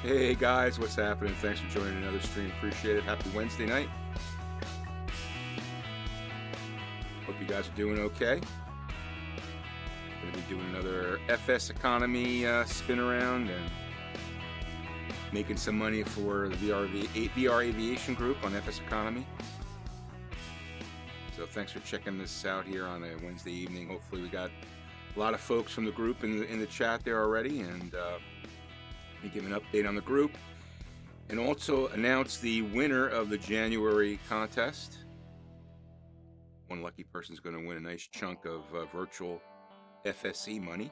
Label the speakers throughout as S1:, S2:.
S1: Hey guys, what's happening? Thanks for joining another stream. Appreciate it. Happy Wednesday night. Hope you guys are doing okay. Going to be doing another FSEconomy spin around and making some money for the VR Aviation group on FSEconomy. So thanks for checking this out here on a Wednesday evening. Hopefully we got a lot of folks from the group in the chat there already, and we give an update on the group and also announce the winner of the January contest. One lucky person is going to win a nice chunk of virtual FSE money.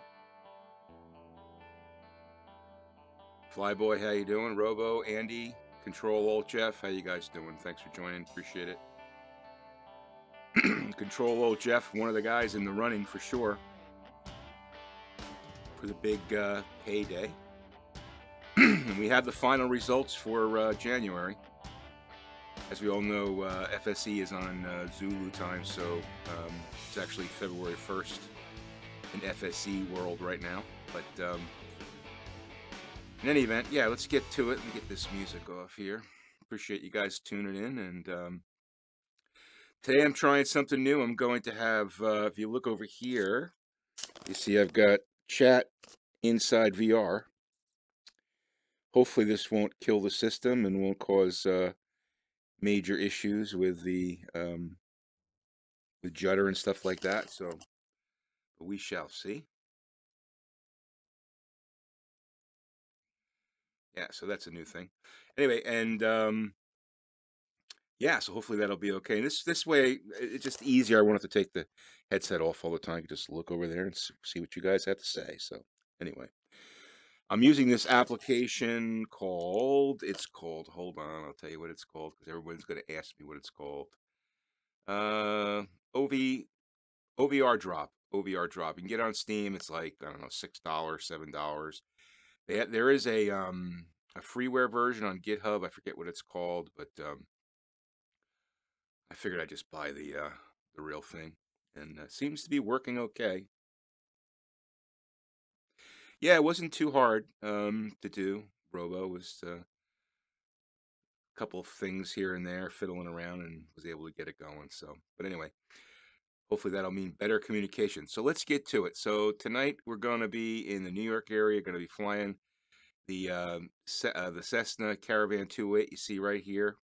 S1: Flyboy, how you doing? Robo, Andy, Control Alt Jeff, how you guys doing? Thanks for joining. Appreciate it. Control Alt Jeff, one of the guys in the running for sure for the big payday. And we have the final results for January. As we all know, FSE is on Zulu time, so it's actually February 1st in FSE world right now. But in any event, yeah, let's get to it and get this music off here. Appreciate you guys tuning in. And today I'm trying something new. I'm going to have, if you look over here, you see I've got chat inside VR. Hopefully this won't kill the system and won't cause major issues with the with judder and stuff like that. So we shall see. Yeah, so that's a new thing. Anyway, and yeah, so hopefully that'll be okay. And this way, it's just easier. I won't have to take the headset off all the time. I can just look over there and see what you guys have to say. So anyway, I'm using this application called, hold on, I'll tell you what it's called, because everyone's going to ask me what it's called. OVR Drop. OVR Drop. You can get it on Steam. It's like, I don't know, $6, $7. There is a freeware version on GitHub. I forget what it's called, but I figured I'd just buy the real thing, and it seems to be working okay. Yeah, it wasn't too hard to do. Robo was a couple of things here and there, fiddling around, and was able to get it going. So, but anyway, hopefully that'll mean better communication. So let's get to it. So tonight we're going to be in the New York area. Going to be flying the Cessna Caravan 208. You see right here,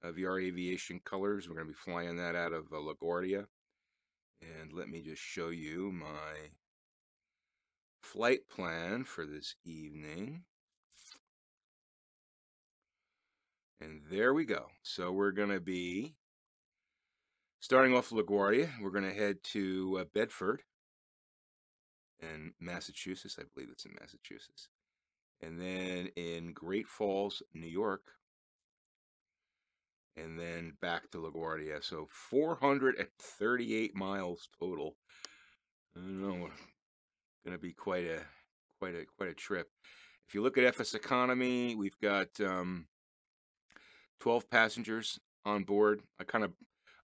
S1: VR Aviation colors. We're going to be flying that out of LaGuardia. And let me just show you my flight plan for this evening. And there we go. So we're going to be starting off LaGuardia. We're going to head to Bedford in Massachusetts. I believe it's in Massachusetts. And then in Great Falls, New York. And then back to LaGuardia. So 438 miles total. I don't know. Going to be quite a trip. If you look at FSEconomy, we've got 12 passengers on board. I'm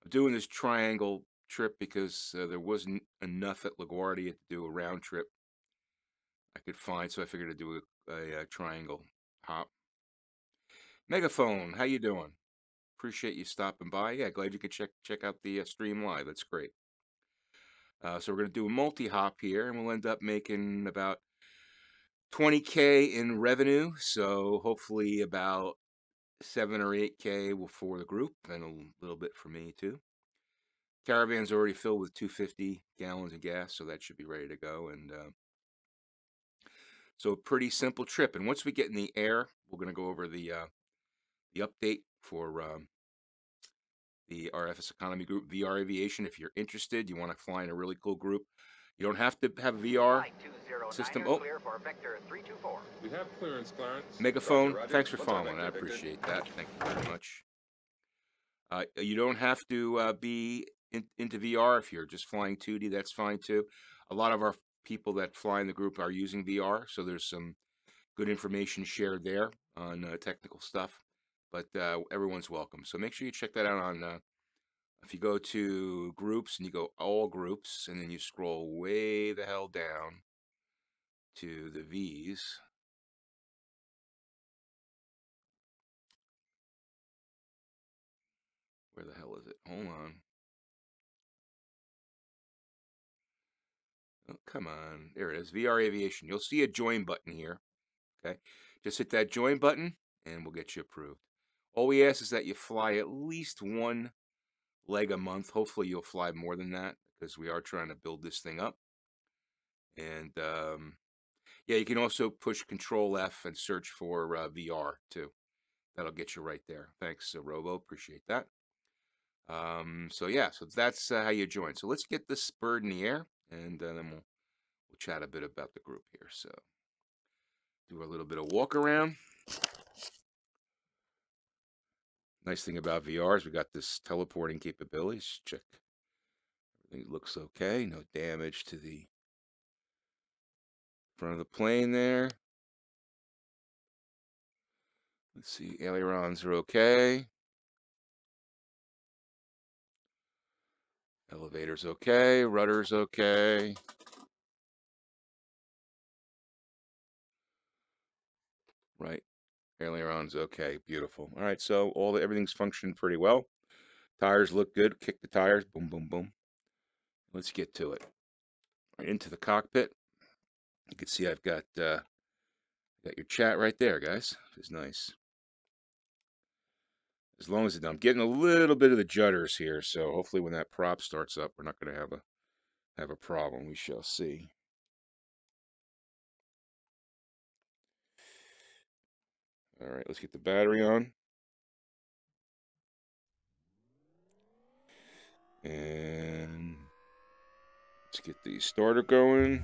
S1: doing this triangle trip because there wasn't enough at LaGuardia to do a round trip I could find, so I figured I'd do a triangle hop. Megaphone, how you doing? Appreciate you stopping by. Yeah, glad you could check out the stream live. That's great. So we're going to do a multi-hop here, and we'll end up making about 20K in revenue. So hopefully about 7 or 8K for the group, and a little bit for me too. Caravan's already filled with 250 gallons of gas, so that should be ready to go. And so a pretty simple trip. And once we get in the air, we're going to go over the update for the FSEconomy group, VR Aviation. If you're interested, you want to fly in a really cool group, you don't have to have a VR system. Oh,
S2: We have clearance, Clarence.
S1: Megaphone,
S2: Roger, Roger.
S1: thanks for
S2: What's our
S1: following. I
S2: vector, Victor?
S1: appreciate that. Thank you very much. You don't have to be into VR. If you're just flying 2D, that's fine too. A lot of our people that fly in the group are using VR, so there's some good information shared there on technical stuff. But everyone's welcome. So make sure you check that out on, if you go to groups and you go all groups, and then you scroll way the hell down to the V's. Where the hell is it? Hold on. Oh, come on. There it is. VR Aviation. You'll see a join button here. Okay. Just hit that join button and we'll get you approved. All we ask is that you fly at least one leg a month. Hopefully you'll fly more than that because we are trying to build this thing up. And yeah, you can also push Control F and search for VR too. That'll get you right there. Thanks, Robo. Appreciate that. So yeah, so that's how you join. So let's get this bird in the air, and then we'll chat a bit about the group here. So do a little bit of walk around. Nice thing about VR is we got this teleporting capabilities. Check. Everything looks okay. No damage to the front of the plane there. Let's see. Ailerons are okay. Elevator's okay. Rudder's okay. Right. Ailerons okay. Beautiful. All right. So everything's functioning pretty well. Tires look good. Kick the tires. Boom, boom, boom. Let's get to it. Right into the cockpit. You can see I've got your chat right there, guys. It's nice. As long as I'm getting a little bit of the judders here, so hopefully when that prop starts up, we're not going to have a problem. We shall see. All right, let's get the battery on. And let's get the starter going.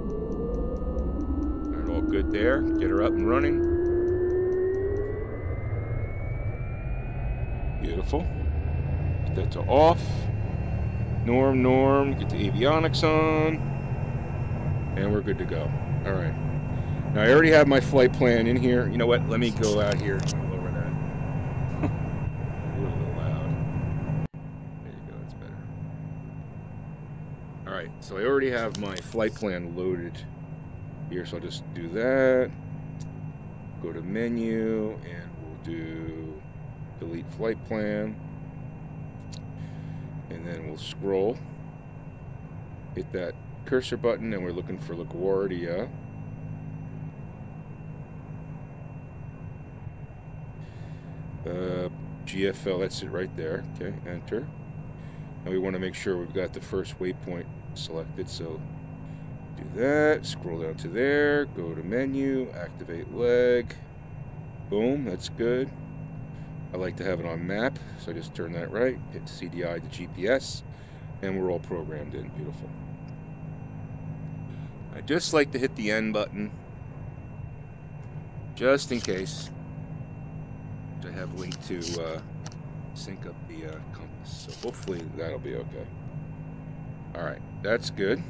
S1: All right, all good there. Get her up and running. Beautiful. Get that to off. Norm. Get the avionics on. And we're good to go. All right. Now, I already have my flight plan in here. You know what? Let me go out here and lower that. A little loud. There you go. That's better. All right. So I already have my flight plan loaded here. So I'll just do that. Go to menu, and we'll do delete flight plan. And then we'll scroll. Hit that cursor button, and we're looking for LaGuardia. GFL, that's it right there. Okay, enter. And we want to make sure we've got the first waypoint selected, so do that. Scroll down to there, go to menu, activate leg. Boom, that's good. I like to have it on map, so I just turn that right, hit CDI to GPS, and we're all programmed in. Beautiful. I just like to hit the N button, just in case. I have linked to sync up the compass, so hopefully that'll be okay. All right, that's good.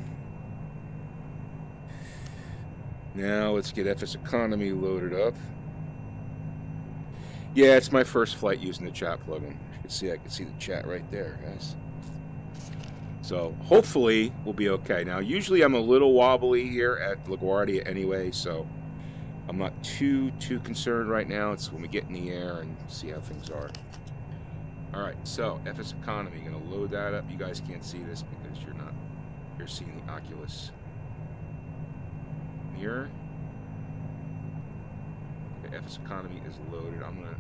S1: Now let's get FSEconomy loaded up. Yeah, it's my first flight using the chat plugin. You can see, I can see the chat right there, guys. So hopefully we'll be okay. Now, usually I'm a little wobbly here at LaGuardia anyway, so I'm not too concerned right now. It's when we get in the air and see how things are. All right, so FSEconomy, gonna load that up. You guys can't see this because you're seeing the Oculus mirror. Okay, FSEconomy is loaded. I'm gonna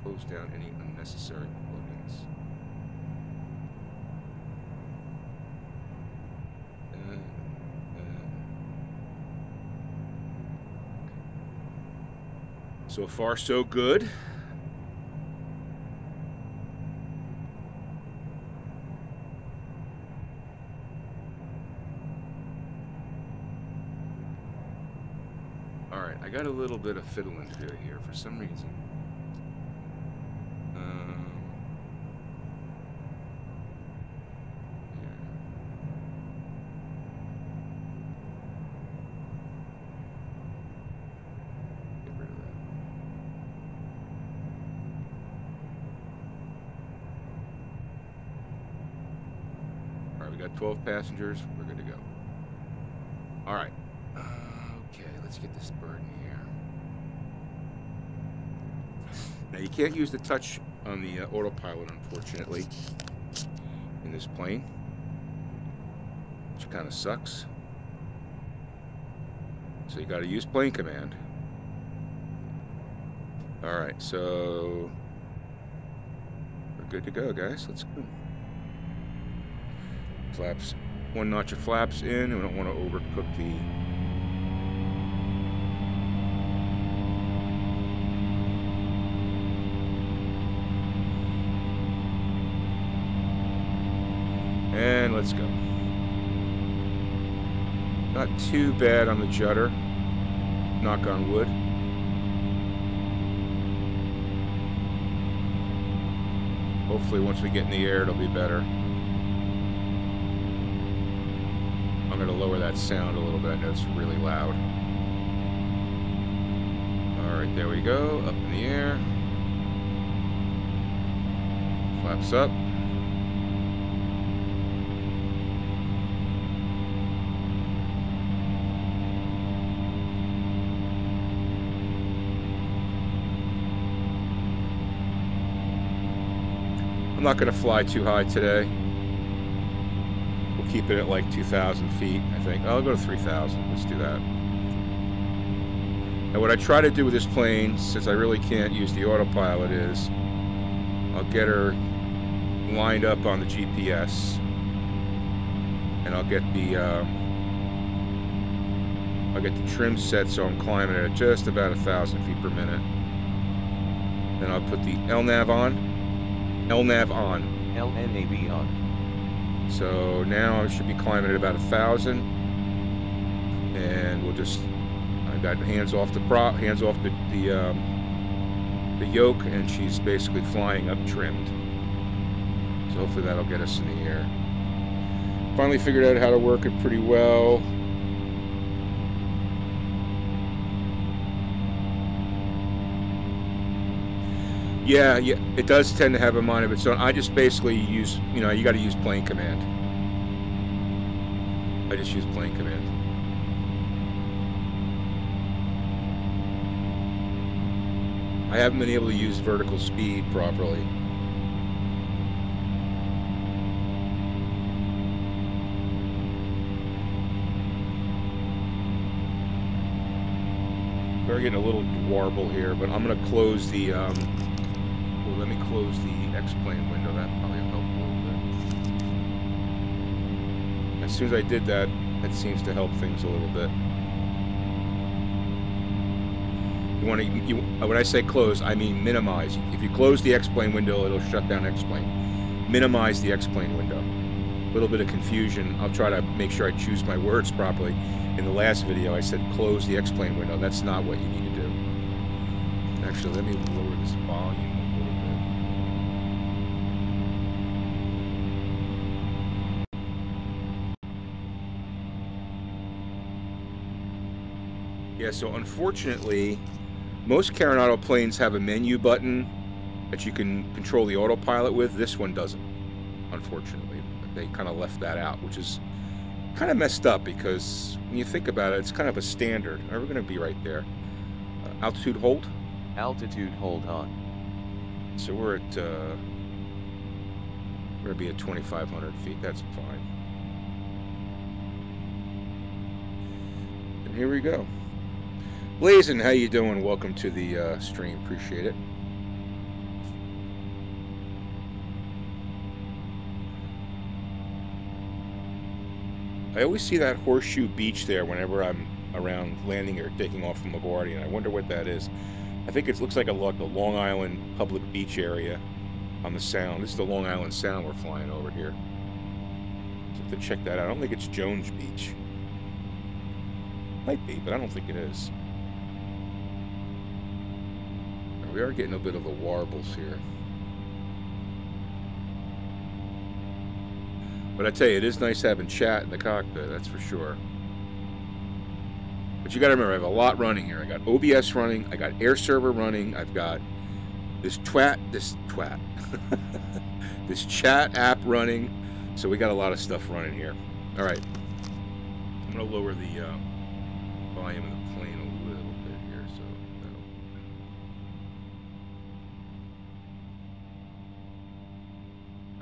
S1: close down any unnecessary plugins. So far, so good. All right, I got a little bit of fiddling to do here for some reason. We got 12 passengers. We're good to go. All right. Okay, let's get this bird in here. Now, you can't use the touch on the autopilot, unfortunately, in this plane, which kind of sucks. So you got to use plane command. All right, so we're good to go, guys. Let's go. Flaps, one notch of flaps in. We don't want to overcook the. And let's go. Not too bad on the judder. Knock on wood. Hopefully once we get in the air it'll be better. I'm going to lower that sound a little bit. I know it's really loud. Alright, there we go. Up in the air. Flaps up. I'm not going to fly too high today. We'll keep it at like 2,000 feet, I think. I'll go to 3,000. Let's do that. And what I try to do with this plane, since I really can't use the autopilot, is I'll get her lined up on the GPS, and I'll get the trim set so I'm climbing it at just about 1,000 feet per minute. Then I'll put the LNAV on. LNAV on. So now I should be climbing at about 1,000, and we'll just. I've got hands off the yoke, and she's basically flying up trimmed. So hopefully that'll get us in the air. Finally figured out how to work it pretty well. Yeah, it does tend to have a mind of its own. I just basically use, you got to use plane command. I just use plane command. I haven't been able to use vertical speed properly. We're getting a little warble here, but I'm going to close the. Let me close the X-plane window. That probably will help a little bit. As soon as I did that, that seems to help things a little bit. You want to, when I say close, I mean minimize. If you close the X-plane window, it'll shut down X-plane. Minimize the X-plane window. A little bit of confusion. I'll try to make sure I choose my words properly. In the last video, I said close the X-plane window. That's not what you need to do. Actually, let me lower this volume. Yeah, so unfortunately, most Carenado planes have a menu button that you can control the autopilot with. This one doesn't, unfortunately. They kind of left that out, which is kind of messed up because when you think about it, it's kind of a standard. We're going to be right there. Altitude hold?
S3: Altitude hold on.
S1: So we're at, we're going to be at 2,500 feet. That's fine. And here we go. Blazin', how you doing? Welcome to the stream. Appreciate it. I always see that horseshoe beach there whenever I'm around landing or taking off from LaGuardia, and I wonder what that is. I think it looks like the Long Island public beach area on the Sound. This is the Long Island Sound we're flying over here. So I have to check that out. I don't think it's Jones Beach. Might be, but I don't think it is. We are getting a bit of the warbles here. But I tell you, it is nice having chat in the cockpit, that's for sure. But you gotta remember, I have a lot running here. I got OBS running, I got Air Server running, I've got this chat app running. So we got a lot of stuff running here. All right. going to lower the volume of the plane a little bit here, so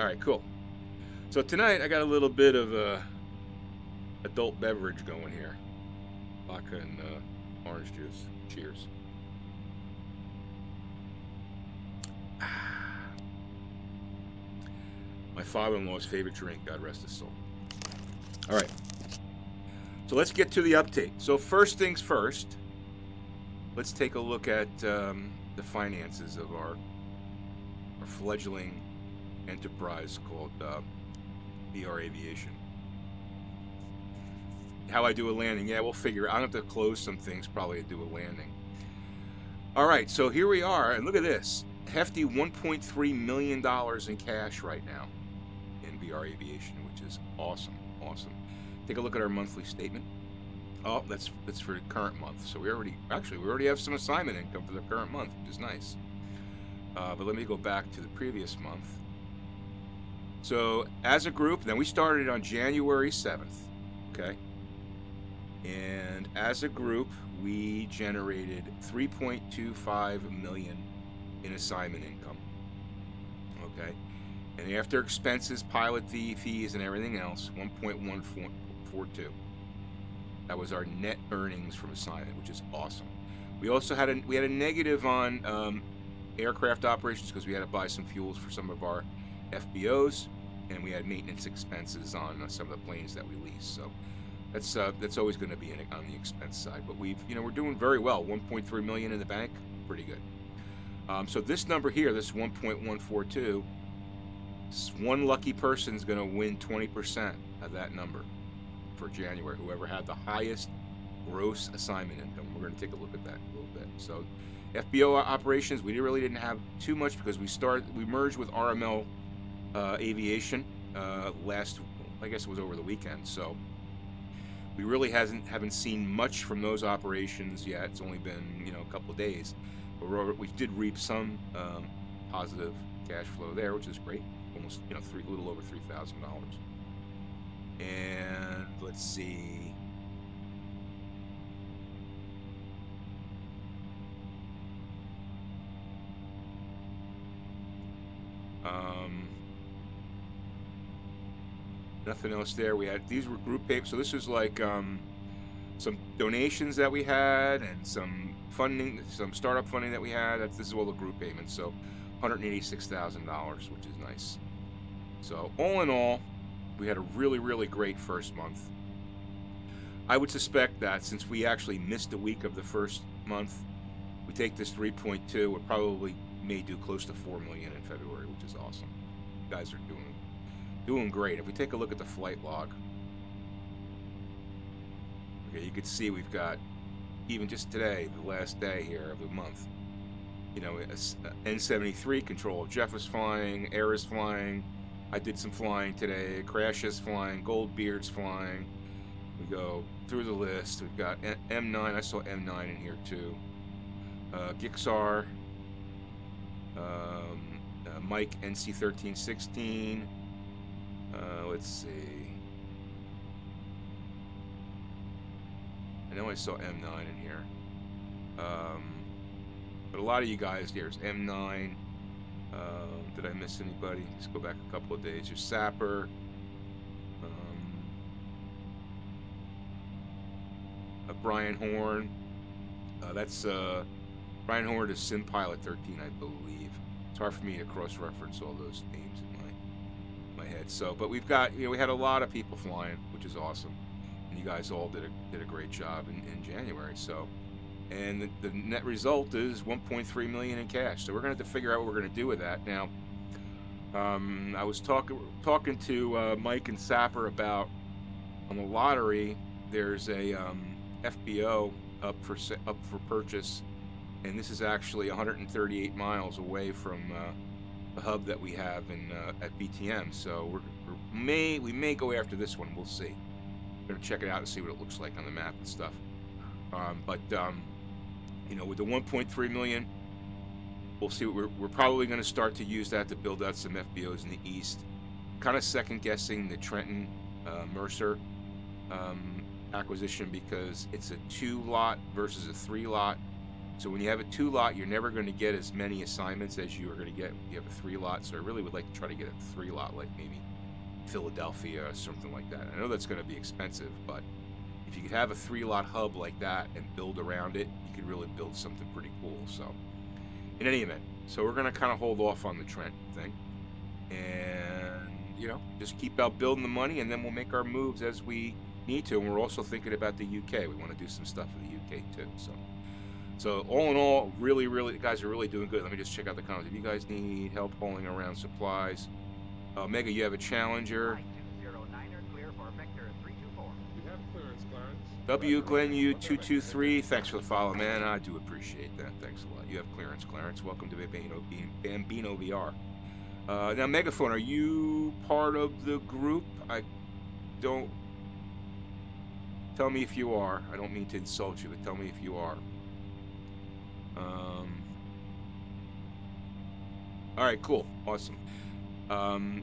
S1: all right, cool. So tonight I got a little bit of adult beverage going here, vodka and orange juice. Cheers. My father-in-law's favorite drink, God rest his soul. All right, so let's get to the update. So first things first, let's take a look at the finances of our fledgling enterprise called VR Aviation. How I do a landing, yeah, we'll figure. I'll have to close some things probably to do a landing. All right, so here we are, and look at this. Hefty $1.3 million in cash right now in VR Aviation, which is awesome, awesome. Take a look at our monthly statement. Oh, that's for the current month. So we already have some assignment income for the current month, which is nice. But let me go back to the previous month. So as a group, then we started on January 7th, okay? And as a group, we generated $3.25 million in assignment income, okay? And after expenses, pilot fees, and everything else, 1.142. That was our net earnings from assignment, which is awesome. We also had a negative on aircraft operations because we had to buy some fuels for some of our FBOs, and we had maintenance expenses on some of the planes that we lease. So that's always going to be on the expense side. But we're doing very well. 1.3 million in the bank, pretty good. So this number here, this 1.142, one lucky person is going to win 20% of that number for January. Whoever had the highest gross assignment income. We're going to take a look at that a little bit. So FBO operations, we really didn't have too much because we merged with RML Aviation last, I guess it was over the weekend. So we really haven't seen much from those operations yet. It's only been a couple of days. But we did reap some positive cash flow there, which is great. Almost a little over $3,000. And let's see. Nothing else there. These were group payments. So this is like some donations that we had and some funding, some startup funding that we had. This is all the group payments. So $186,000, which is nice. So all in all, we had a really, really great first month. I would suspect that since we actually missed a week of the first month, we take this 3.2, we probably may do close to 4 million in February, which is awesome. You guys are doing great. If we take a look at the flight log, okay, you can see we've got, even just today, the last day here of the month, N73 control. Jeff is flying, Air is flying. I did some flying today. Crash is flying. Goldbeard's flying. We go through the list. We've got M9. I saw M9 in here too. Gixar. Mike NC1316. Let's see. I know I saw M9 in here. But a lot of you guys, there's M9. Did I miss anybody? Let's go back a couple of days. Your Sapper. Brian Horn. That's Brian Horn is Sim Pilot 13, I believe. It's hard for me to cross-reference all those names in my head. So, but we've got, we had a lot of people flying, which is awesome, and you guys all did a great job in January. So, and the net result is 1.3 million in cash. So we're going to have to figure out what we're going to do with that now. I was talking to Mike and Sapper about on the lottery. There's a FBO up for purchase, and this is actually 138 miles away from the hub that we have at BTM. So we may go after this one. We'll see. We're gonna check it out and see what it looks like on the map and stuff. But with the 1.3 million, we'll see. We're probably going to start to use that to build out some FBOs in the east. Kind of second guessing the Trenton Mercer acquisition because it's a 2-lot versus a 3-lot. So when you have a 2-lot, you're never going to get as many assignments as you are going to get when you have a 3-lot. So I really would like to try to get a 3-lot, like maybe Philadelphia or something like that. I know that's going to be expensive, but if you could have a 3-lot hub like that and build around it, you could really build something pretty cool. So in any event, so we're going to kind of hold off on the Trent thing and, you know, just keep out building the money, and then we'll make our moves as we need to. And we're also thinking about the UK. We want to do some stuff in the UK too. So all in all, really, the guys are really doing good. Let me just check out the comments. If you guys need help hauling around supplies, Mega, you have a Challenger.
S2: 209er, clear for Victor 324. We have clearance, Clarence.
S1: W Glenn U 223. Thanks for the follow, man. I do appreciate that. Thanks a lot. You have clearance, Clarence. Welcome to Bambino VR. Now, Megaphone, are you part of the group? I don't. Tell me if you are. I don't mean to insult you, but tell me if you are. All right, cool, awesome.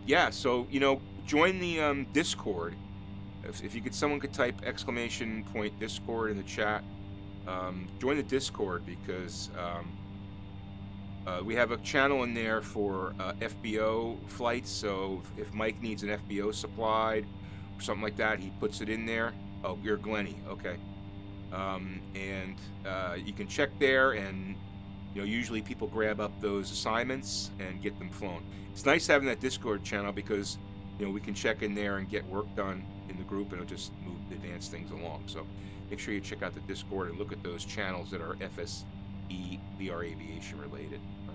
S1: Yeah, so you know, join the Discord. If you could, someone could type !! Discord in the chat. Join the Discord because we have a channel in there for FBO flights. So if Mike needs an FBO supplied or something like that, he puts it in there. Oh, you're Glenny, okay. And you can check there, and you know, usually people grab up those assignments and get them flown. It's nice having that Discord channel because, you know, we can check in there and get work done in the group, and it'll just advance things along. So make sure you check out the Discord and look at those channels that are FSEVR aviation related. All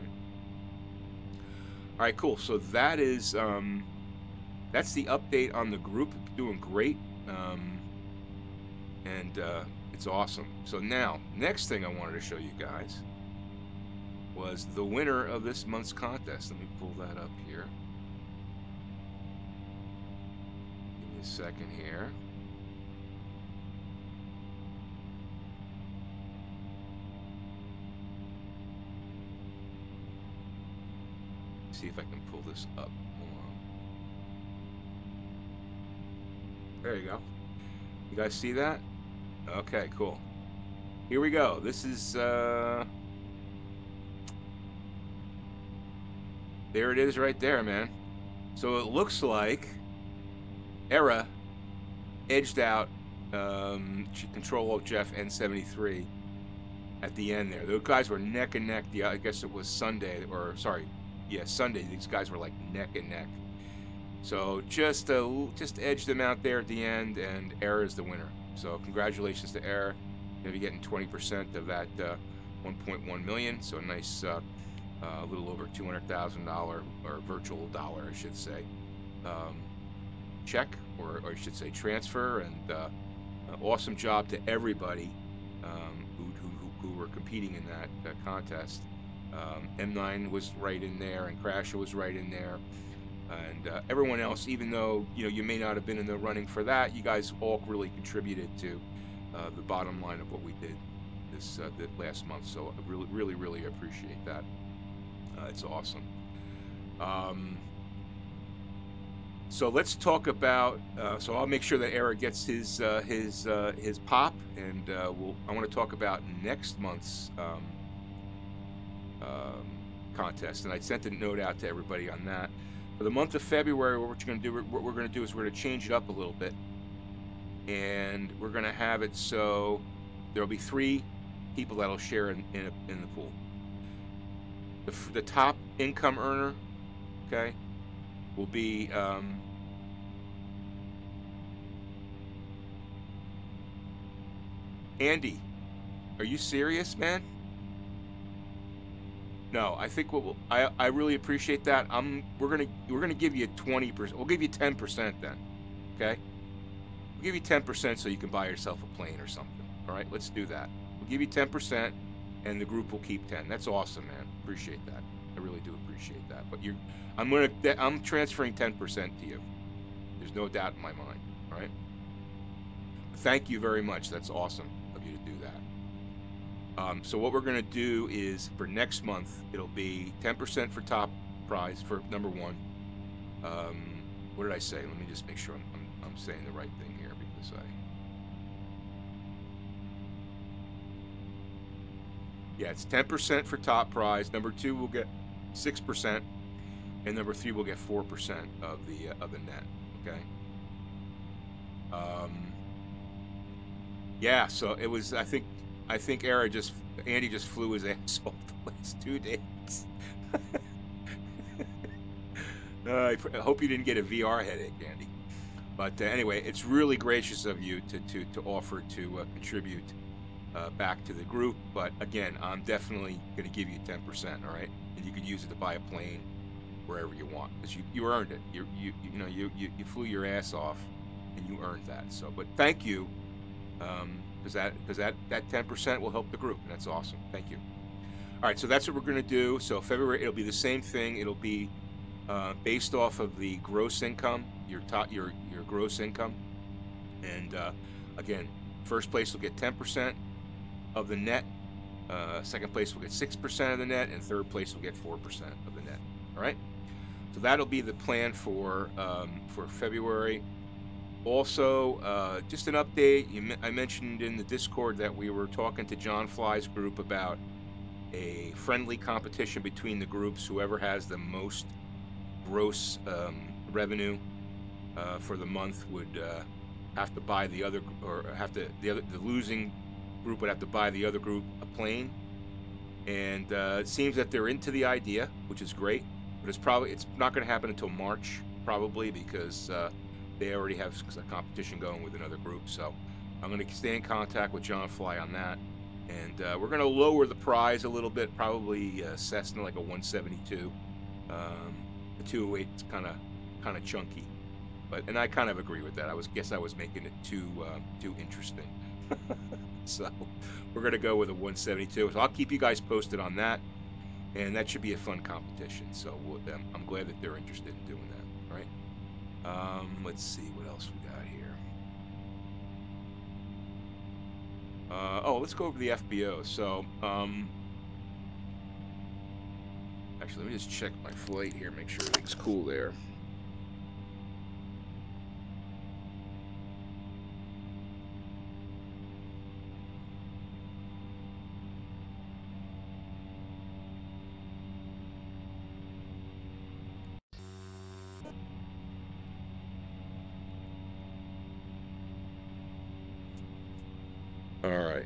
S1: right, cool. So that is that's the update on the group. Doing great, and it's awesome. So now, next thing I wanted to show you guys was the winner of this month's contest. Let me pull that up here. Give me a second here. See if I can pull this up. Hold on. There you go. You guys see that? Okay, cool. Here we go. This is there it is right there, man. So it looks like Era edged out Control Jeff N73 at the end there. Those guys were neck and neck. I guess it was Sunday, or sorry, yeah, Sunday. These guys were like neck and neck. So just edged them out there at the end, and Era is the winner. So congratulations to Era. You'll be getting 20% of that 1.1 million. So a nice, a little over $200,000 or virtual dollar, I should say, check, or I should say transfer. And awesome job to everybody who were competing in that contest. M9 was right in there, and Crasher was right in there. And everyone else, even though, you know, you may not have been in the running for that, you guys all really contributed to the bottom line of what we did this last month. So I really appreciate that. It's awesome. So let's talk about. So I'll make sure that Eric gets his pop, and I want to talk about next month's contest. And I sent a note out to everybody on that. For the month of February, what we're going to do is we're going to change it up a little bit, and we're going to have it so there'll be 3 people that'll share in the pool. The top income earner, okay, will be Andy. Are you serious, man? No, I think I really appreciate that. We're gonna give you 20%. We'll give you 10% then. Okay? We'll give you 10% so you can buy yourself a plane or something. All right, let's do that. We'll give you 10%, and the group will keep 10. That's awesome, man. Appreciate that. I really do appreciate that. But I'm transferring 10% to you. There's no doubt in my mind. All right. Thank you very much. That's awesome of you to do that. So what we're going to do is for next month, it'll be 10% for top prize for number 1. What did I say? Let me just make sure I'm saying the right thing here, because Yeah, it's 10% for top prize. Number 2 will get 6%, and number 3 will get 4% of the net. Okay. Yeah. So it was. I think Andy just flew his ass off the last 2 days. I hope you didn't get a VR headache, Andy. But anyway, it's really gracious of you to offer to contribute back to the group. But again, I'm definitely going to give you 10%. All right, and you can use it to buy a plane wherever you want, because you earned it. You flew your ass off, and you earned that. So, but thank you, because that 10% will help the group, and that's awesome. Thank you. All right, so that's what we're going to do. So February, it'll be the same thing. It'll be based off of the gross income, your gross income, and again, first place will get 10% of the net, second place will get 6% of the net, and third place will get 4% of the net. All right, so that'll be the plan for February. Also, just an update. I mentioned in the Discord that we were talking to John Fly's group about a friendly competition between the groups. Whoever has the most gross revenue for the month would have to buy the other, or the losing group would have to buy the other group a plane. And it seems that they're into the idea, which is great. But it's not going to happen until March, probably, because they already have a competition going with another group. So I'm going to stay in contact with John Fly on that. And we're going to lower the prize a little bit, probably Cessna like a 172. The 208 is kind of chunky, and I kind of agree with that. I guess I was making it too interesting. So we're going to go with a 172. So I'll keep you guys posted on that, and that should be a fun competition. So I'm glad that they're interested in doing that. All right. Let's see what else we got here. Let's go over the FBO. So, actually, let me just check my flight here, make sure everything's cool there. All right.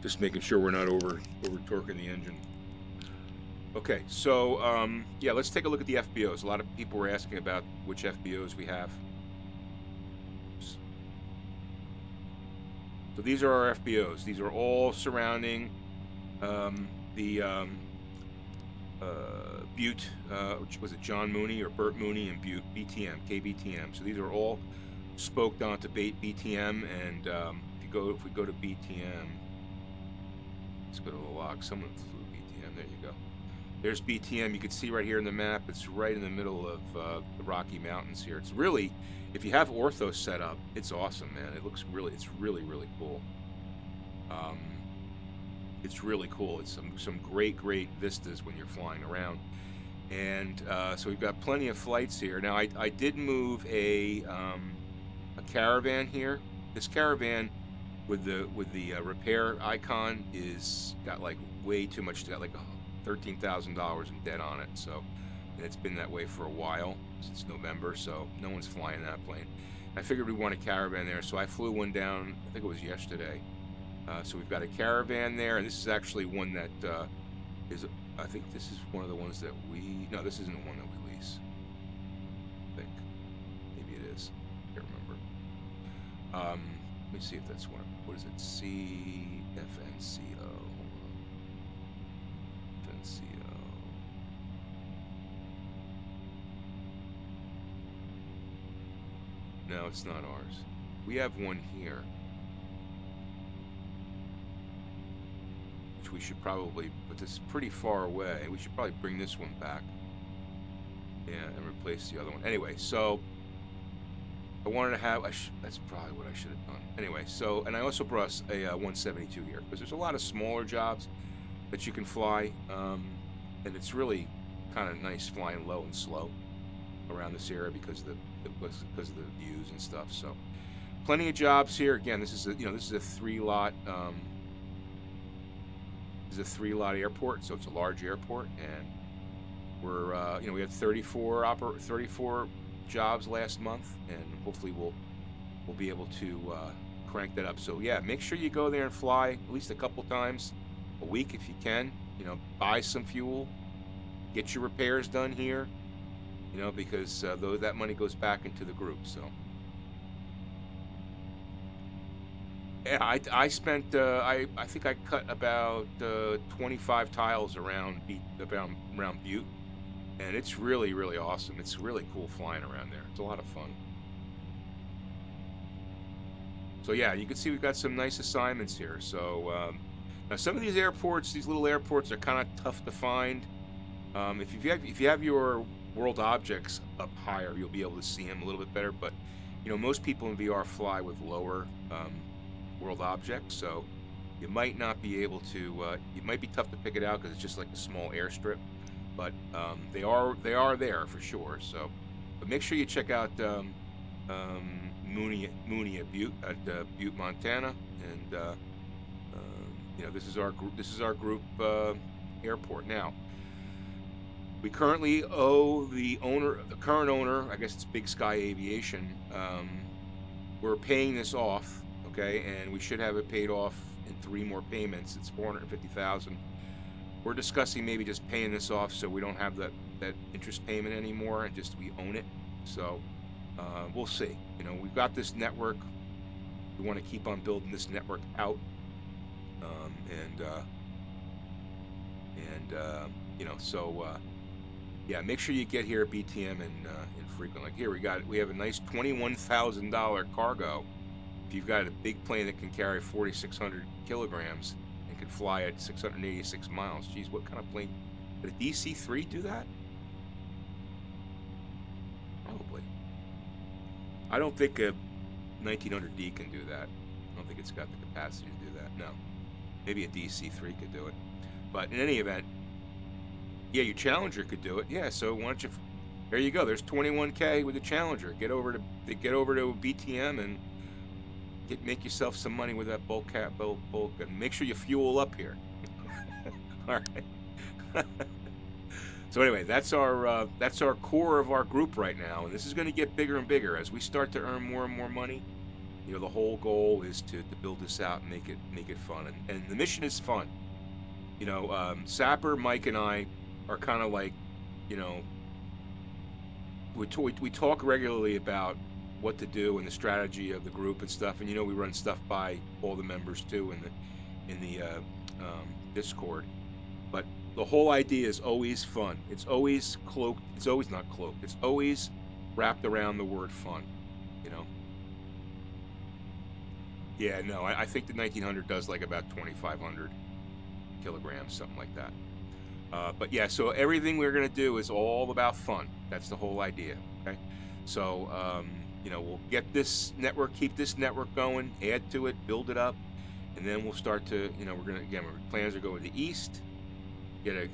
S1: Just making sure we're not over torquing the engine. Okay, so yeah, let's take a look at the FBOs. A lot of people were asking about which FBOs we have. Oops. So these are our FBOs. These are all surrounding the Butte, which was it John Mooney or Bert Mooney, and Butte BTM, KBTM. So these are all spoked onto BTM, and if we go to BTM, let's go to the log. Someone flew BTM. There you go. There's BTM. You can see right here in the map. It's right in the middle of the Rocky Mountains here. It's really, if you have Ortho set up, it's awesome, man. It's really cool. It's really cool. It's some great vistas when you're flying around. And so we've got plenty of flights here. Now I did move a Caravan here. This Caravan with the repair icon is got like way too much. It's got like $13,000 in debt on it. So, and it's been that way for a while, since November. So no one's flying that plane. I figured we want a Caravan there, so I flew one down. I think it was yesterday. So we've got a Caravan there, and this is actually one that is. I think this is one of the ones that we. No, this isn't one that we lease. I think maybe it is. I can't remember. Let me see if that's one. What is it? FNCO. FNCO. No, it's not ours. We have one here, which we should probably, but this is pretty far away. We should probably bring this one back. Yeah, and replace the other one. Anyway, so I wanted to have, that's probably what I should have done. Anyway, so, and I also brought a 172 here, because there's a lot of smaller jobs that you can fly, and it's really kind of nice flying low and slow. around this area because of the views and stuff. So plenty of jobs here. Again, this is a this is a three-lot airport, so it's a large airport, and we're we had 34 jobs last month, and hopefully we'll be able to crank that up. So yeah, make sure you go there and fly at least a couple times a week if you can. Buy some fuel, get your repairs done here, because though that money goes back into the group. So yeah, I spent I think I cut about 25 tiles around Butte, and it's really, really awesome. It's really cool flying around there. It's a lot of fun. So yeah, you can see we've got some nice assignments here. So now some of these airports, these little airports, are kind of tough to find. If you have your world objects up higher, you'll be able to see them a little bit better. But most people in VR fly with lower world objects, so you might not be able to. It might be tough to pick it out because it's just like a small airstrip. But they are there for sure. So, but make sure you check out Mooney at Butte, Montana, and this is our group. This is our group airport. Now, we currently owe the current owner, I guess it's Big Sky Aviation. We're paying this off, okay, and we should have it paid off in 3 more payments. It's $450,000. We're discussing maybe just paying this off so we don't have that interest payment anymore, and just we own it. So we'll see. We've got this network. We want to keep on building this network out, yeah, make sure you get here at BTM and frequent. Like here, we have a nice $21,000 cargo. If you've got a big plane that can carry 4,600 kilograms and can fly at 686 miles, geez, what kind of plane? Did a DC-3 do that? Probably. I don't think a 1900D can do that. I don't think it's got the capacity to do that. No. Maybe a DC-3 could do it. But in any event, yeah, your Challenger could do it. Yeah, so why don't you? There you go. There's 21K with the Challenger. Get over to BTM and make yourself some money with that bulk, and make sure you fuel up here. All right. So anyway, that's our core of our group right now, and this is going to get bigger and bigger as we start to earn more and more money. The whole goal is to build this out and make it fun, and the mission is fun. Sapper, Mike, and I are kind of like, we talk regularly about what to do and the strategy of the group and stuff, and we run stuff by all the members too in the Discord. But the whole idea is always fun. It's always cloaked. It's always not cloaked. It's always wrapped around the word fun. Yeah, no, I think the 1900 does like about 2,500 kilograms, something like that. But yeah, so everything we're going to do is all about fun. That's the whole idea, okay? So, we'll get this network, keep this network going, add to it, build it up, and then we'll start to, our plans are go to the east, I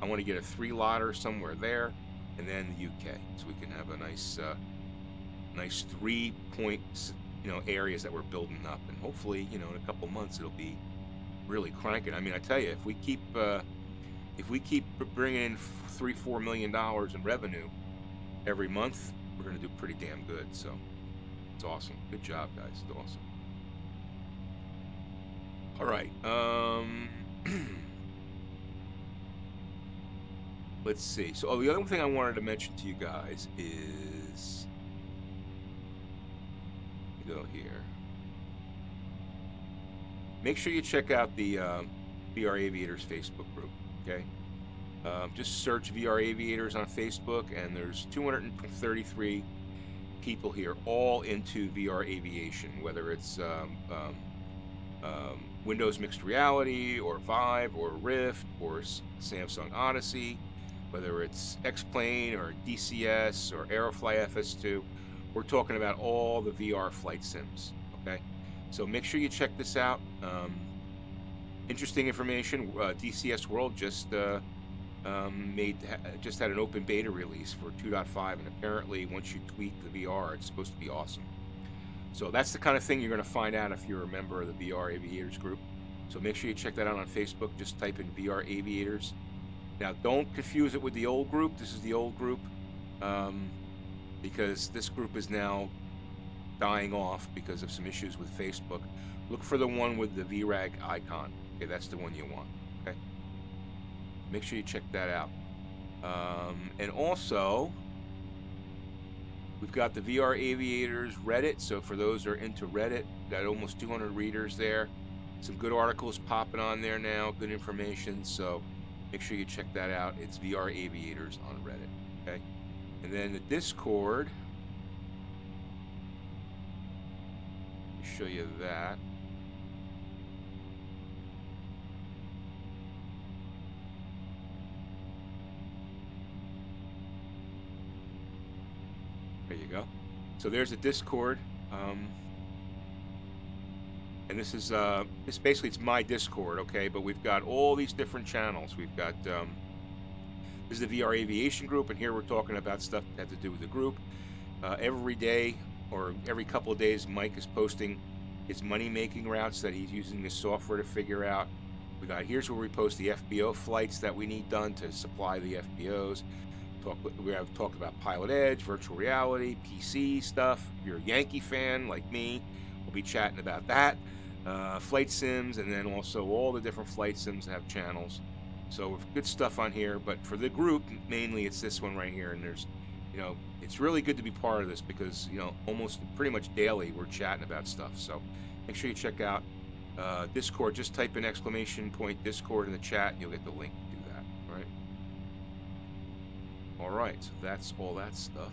S1: want to get a 3-lotter somewhere there, and then the UK, so we can have a nice 3-point, areas that we're building up, and hopefully, in a couple months it'll be really cranking. I mean, I tell you, if we keep bringing in $3-4 million in revenue every month, we're going to do pretty damn good. So it's awesome. Good job, guys. It's awesome. All right. Let's see. So, the other thing I wanted to mention to you guys is, go here. Make sure you check out the VR Aviators Facebook group, okay? Just search VR Aviators on Facebook, and there's 233 people here, all into VR aviation, whether it's Windows Mixed Reality, or Vive, or Rift, or Samsung Odyssey, whether it's X-Plane, or DCS, or Aerofly FS2. We're talking about all the VR flight sims, okay? So make sure you check this out. Interesting information. DCS World just just had an open beta release for 2.5, and apparently once you tweak the VR, it's supposed to be awesome. So that's the kind of thing you're going to find out if you're a member of the VR Aviators group. So make sure you check that out on Facebook. Just type in VR Aviators. Now, don't confuse it with the old group. This is the old group, because this group is now dying off because of some issues with Facebook. Look for the one with the VRAG icon. Okay, that's the one you want. Okay, make sure you check that out. And also, we've got the VR Aviators Reddit. So for those who are into Reddit, got almost 200 readers there. Some good articles popping on there now, good information. So make sure you check that out. It's VR Aviators on Reddit. Okay, and then the Discord. Let me show you that. There you go. So there's a Discord, and this is basically it's my Discord, okay? But we've got all these different channels. We've got this is the VR Aviation group, and here we're talking about stuff that has to do with the group. Every day or every couple of days, Mike is posting his money-making routes that he's using this software to figure out. We got here's where we post the FBO flights that we need done to supply the FBOs. We have talked about Pilot Edge, virtual reality, PC stuff. If you're a Yankee fan like me, we'll be chatting about that. Flight sims, and then also all the different flight sims have channels. So we've good stuff on here, but for the group, mainly it's this one right here. And there's, you know, it's really good to be part of this because, you know, almost pretty much daily we're chatting about stuff. So make sure you check out Discord. Just type in ! Discord in the chat and you'll get the link to do that. All right. All right, so that's all that stuff.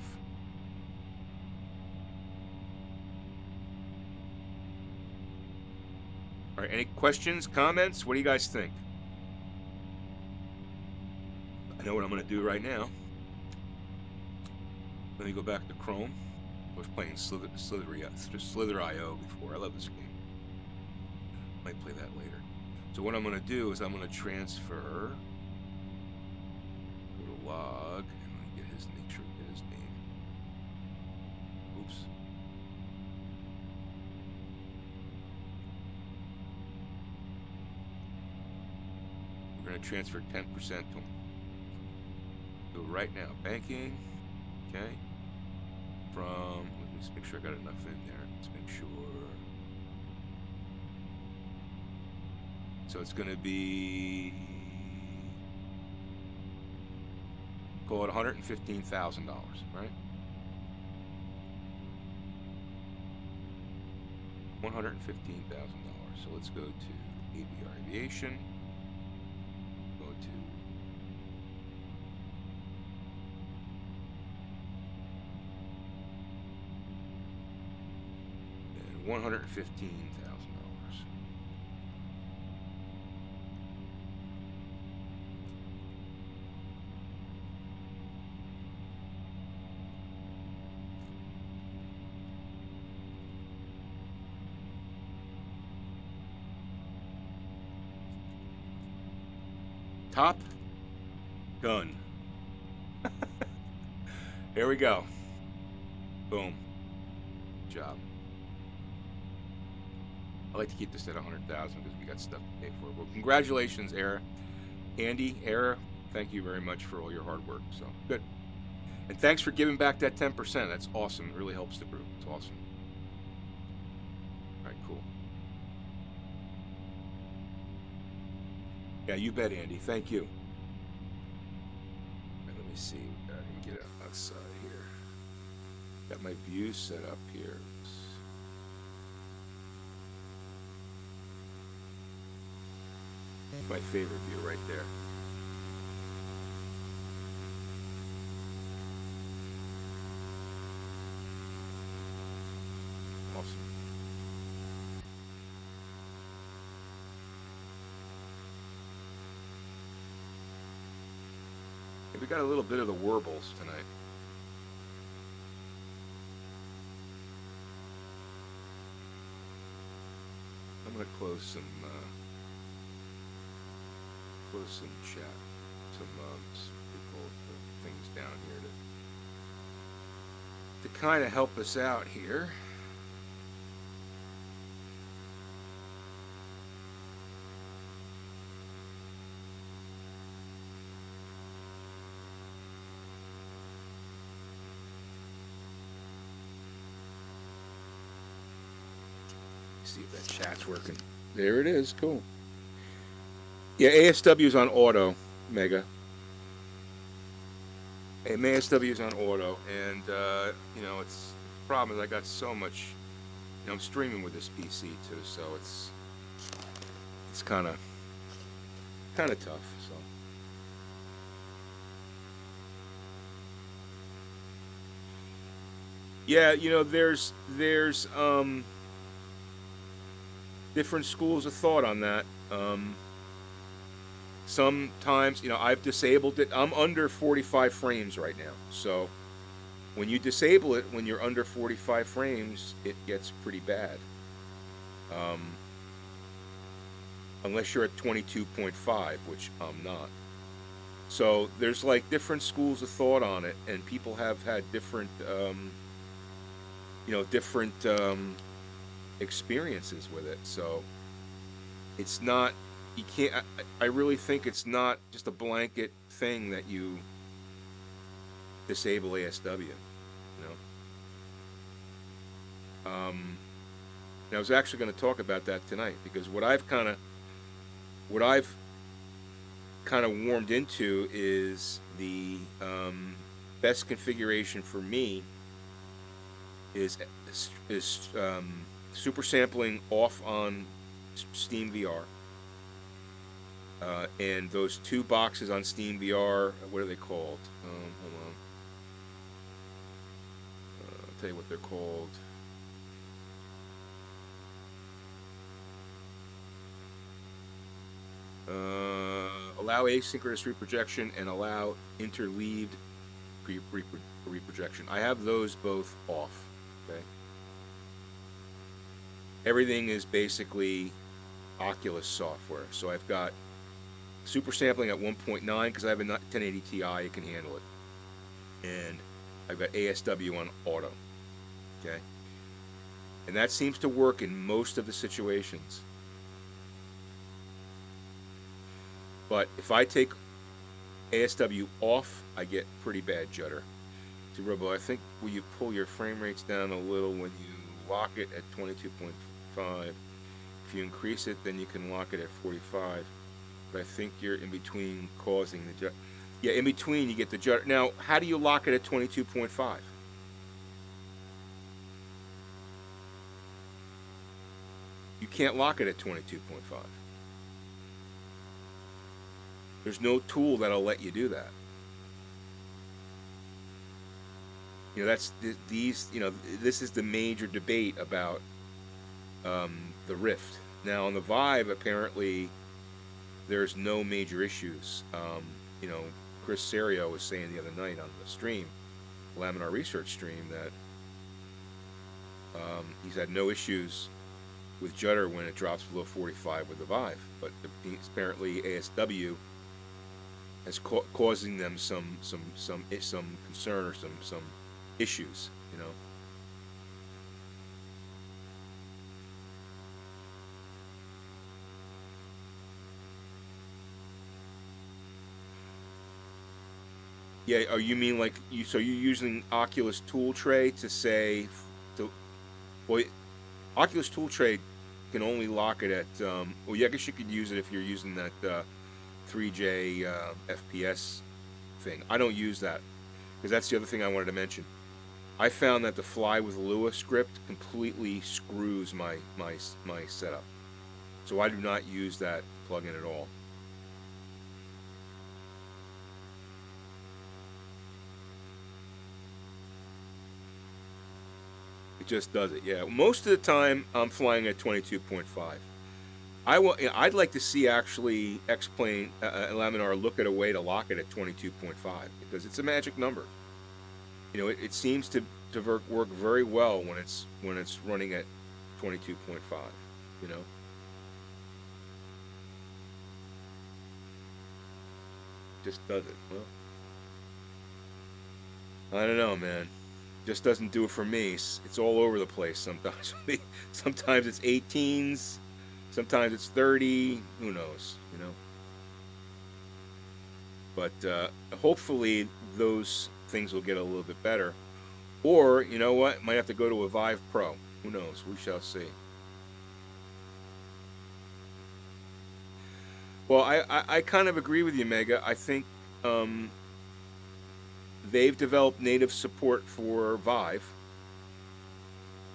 S1: All right, any questions, comments? What do you guys think? I know what I'm going to do right now. Let me go back to Chrome. I was playing Slither.io before. I love this game. Might play that later. So what I'm going to do is I'm going to transfer. Go to log. And I'm going to get his make sure I get his name. Oops. We're going to transfer 10% to him. Do it right now. Banking. Okay. From, let me just make sure I got enough in there. Let's make sure. So it's going to be, call it $115,000, right? $115,000. So let's go to AVR Aviation. Go to $115,000. Top Gun. Here we go. Boom. Good job. I like to keep this at 100,000 because we got stuff to pay for. Well, congratulations, Era. Andy, Era, thank you very much for all your hard work. So good. And thanks for giving back that 10%. That's awesome. It really helps the group. It's awesome. All right, cool. Yeah, you bet, Andy. Thank you. Right, let me see. Let me get outside here. Got my view set up here. My favorite view right there. Awesome. Hey, we got a little bit of the warbles tonight. I'm gonna close some chat. pretty cool things down here to kind of help us out here. See if that chat's working. There it is. Cool. Yeah, ASW is on auto, Mega. ASW is on auto, and you know, the problem is I got so much. You know, I'm streaming with this PC too, so it's kind of tough. So. Yeah, you know, there's different schools of thought on that. Sometimes, you know, I've disabled it. I'm under 45 frames right now. So when you disable it, when you're under 45 frames, it gets pretty bad. Unless you're at 22.5, which I'm not. So there's like different schools of thought on it, and people have had different, you know, different experiences with it. So it's not, you can't, I really think it's not just a blanket thing that you disable ASW, you know. And I was actually going to talk about that tonight, because what I've kind of warmed into is the best configuration for me is super sampling off on Steam VR, and those two boxes on Steam VR, what are they called? Hold on, I'll tell you what they're called. Allow asynchronous reprojection and allow interleaved reprojection. I have those both off. Okay. Everything is basically Oculus software. So I've got super sampling at 1.9 because I have a 1080 Ti, it can handle it. And I've got ASW on auto. Okay. And that seems to work in most of the situations. But if I take ASW off, I get pretty bad judder. See, Robo, I think will you pull your frame rates down a little when you lock it at 22.5. If you increase it, then you can lock it at 45. But I think you're in between causing the judder. Yeah, in between you get the judder. Now, how do you lock it at 22.5? You can't lock it at 22.5. There's no tool that'll let you do that. You know, that's these. You know, this is the major debate about the Rift. Now on the Vive, apparently, there's no major issues. You know, Chris Serio was saying the other night on the stream, Laminar Research stream, that he's had no issues with judder when it drops below 45 with the Vive, but apparently ASW is causing them some concern or some issues, you know. Yeah, oh, you mean like so you're using Oculus Tool Tray to say, well, Oculus Tool Tray can only lock it at, well, yeah, I guess you could use it if you're using that 3J FPS thing. I don't use that, because that's the other thing I wanted to mention. I found that the Fly with Lua script completely screws my setup. So I do not use that plugin at all. It just does it, yeah. Most of the time, I'm flying at 22.5. I'd like to see actually X-Plane Laminar look at a way to lock it at 22.5, because it's a magic number. You know, it seems to work very well when it's running at 22.5. You know. just doesn't. Well, I don't know, man. Just doesn't do it for me. It's all over the place sometimes. Sometimes it's 18s, sometimes it's 30. Who knows, you know? But hopefully those things will get a little bit better. Or, you know what? Might have to go to a Vive Pro. Who knows? We shall see. Well, I kind of agree with you, Mega. I think they've developed native support for Vive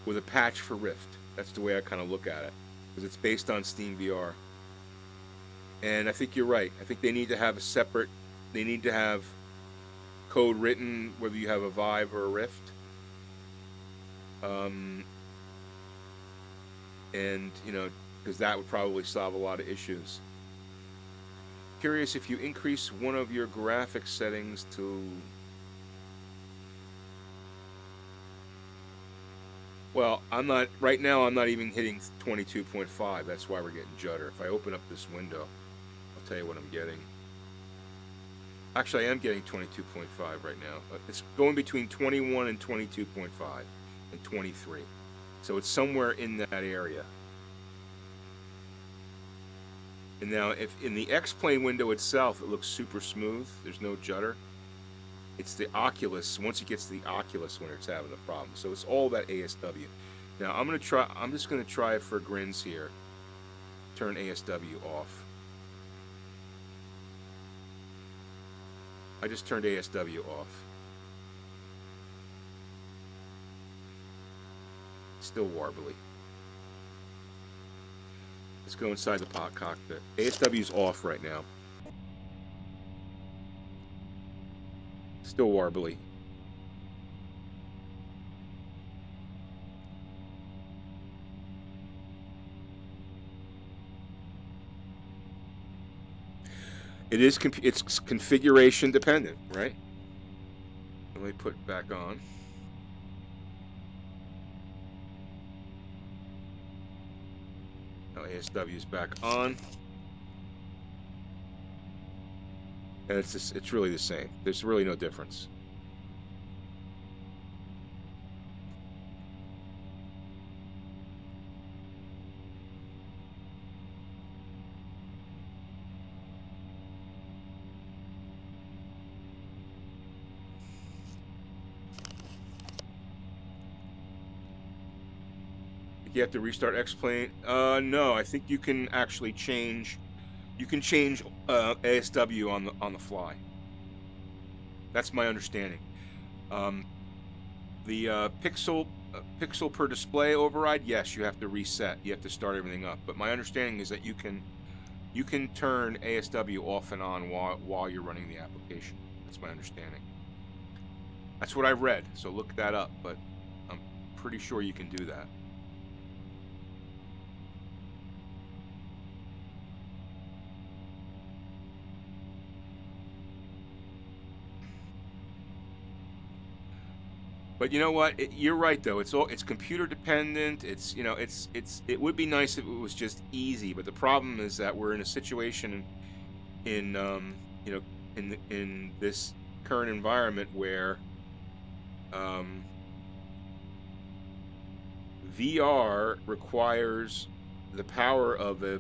S1: with a patch for Rift. That's the way I kind of look at it, because it's based on Steam VR. And I think you're right. I think they need to have a separate, they need to have code written whether you have a Vive or a Rift. And, you know, because that would probably solve a lot of issues. Curious if you increase one of your graphics settings to... Well, I'm not, right now I'm not even hitting 22.5. That's why we're getting judder. If I open up this window, I'll tell you what I'm getting. Actually, I am getting 22.5 right now. It's going between 21 and 22.5 and 23. So it's somewhere in that area. And now, if in the X-Plane window itself, it looks super smooth. There's no judder. It's the Oculus. Once it gets to the Oculus, when it's having a problem. So it's all about ASW. Now I'm gonna try. I'm just gonna try it for grins here. Turn ASW off. I just turned ASW off. Still warbly. Let's go inside the cockpit. ASW is off right now. Still warbly. It is. It's configuration dependent, right? Let me put it back on. Now ASW is back on, and it's really the same. There's really no difference. You have to restart X-Plane. No, I think you can actually change. You can change ASW on the fly. That's my understanding. The pixel per display override. Yes, you have to reset. You have to start everything up. But my understanding is that you can turn ASW off and on while you're running the application. That's my understanding. That's what I've read. So look that up. But I'm pretty sure you can do that. But you know what? You're right though. It's computer dependent. It's, you know, it would be nice if it was just easy. But the problem is that we're in a situation in you know, in this current environment where VR requires the power of a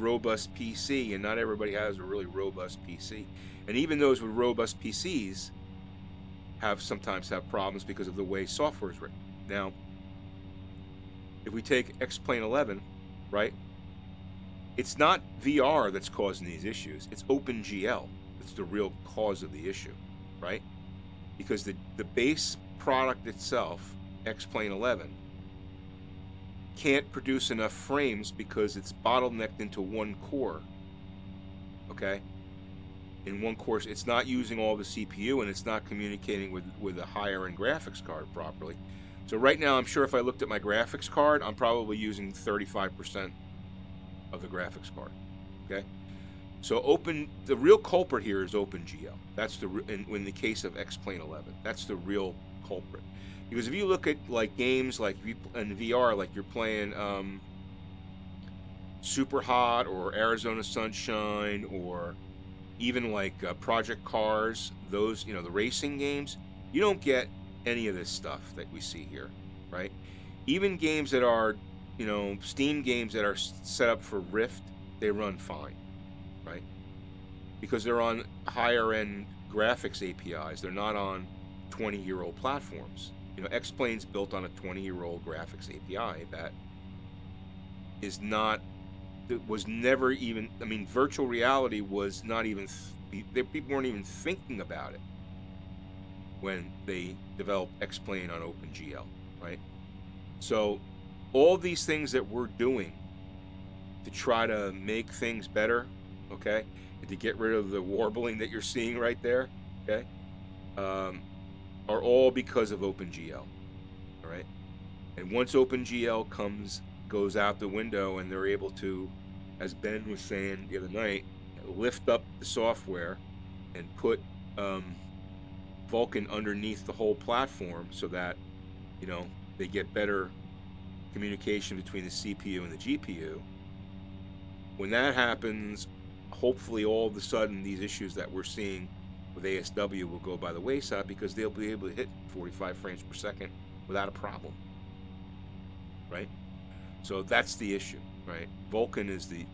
S1: robust PC, and not everybody has a really robust PC. And even those with robust PCs sometimes have problems because of the way software is written. Now, if we take X-Plane 11, right? It's not VR that's causing these issues. It's OpenGL that's the real cause of the issue, right? Because the base product itself, X-Plane 11, can't produce enough frames because it's bottlenecked into one core, okay? In one course, it's not using all the CPU, and it's not communicating with a higher end graphics card properly. So right now, I'm sure if I looked at my graphics card, I'm probably using 35% of the graphics card. Okay, so the real culprit here is OpenGL. That's in the case of X-Plane 11, that's the real culprit. Because if you look at like games like in VR, like you're playing Super Hot or Arizona Sunshine or even like Project Cars, those, you know, the racing games, you don't get any of this stuff that we see here, right? Even games that are, you know, Steam games that are set up for Rift, they run fine, right? Because they're on higher end graphics APIs. They're not on 20-year-old platforms. You know, X-Plane's built on a 20-year-old graphics API that is not, that was never even, I mean, virtual reality was not even, people weren't even thinking about it when they developed X-Plane on OpenGL, right? So all these things that we're doing to try to make things better, okay, and to get rid of the warbling that you're seeing right there, okay, are all because of OpenGL, all right? And once OpenGL goes out the window and they're able to, as Ben was saying the other night, lift up the software and put Vulkan underneath the whole platform so that, you know, they get better communication between the CPU and the GPU. When that happens, hopefully all of a sudden these issues that we're seeing with ASW will go by the wayside, because they'll be able to hit 45 frames per second without a problem, right? So that's the issue, right? Vulkan is the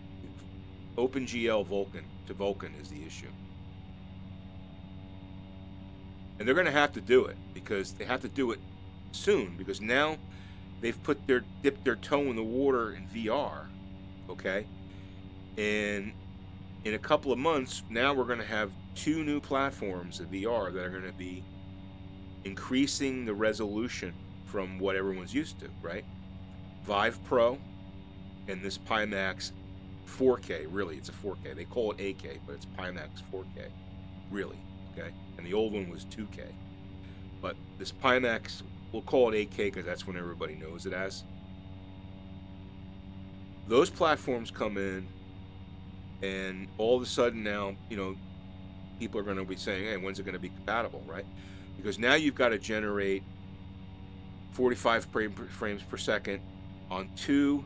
S1: OpenGL Vulkan to Vulkan is the issue. And they're going to have to do it, because they have to do it soon, because now they've dipped their toe in the water in VR, okay? And in a couple of months, now we're going to have 2 new platforms of VR that are going to be increasing the resolution from what everyone's used to, right? Vive Pro and this Pimax 4K, really, it's a 4K. They call it 8K, but it's Pimax 4K, really, okay? And the old one was 2K. But this Pimax, we'll call it 8K because that's what everybody knows it as. Those platforms come in, and all of a sudden now, you know, people are going to be saying, hey, when's it going to be compatible, right? Because now you've got to generate 45 frames per second on 2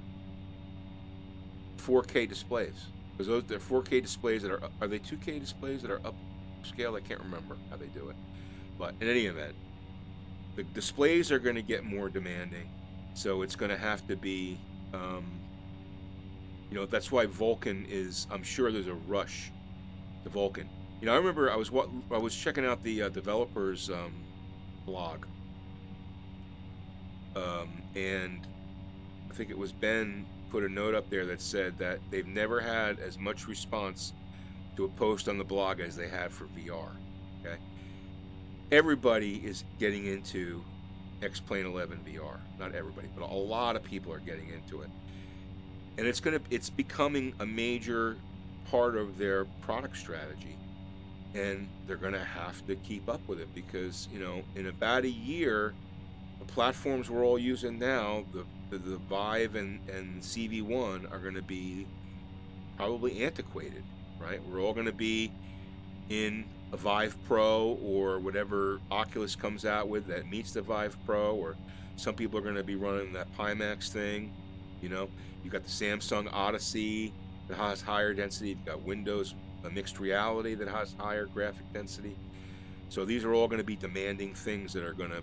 S1: 4K displays. Because they're 4K displays that are they 2K displays that are upscale? I can't remember how they do it. But in any event, the displays are going to get more demanding. So it's going to have to be, you know, that's why Vulkan is, I'm sure there's a rush to Vulkan. You know, I remember I was checking out the developers blog, and I think it was Ben put a note up there that said that they've never had as much response to a post on the blog as they had for VR. Okay, everybody is getting into X-Plane 11 VR. Not everybody, but a lot of people are getting into it, and it's becoming a major part of their product strategy. And they're going to have to keep up with it, because, you know, in about a year, the platforms we're all using now, the Vive and CV1 are going to be probably antiquated, right? We're all going to be in a Vive Pro or whatever Oculus comes out with that meets the Vive Pro, or some people are going to be running that Pimax thing. You know, you've got the Samsung Odyssey that has higher density. You've got Windows a mixed reality that has higher graphic density. So these are all going to be demanding things that are going to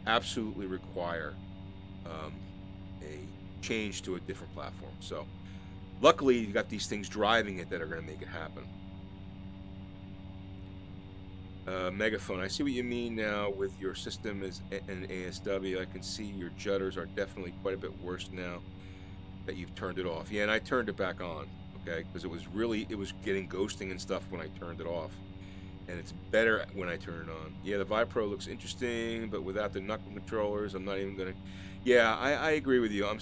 S1: absolutely require a change to a different platform. So luckily you've got these things driving it that are going to make it happen. Megaphone, I see what you mean now with your system as an ASW. I can see your jutters are definitely quite a bit worse now that you've turned it off. Yeah, and I turned it back on. Okay, because it was getting ghosting and stuff when I turned it off, and it's better when I turn it on. Yeah, the Vive Pro looks interesting, but without the knuckle controllers, I'm not even gonna. Yeah, I agree with you. I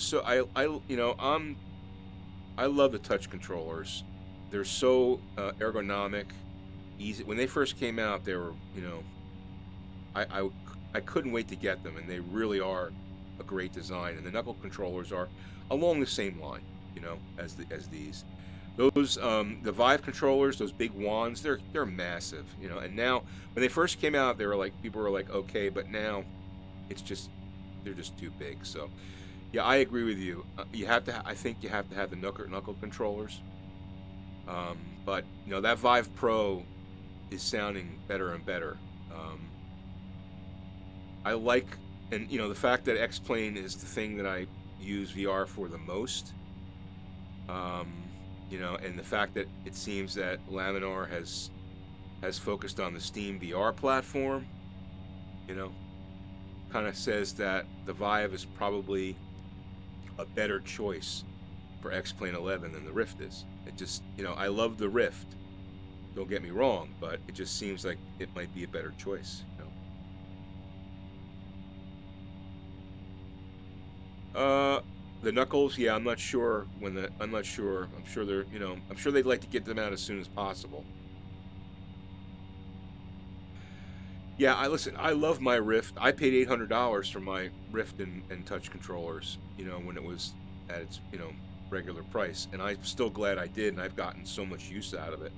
S1: love the touch controllers. They're so ergonomic, easy. When they first came out, they were, you know, I couldn't wait to get them, and they really are a great design. And the knuckle controllers are along the same line, you know, as these. Those the Vive controllers, those big wands, they're massive, you know. And now, when they first came out, they were like, people were like, okay, but now it's just, they're just too big. So yeah, I agree with you. I think you have to have the knuckle controllers. But you know, that Vive Pro is sounding better and better. I like, and you know, the fact that X-Plane is the thing that I use VR for the most. You know, and the fact that it seems that Laminar has focused on the Steam VR platform, you know, kind of says that the Vive is probably a better choice for X-Plane 11 than the Rift is. It just, you know, I love the Rift, don't get me wrong, but it just seems like it might be a better choice, you know. The Knuckles, yeah, I'm not sure when the, I'm sure they're, you know, I'm sure they'd like to get them out as soon as possible. Yeah, I love my Rift. I paid $800 for my Rift and touch controllers, you know, when it was at its, you know, regular price, and I'm still glad I did, and I've gotten so much use out of it.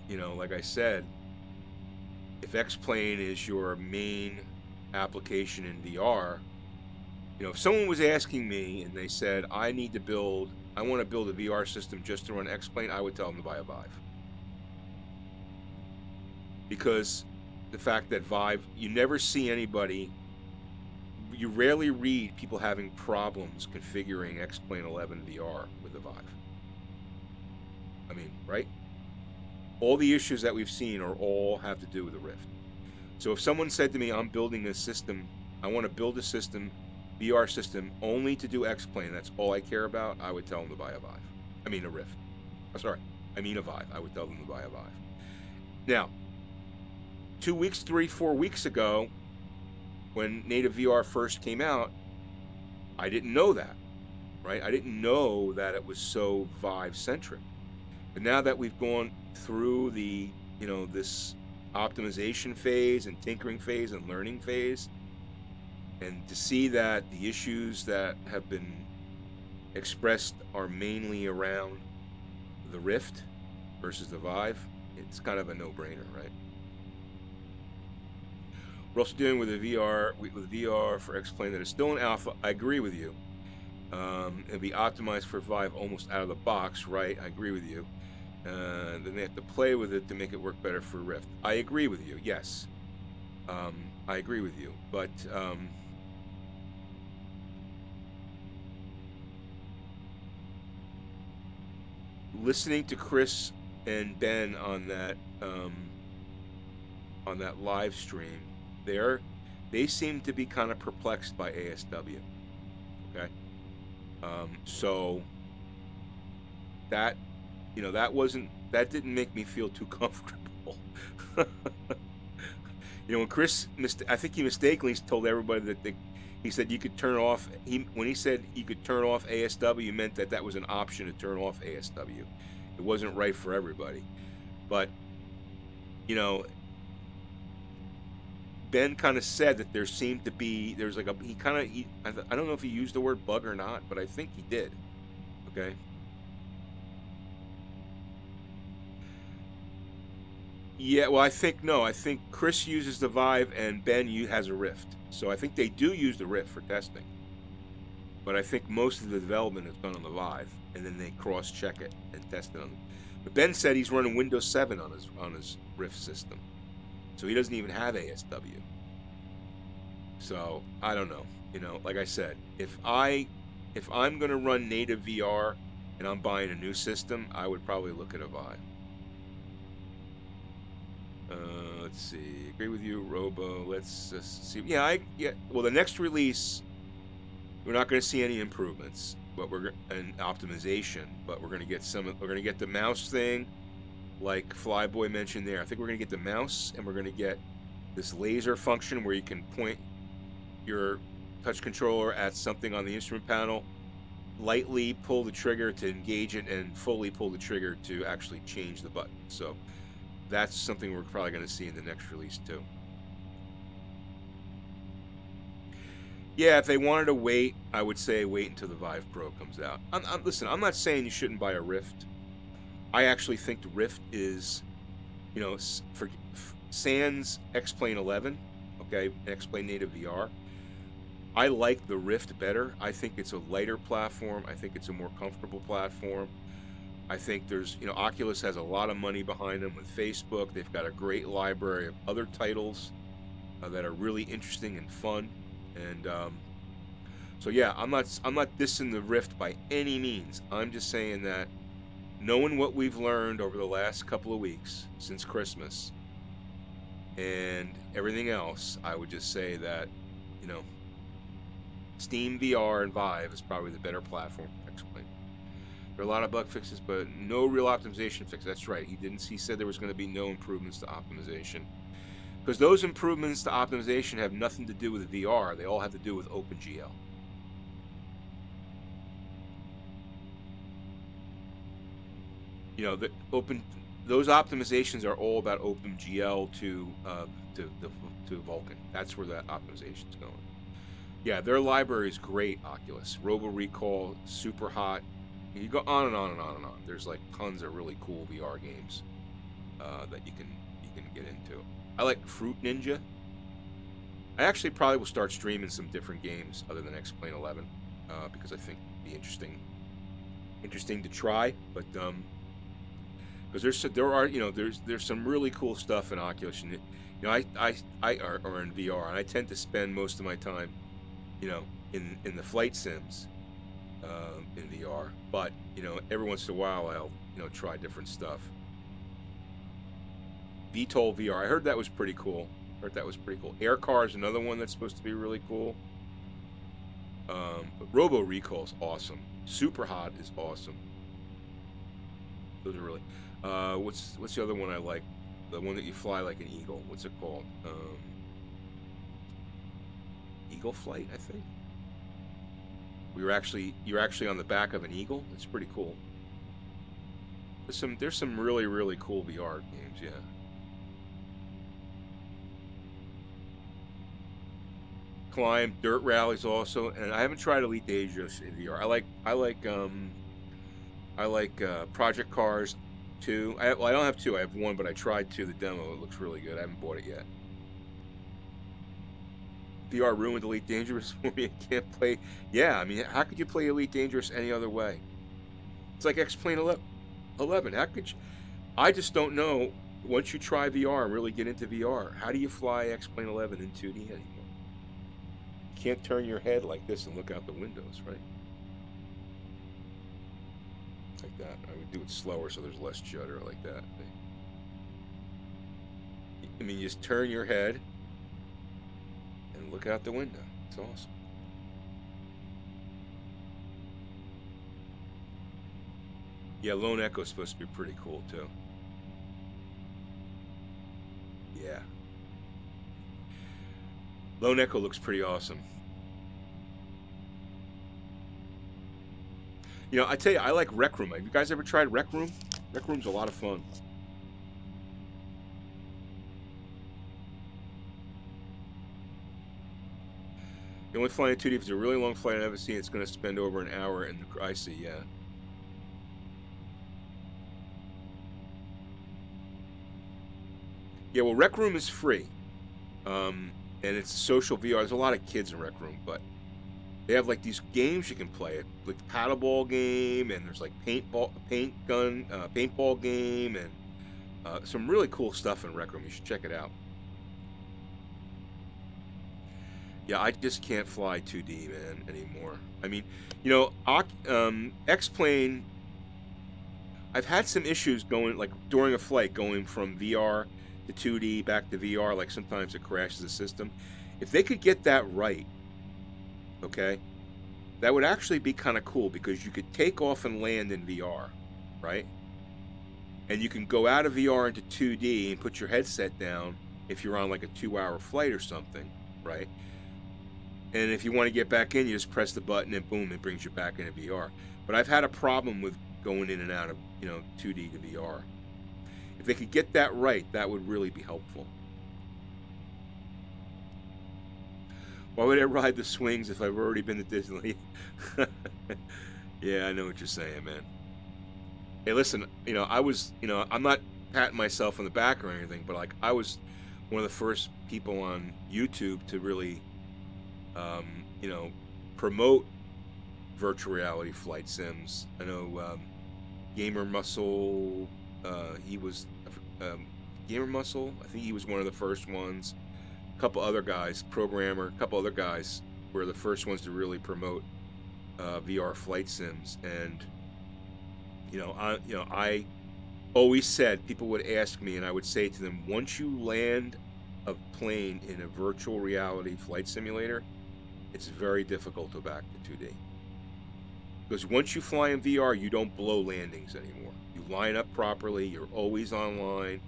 S1: You know, like I said, if X-Plane is your main application in VR, you know, if someone was asking me and they said, I want to build a VR system just to run X-Plane, I would tell them to buy a Vive. Because the fact that Vive, you never see anybody, you rarely read people having problems configuring X-Plane 11 VR with the Vive. I mean, right? All the issues that we've seen all have to do with the Rift. So if someone said to me, I'm building a system, I want to build a system, VR system, only to do X-Plane, that's all I care about, I would tell them to buy a Vive. I mean a Rift. Oh, sorry, I mean a Vive. I would tell them to buy a Vive. Now, 2 weeks, 4 weeks ago, when Native VR first came out, I didn't know that, right? I didn't know that it was so Vive-centric. But now that we've gone through the, you know, this optimization phase and tinkering phase and learning phase, and to see that the issues that have been expressed are mainly around the Rift versus the Vive, it's kind of a no-brainer, right? We're also dealing with a VR for X-Plane that is still in alpha. I agree with you. It'll be optimized for Vive almost out of the box, right? I agree with you. Then they have to play with it to make it work better for Rift. I agree with you, yes. I agree with you, but listening to Chris and Ben on that live stream, they seem to be kind of perplexed by ASW. Okay, so that, you know, that didn't make me feel too comfortable. You know, when Chris, I think he mistakenly told everybody that he said you could turn off. When he said you could turn off ASW, meant that was an option to turn off ASW. It wasn't right for everybody, but you know, Ben kind of said that there seemed to be, there's like I don't know if he used the word bug or not, but I think he did. Okay. Yeah, well, I think Chris uses the Vive and Ben has a Rift. So I think they do use the Rift for testing. But I think most of the development is done on the Vive, and then they cross-check it and test it on. But Ben said he's running Windows 7 on his Rift system, so he doesn't even have ASW. So I don't know. You know, like I said, if I'm going to run native VR and I'm buying a new system, I would probably look at a Vive. Let's see. Agree with you, Robo. Let's see. Yeah, well, the next release, we're not going to see any improvements, but an optimization. But we're going to get We're going to get the mouse thing, like Flyboy mentioned there. I think we're going to get the mouse, and we're going to get this laser function where you can point your touch controller at something on the instrument panel, lightly pull the trigger to engage it, and fully pull the trigger to actually change the button. So that's something we're probably going to see in the next release too. Yeah, if they wanted to wait, I would say wait until the Vive Pro comes out. Listen, I'm not saying you shouldn't buy a Rift. I actually think the Rift is, you know, for sans X-Plane 11, okay, X-Plane Native VR, I like the Rift better. I think it's a lighter platform. I think it's a more comfortable platform. I think there's, you know, Oculus has a lot of money behind them with Facebook. They've got a great library of other titles that are really interesting and fun. And so yeah, I'm not dissing the Rift by any means. I'm just saying that knowing what we've learned over the last couple of weeks since Christmas and everything else, I would just say that, you know, Steam VR and Vive is probably the better platform to explain. There are a lot of bug fixes, but no real optimization fix. That's right. He said there was going to be no improvements to optimization. Because those improvements to optimization have nothing to do with VR. They all have to do with OpenGL. You know, those optimizations are all about OpenGL to Vulkan. That's where that optimization is going. Yeah, their library is great. Oculus, Robo Recall, super hot. You go on and on and on and on. There's like tons of really cool VR games that you can get into. I like Fruit Ninja. I actually probably will start streaming some different games other than X-Plane 11 because I think it'd be interesting to try. But because there's some really cool stuff in Oculus. And, you know, I are in VR, and I tend to spend most of my time, you know, in the flight sims in VR. But, you know, every once in a while I'll, you know, try different stuff. VTOL VR, I heard that was pretty cool. Air Car is another one that's supposed to be really cool. But Robo Recall is awesome. Super Hot is awesome. Those are really. What's the other one I like? The one that you fly like an eagle. What's it called? Eagle Flight, I think. You're actually on the back of an eagle. It's pretty cool. There's some really cool VR games, yeah. Climb, Dirt Rallies also, and I haven't tried Elite Dangerous in VR. I like Project Cars 2. I don't have 2. I have 1, but I tried 2. The demo, it looks really good. I haven't bought it yet. VR ruined Elite Dangerous for me. I can't play. Yeah, I mean, how could you play Elite Dangerous any other way? It's like X-Plane 11. How could you? I just don't know. Once you try VR and really get into VR, how do you fly X-Plane 11 in 2D anymore? You can't turn your head like this and look out the windows, right? Like that. I would do it slower so there's less judder, like that. I mean, you just turn your head and look out the window. It's awesome. Yeah, Lone Echo is supposed to be pretty cool too. Yeah. Lone Echo looks pretty awesome. You know, I tell you, I like Rec Room. Have you guys ever tried Rec Room? Rec Room's a lot of fun. You only fly in 2D if it's a really long flight I've ever seen. It's going to spend over an hour in the. I see, yeah. Yeah, well, Rec Room is free, and it's social VR. There's a lot of kids in Rec Room, but they have like these games you can play. Like paddleball game, and there's like paintball game, and some really cool stuff in Rec Room. You should check it out. Yeah, I just can't fly 2D, man, anymore. I mean, you know, X-Plane, I've had some issues going, like, during a flight, going from VR to 2D, back to VR, like, sometimes it crashes the system. If they could get that right, okay, that would actually be kind of cool, because you could take off and land in VR, right? And you can go out of VR into 2D and put your headset down if you're on, like, a 2-hour flight or something, right? And if you want to get back in, you just press the button and boom, it brings you back into VR. But I've had a problem with going in and out of, you know, 2D to VR. If they could get that right, that would really be helpful. Why would I ride the swings if I've already been to Disney? Yeah, I know what you're saying, man. Hey, listen, you know, I'm not patting myself on the back or anything, but like I was one of the first people on YouTube to really you know, promote virtual reality flight sims. I know Gamer Muscle, he was Gamer Muscle. I think he was one of the first ones. A couple other guys, Programmer, a couple other guys were the first ones to really promote VR flight sims. And I always said, people would ask me, and I would say to them, once you land a plane in a virtual reality flight simulator, it's very difficult to go back to 2D. Because once you fly in VR, you don't blow landings anymore. You line up properly. You're always online.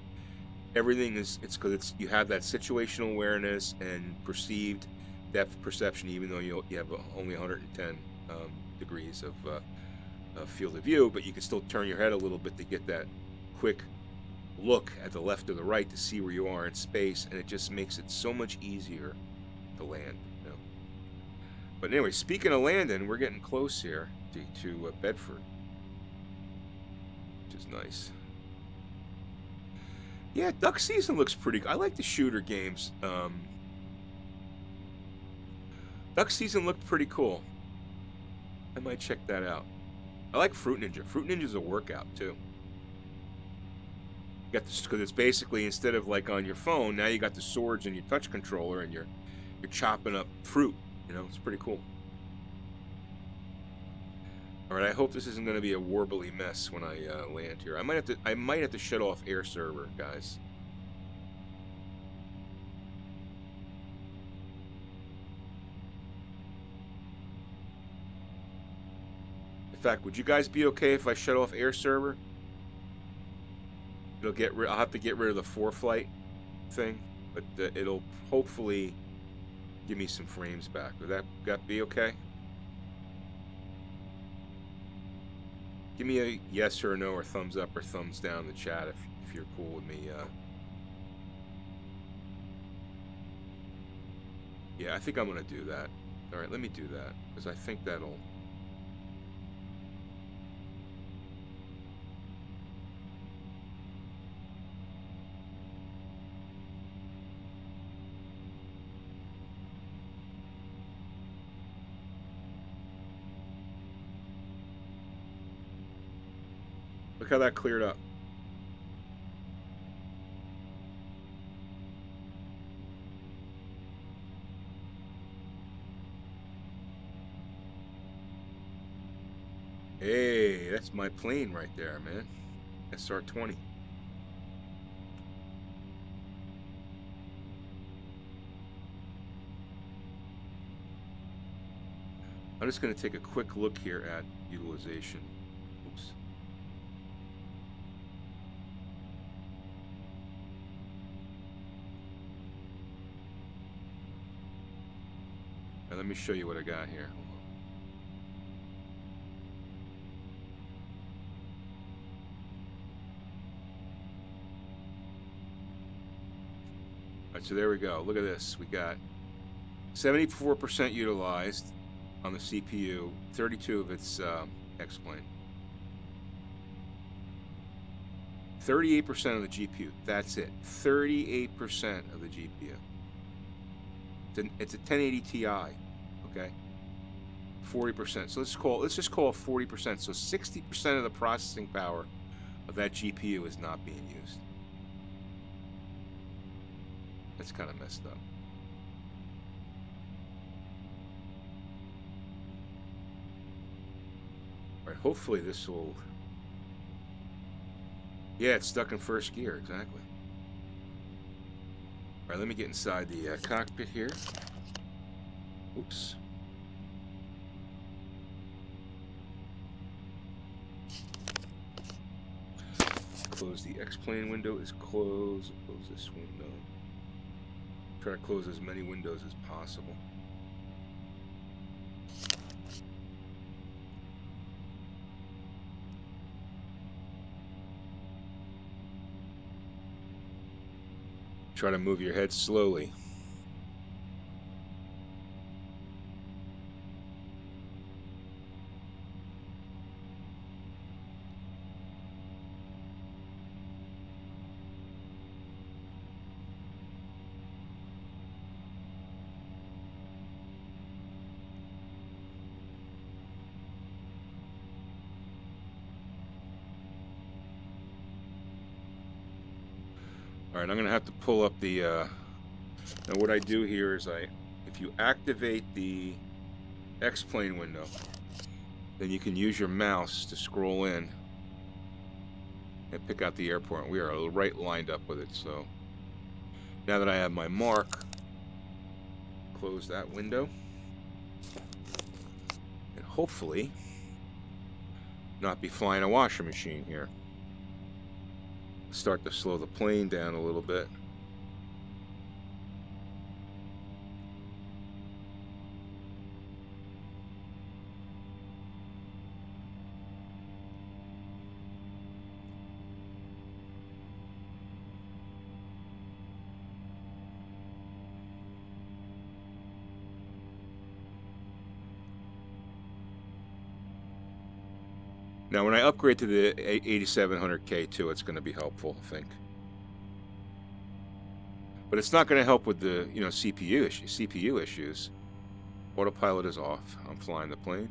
S1: Everything is, it's because you have that situational awareness and perceived depth perception, even though you have only 110 degrees of field of view, but you can still turn your head a little bit to get that quick look at the left or the right to see where you are in space, and it just makes it so much easier to land. But anyway, speaking of landing, we're getting close here to Bedford, which is nice. Yeah, duck season looks pretty good. I like the shooter games. Duck season looked pretty cool. I might check that out. I like Fruit Ninja. Fruit Ninja's a workout too. You got this because it's basically, instead of like on your phone, now you got the swords and your touch controller, and you're chopping up fruit. It's pretty cool. All right, I hope this isn't going to be a warbly mess when I land here. I might have to shut off air server, guys. In fact, would you guys be okay if I shut off air server? I'll have to get rid of the ForeFlight thing, but it'll hopefully give me some frames back. Would that be okay? Give me a yes or a no, or thumbs up or thumbs down in the chat if you're cool with me. Yeah, I think I'm gonna do that. All right, let me do that because I think that'll. Look how that cleared up. Hey, that's my plane right there, man. SR-20. I'm just going to take a quick look here at utilization. Oops. Now, let me show you what I got here. Hold on. All right, so there we go. Look at this. We got 74% utilized on the CPU, 32 of its X-plane. 38% of the GPU. That's it. 38% of the GPU. It's a 1080 Ti. Okay. 40%. So let's just call it 40%. So 60% of the processing power of that GPU is not being used. That's kind of messed up. All right, hopefully this will. Yeah, it's stuck in first gear, exactly. All right, let me get inside the cockpit here. Oops. Close the X-plane window is closed. Close this window. Try to close as many windows as possible. Try to move your head slowly. Alright, I'm going to have to pull up the... Now what I do here is if you activate the X-plane window, then you can use your mouse to scroll in and pick out the airport. We are right lined up with it, so now that I have my mark, close that window, and hopefully not be flying a washer machine here. Start to slow the plane down a little bit. Now, when I upgrade to the 8700K too, it's going to be helpful, I think. But it's not going to help with the, CPU issues. Autopilot is off. I'm flying the plane.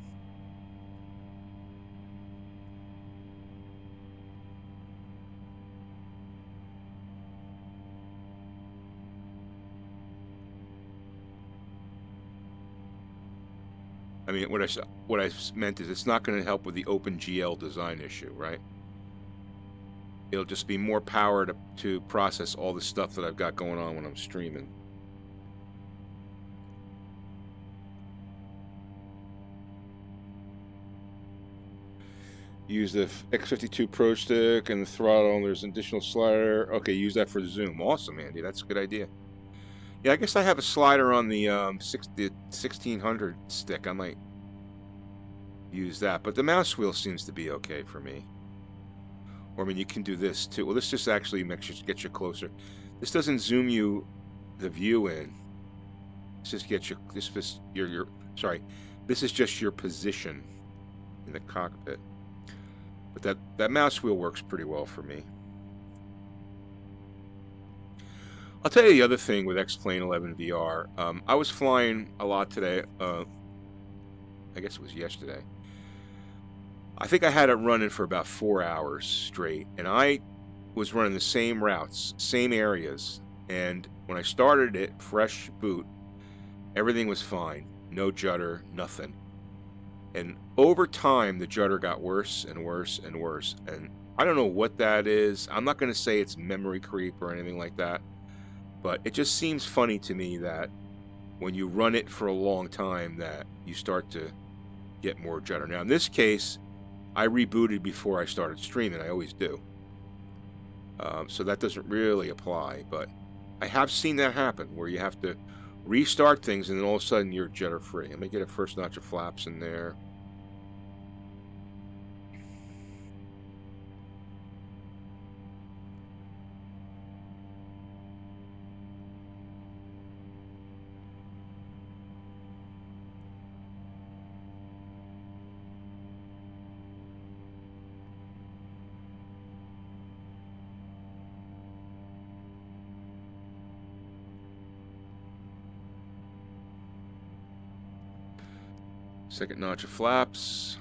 S1: I mean, what I meant is it's not going to help with the OpenGL design issue, right? It'll just be more power to process all the stuff that I've got going on when I'm streaming. Use the X52 Pro Stick and the throttle, and there's an additional slider. Okay, use that for zoom. Awesome, Andy. That's a good idea. Yeah, I guess I have a slider on the 1600 stick. I might use that, but the mouse wheel seems to be okay for me. Or, I mean, you can do this too. Well, this just actually gets you closer. This doesn't zoom you the view in. This just gets you. This is just your position in the cockpit. But that mouse wheel works pretty well for me. I'll tell you the other thing with X-Plane 11 VR. I was flying a lot today. I guess it was yesterday. I think I had it running for about 4 hours straight, and I was running the same routes, same areas. And when I started it, fresh boot, everything was fine. No judder, nothing. And over time, the judder got worse and worse and worse. And I don't know what that is. I'm not going to say it's memory creep or anything like that. But it just seems funny to me that when you run it for a long time that you start to get more judder. Now, in this case, I rebooted before I started streaming. I always do. So that doesn't really apply. But I have seen that happen where you have to restart things and then all of a sudden you're judder free. I'm going to get a first notch of flaps in there. Second notch of flaps.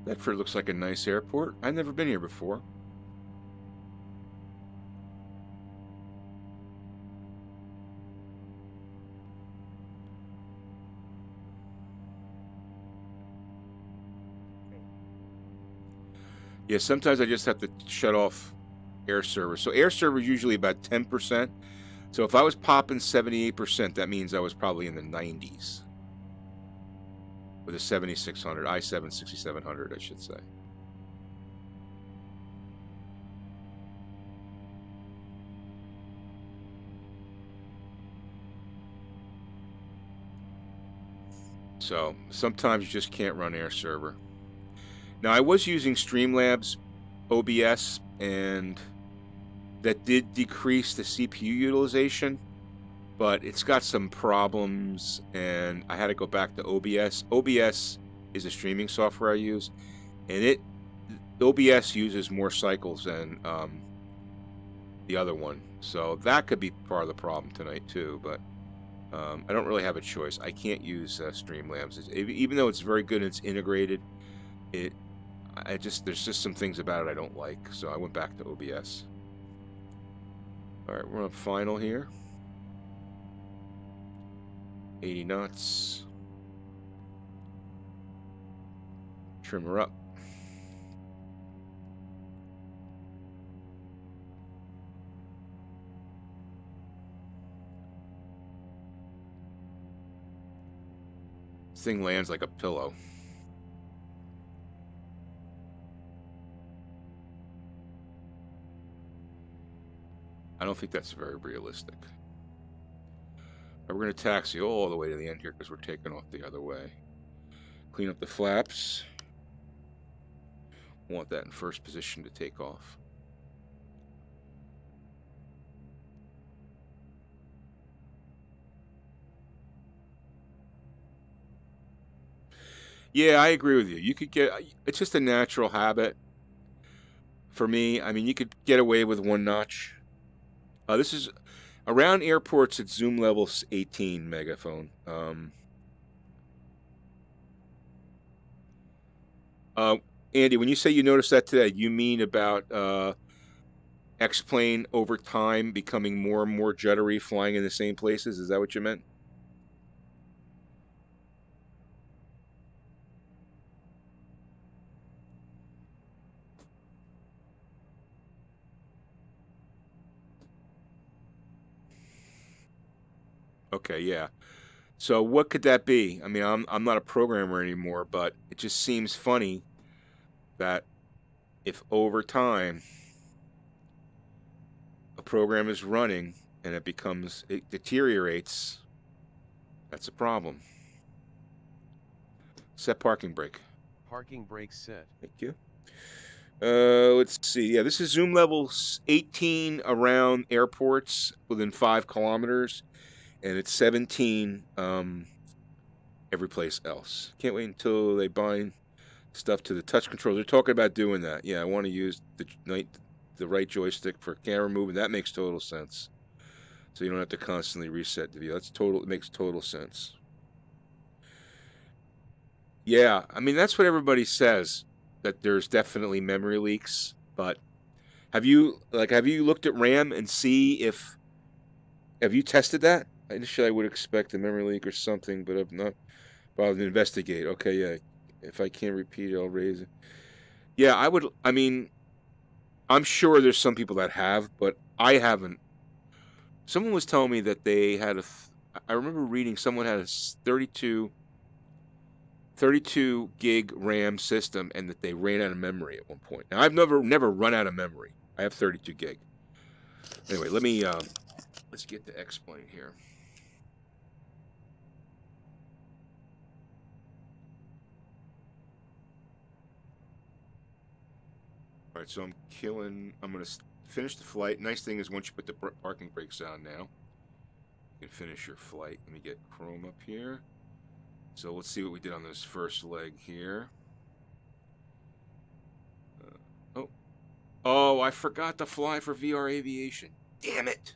S1: Bedford looks like a nice airport. I've never been here before. Yeah, sometimes I just have to shut off air server. So air server is usually about 10%. So if I was popping 78%, that means I was probably in the 90s. With a 7600, i7 6700, I should say. So sometimes you just can't run air server. Now, I was using Streamlabs OBS, and that did decrease the CPU utilization, but it's got some problems, and I had to go back to OBS. OBS is a streaming software I use, and OBS uses more cycles than the other one, so that could be part of the problem tonight too. But I don't really have a choice. I can't use Streamlabs. Even though it's very good and it's integrated, there's just some things about it I don't like. So I went back to OBS. All right, we're on final here. 80 knots. Trim her up. This thing lands like a pillow. I don't think that's very realistic. We're going to taxi all the way to the end here because we're taking off the other way. Clean up the flaps. Want that in first position to take off. Yeah, I agree with you. You could get, it's just a natural habit for me. I mean, you could get away with one notch. This is around airports at zoom level 18 megaphone. Andy, when you say you noticed that today, you mean about X-plane over time becoming more and more juddery, flying in the same places? Is that what you meant? Okay, yeah. So what could that be? I mean, I'm not a programmer anymore, but it just seems funny that if over time a program is running and it deteriorates, that's a problem. Set parking brake.
S3: Parking brake set.
S1: Thank you. Let's see. Yeah, this is zoom level 18 around airports within 5 kilometers, and it's 17 every place else. Can't wait until they bind stuff to the touch controls. They're talking about doing that. Yeah, I want to use the right joystick for camera movement. That makes total sense. So you don't have to constantly reset the view. It makes total sense. Yeah, I mean, that's what everybody says, that there's definitely memory leaks, but have you looked at RAM and have you tested that? Initially I would expect a memory leak or something, but I've not bothered to investigate. Okay, yeah. If I can't repeat it, I'll raise it. Yeah, I mean, I'm sure there's some people that have, but I haven't. Someone was telling me that they had I remember reading someone had a 32 gig RAM system and that they ran out of memory at one point. Now, I've never run out of memory. I have 32 gig. Anyway, let's get to X-plane here. All right, so I'm going to finish the flight. Nice thing is once you put the parking brakes on now, you can finish your flight. Let me get Chrome up here. So let's see what we did on this first leg here. Oh, I forgot to fly for VR Aviation. Damn it.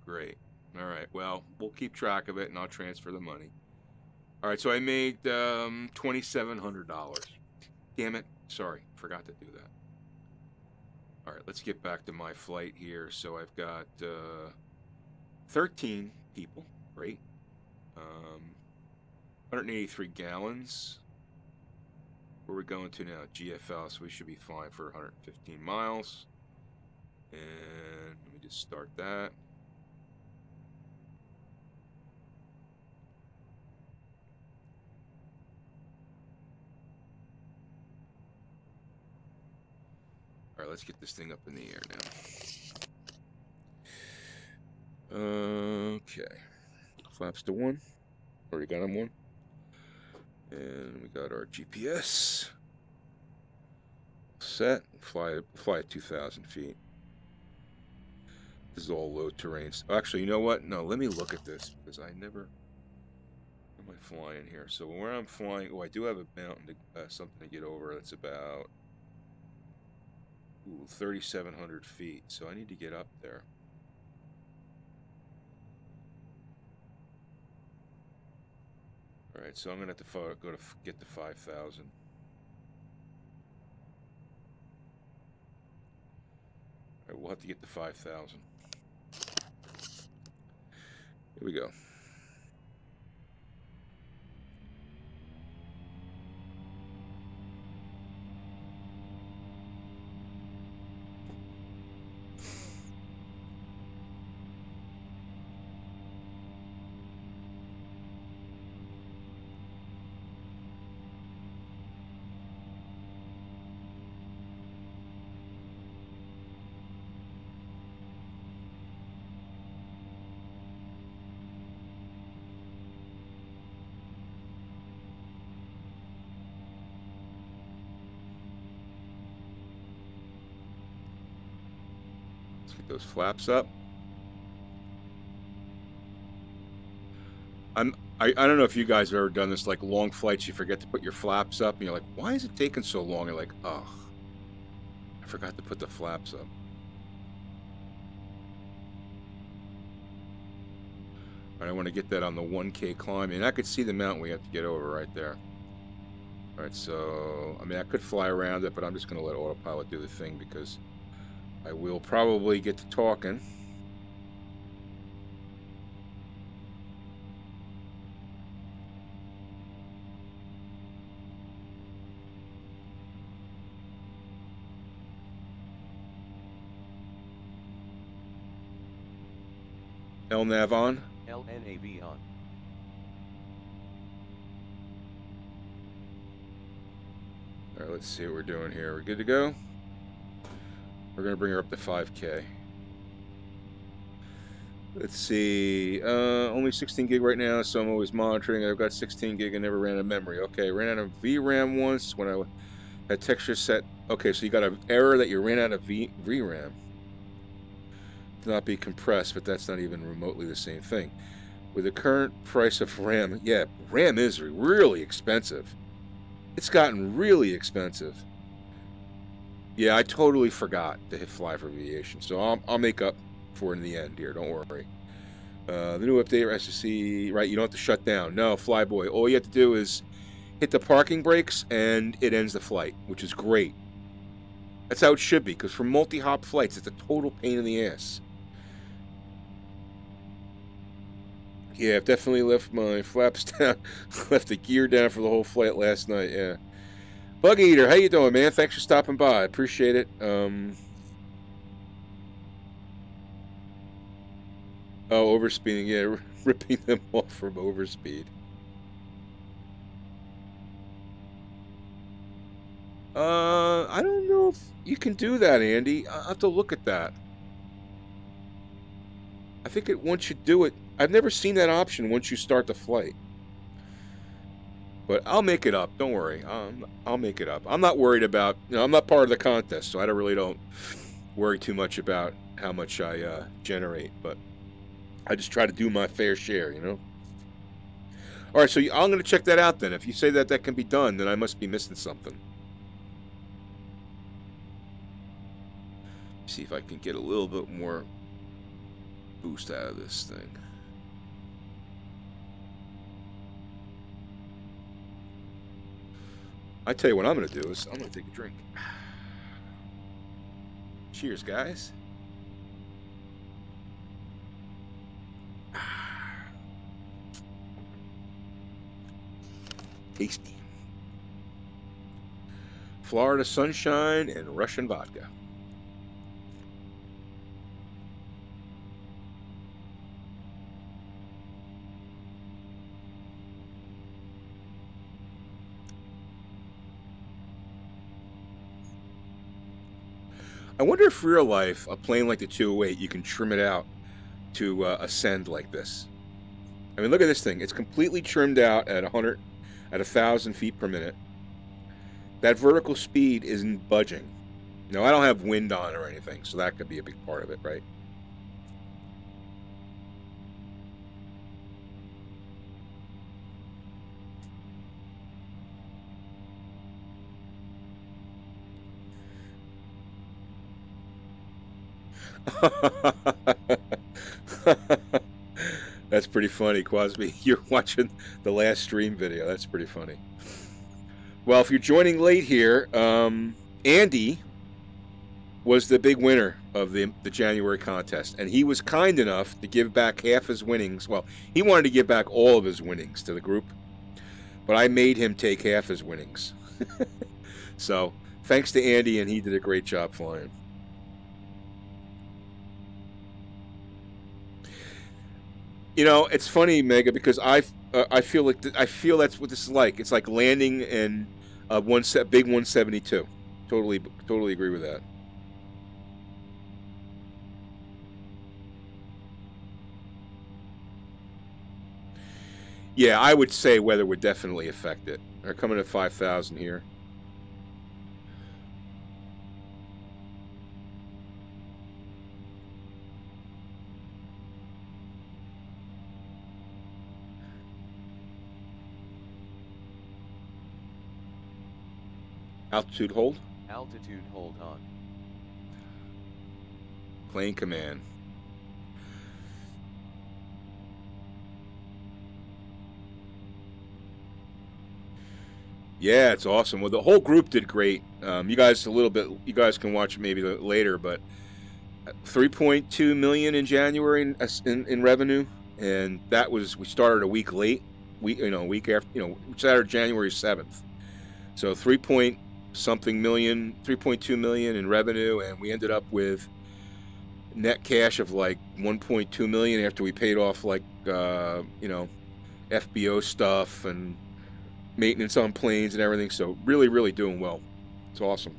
S1: Great. All right, well, we'll keep track of it, and I'll transfer the money. All right, so I made $2,700. Damn it. Sorry, forgot to do that. All right, let's get back to my flight here. So I've got 13 people. Great. 183 gallons. Where are we going to now? GFL, so we should be flying for 115 miles. And let me just start that. All right, let's get this thing up in the air now. Okay. Flaps to 1. Already got them 1. And we got our GPS. Set. Fly at 2,000 feet. This is all low terrain. Actually, you know what? No, let me look at this because I never... Where am I flying here? So where I'm flying... Oh, I do have a mountain, something to get over. That's about... Ooh, 3,700 feet. So I need to get up there. All right, so I'm gonna have to go to get to 5,000. All right, we'll have to get to 5,000. Here we go. Get those flaps up. I don't know if you guys have ever done this, like long flights, you forget to put your flaps up, and you're like, why is it taking so long? You're like, oh, I forgot to put the flaps up. All right, I want to get that on the 1K climb, and I could see the mountain we have to get over right there. All right, so, I mean, I could fly around it, but I'm just going to let autopilot do the thing because I will probably get to talking. LNAV on.
S3: LNAV on.
S1: All right, let's see what we're doing here. We're good to go. We're going to bring her up to 5K. Let's see. Only 16 gig right now, so I'm always monitoring. I've got 16 gig and never ran out of memory. Okay, ran out of VRAM once when I had texture set. Okay, so you got an error that you ran out of VRAM. To not be compressed, but that's not even remotely the same thing. With the current price of RAM, yeah, RAM is really expensive. It's gotten really expensive. Yeah, I totally forgot to hit fly for aviation, so I'll make up for it in the end here. Don't worry. The new update SSC, right? You don't have to shut down. No, Flyboy. All you have to do is hit the parking brakes, and it ends the flight, which is great. That's how it should be, because for multi-hop flights, it's a total pain in the ass. Yeah, I've definitely left my flaps down, left the gear down for the whole flight last night, yeah. Bug Eater, how you doing, man? Thanks for stopping by. Appreciate it. Oh, overspeeding, yeah, ripping them off from overspeed. I don't know if you can do that, Andy. I'll have to look at that. I think once you do it, I've never seen that option once you start the flight. But I'll make it up. Don't worry. I'll make it up. I'm not worried about, I'm not part of the contest, so I really don't worry too much about how much I generate. But I just try to do my fair share, you know? All right, so I'm going to check that out then. If you say that that can be done, then I must be missing something. See if I can get a little bit more boost out of this thing. I tell you what I'm going to do is I'm going to take a drink. Cheers, guys. Tasty. Florida sunshine and Russian vodka. I wonder if real life, a plane like the 208, you can trim it out to ascend like this. I mean, look at this thing. It's completely trimmed out at 1,000 feet per minute. That vertical speed isn't budging. No, I don't have wind on or anything, so that could be a big part of it, right? That's pretty funny, Quasby. You're watching the last stream video. That's pretty funny. Well, if you're joining late here, Andy was the big winner of the January contest, and he was kind enough to give back half his winnings. Well, he wanted to give back all of his winnings to the group, but I made him take half his winnings. So thanks to Andy, and he did a great job flying. You know, it's funny, Mega, because I feel like that's what this is like. It's like landing in a big 172. Totally agree with that. Yeah, I would say weather would definitely affect it. They're coming at 5,000 here. Altitude hold.
S3: Altitude hold on.
S1: Plane command. Yeah, it's awesome. Well, the whole group did great. You guys can watch it maybe later, but 3.2 million in January in revenue, and that was, we started a week late. A week after, we started January 7th. So 3.2 million in revenue, and we ended up with net cash of like 1.2 million after we paid off like FBO stuff and maintenance on planes and everything. So really doing well. It's awesome.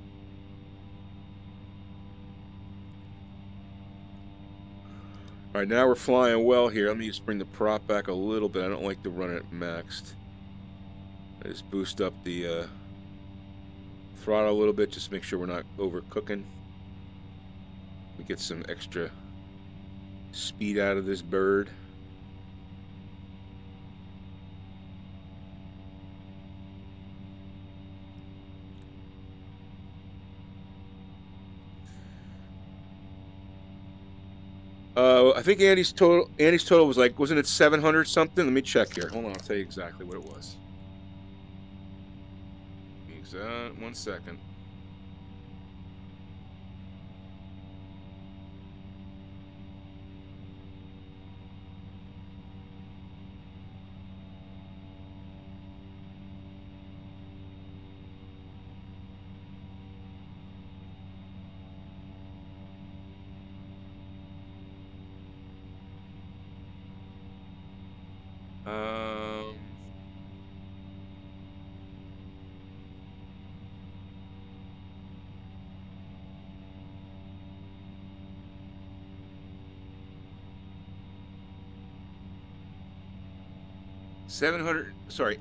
S1: All right, now we're flying well here. Let me just bring the prop back a little bit. I don't like to run it maxed. I just boost up the throttle a little bit, just to make sure we're not overcooking. We get some extra speed out of this bird. I think Andy's total was like, wasn't it 700 something? Let me check here. Hold on, I'll tell you exactly what it was. 1 second.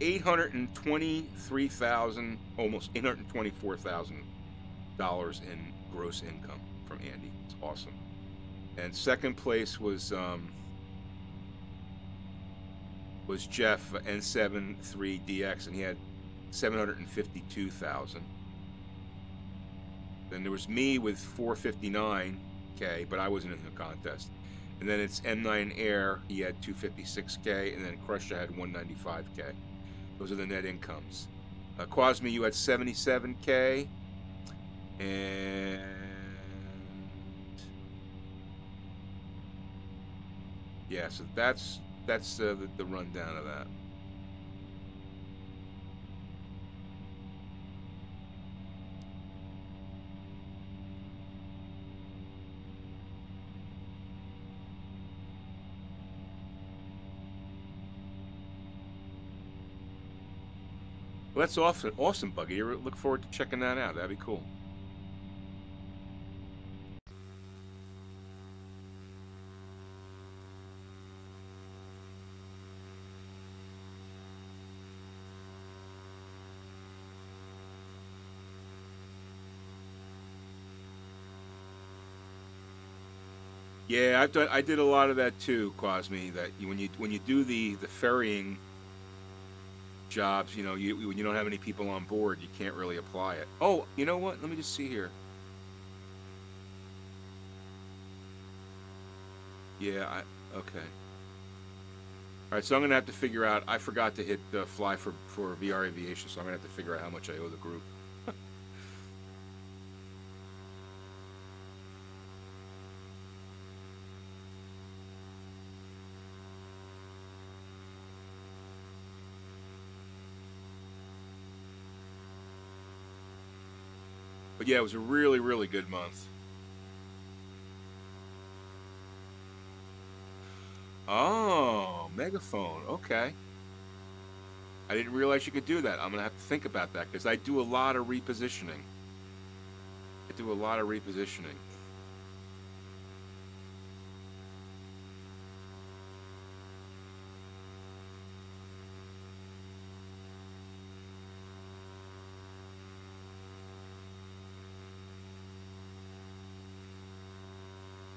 S1: $823,000, almost $824,000 in gross income from Andy. It's awesome. And second place was Jeff N73DX, and he had 752,000. Then there was me with 459K, but I wasn't in the contest. And then it's M9 Air, he had 256K, and then Crusher had 195K. Those are the net incomes. Quasmi, you had 77K, and yeah, so that's the rundown of that. Well, that's awesome, Buggy. I look forward to checking that out. That'd be cool. Yeah, I did a lot of that too, Cosme. That when you do the ferrying jobs, when you don't have any people on board, you can't really apply it. Oh, you know what? Let me just see here. Yeah, okay. All right, so I'm gonna have to figure out. I forgot to hit fly for VR aviation, so I'm gonna have to figure out how much I owe the group. But yeah, it was a really, really good month. Oh, megaphone. Okay. I didn't realize you could do that. I'm gonna have to think about that because I do a lot of repositioning. I do a lot of repositioning.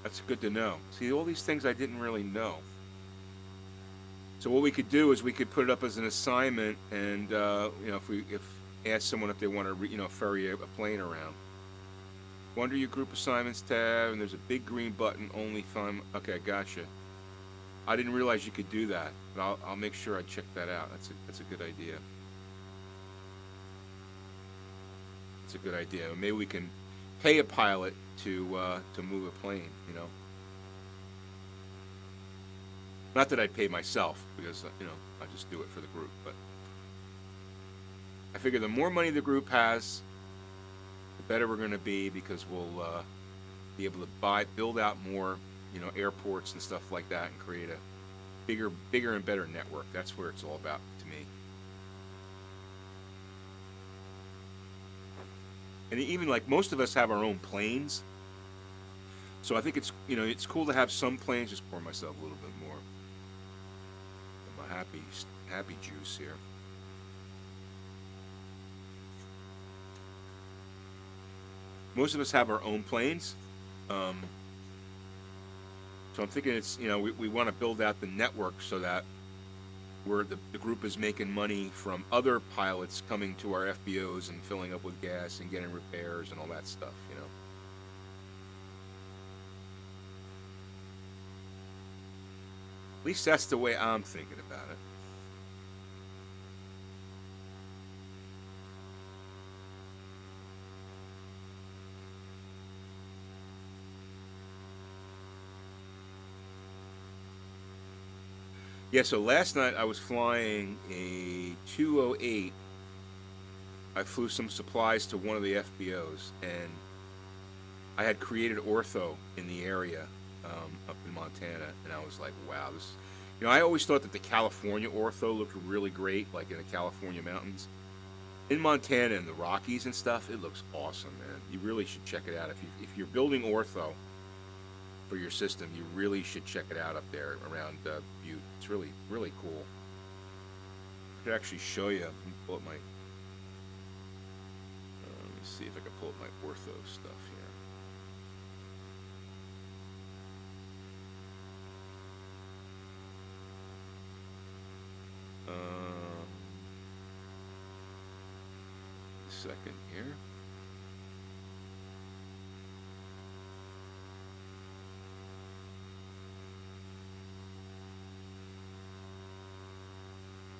S1: That's good to know. See, all these things I didn't really know. So what we could do is we could put it up as an assignment, and you know, if ask someone if they want to, ferry a plane around. Go under your group assignments tab, and there's a big green button. Only fun. Okay, gotcha. I didn't realize you could do that, but I'll make sure I check that out. That's a good idea. It's a good idea. Maybe we can pay a pilot to move a plane. Not that I'd pay myself, because I just do it for the group. But I figure the more money the group has, the better we're going to be, because we'll be able to build out more, airports and stuff like that, and create a bigger and better network. That's where it's all about to me. And even like most of us have our own planes, so I think it's it's cool to have some planes. Just pour myself a little bit more. I'm a happy juice here. Most of us have our own planes, so I'm thinking it's we want to build out the network so that the group is making money from other pilots coming to our FBOs and filling up with gas and getting repairs and all that stuff, At least that's the way I'm thinking about it. Yeah, so last night I was flying a 208. I flew some supplies to one of the FBOs, and I had created Ortho in the area up in Montana, and I was like, wow, this... I always thought that the California Ortho looked really great, like in the California mountains. In Montana and the Rockies and stuff, it looks awesome, man. You really should check it out. If you're building Ortho for your system, you really should check it out up there around Butte. It's really, really cool. I could actually show you. Let me pull up my... let me see if I can pull up my Ortho stuff here. Second here.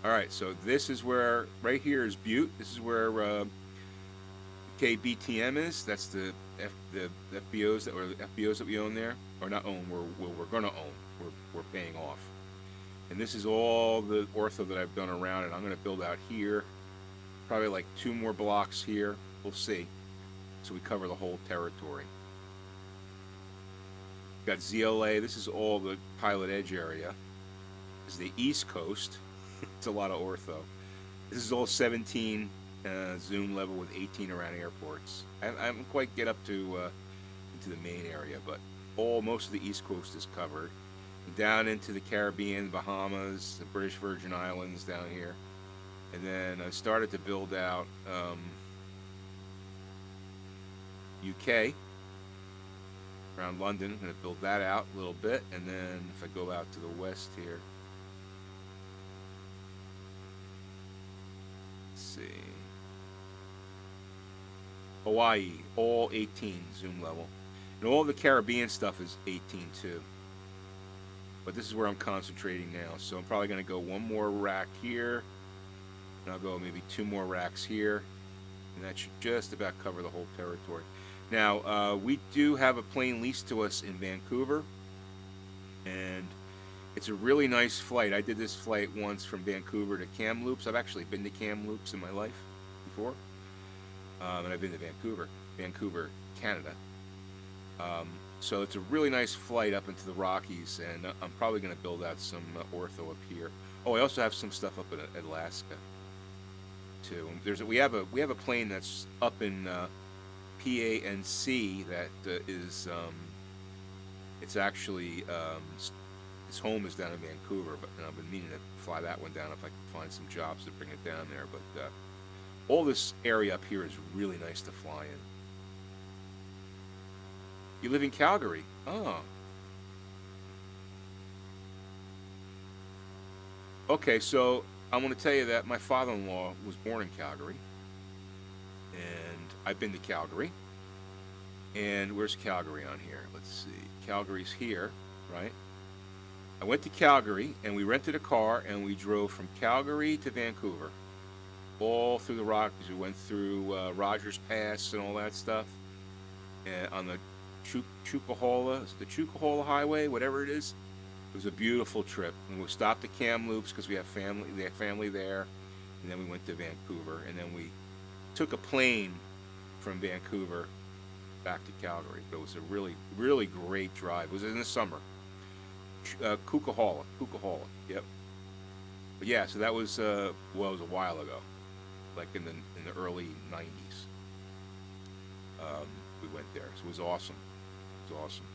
S1: All right, so this is where, right here is Butte. This is where KBTM is. That's the FBOs that we own there, or not own. We're gonna own. We're paying off. And this is all the Ortho that I've done around it. I'm gonna build out here. Probably like 2 more blocks here. We'll see. So we cover the whole territory. Got ZLA. This is all the Pilot Edge area. This is the East Coast. It's a lot of Ortho. This is all 17 zoom level with 18 around airports. I haven't quite get up to into the main area, but most of the East Coast is covered. Down into the Caribbean, Bahamas, the British Virgin Islands down here. And then I started to build out UK, around London. I'm going to build that out a little bit. And then if I go out to the west here, let's see, Hawaii, all 18 zoom level. And all the Caribbean stuff is 18 too. but this is where I'm concentrating now. So I'm probably going to go one more rack here, and I'll go maybe 2 more racks here, and that should just about cover the whole territory. Now, we do have a plane leased to us in Vancouver, and it's a really nice flight. I did this flight once from Vancouver to Kamloops. I've actually been to Kamloops in my life before, and I've been to Vancouver, Canada. So it's a really nice flight up into the Rockies, and I'm probably going to build out some ortho up here. Oh, I also have some stuff up in Alaska too. We have a plane that's up in PANC that is it's actually its home is down in Vancouver, but I've been meaning to fly that one down if I can find some jobs to bring it down there. But all this area up here is really nice to fly in. You live in Calgary? Oh. Okay, so I'm going to tell you that my father-in-law was born in Calgary, and I've been to Calgary. And where's Calgary on here? Let's see. Calgary's here, right? I went to Calgary, and we rented a car, and we drove from Calgary to Vancouver, all through the Rockies. We went through Rogers Pass and all that stuff, and on the Chukahola, the Chukahola Highway, whatever it is. It was a beautiful trip, and we stopped at Kamloops because we have family. They have family there, and then we went to Vancouver, and then we took a plane from Vancouver back to Calgary. But it was a really, really great drive. It was in the summer. Cucahola, yep. But yeah, so that was well, it was a while ago, like in the early '90s. We went there, so it was awesome. It was awesome.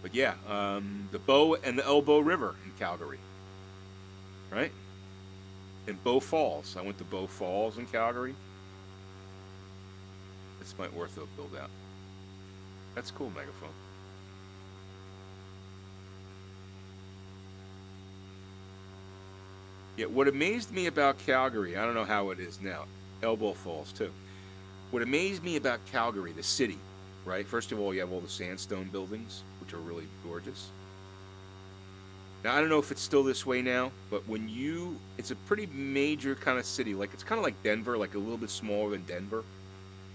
S1: But yeah, the Bow and the Elbow River in Calgary, right? In Bow Falls. I went to Bow Falls in Calgary. That's my ortho build out. That's cool, megaphone. Yeah, what amazed me about Calgary, I don't know how it is now, Elbow Falls too. What amazed me about Calgary, the city, right? First of all, you have all the sandstone buildings, which are really gorgeous. Now, I don't know if it's still this way now, but it's a pretty major kind of city. Like, it's kind of like Denver, like a little bit smaller than Denver,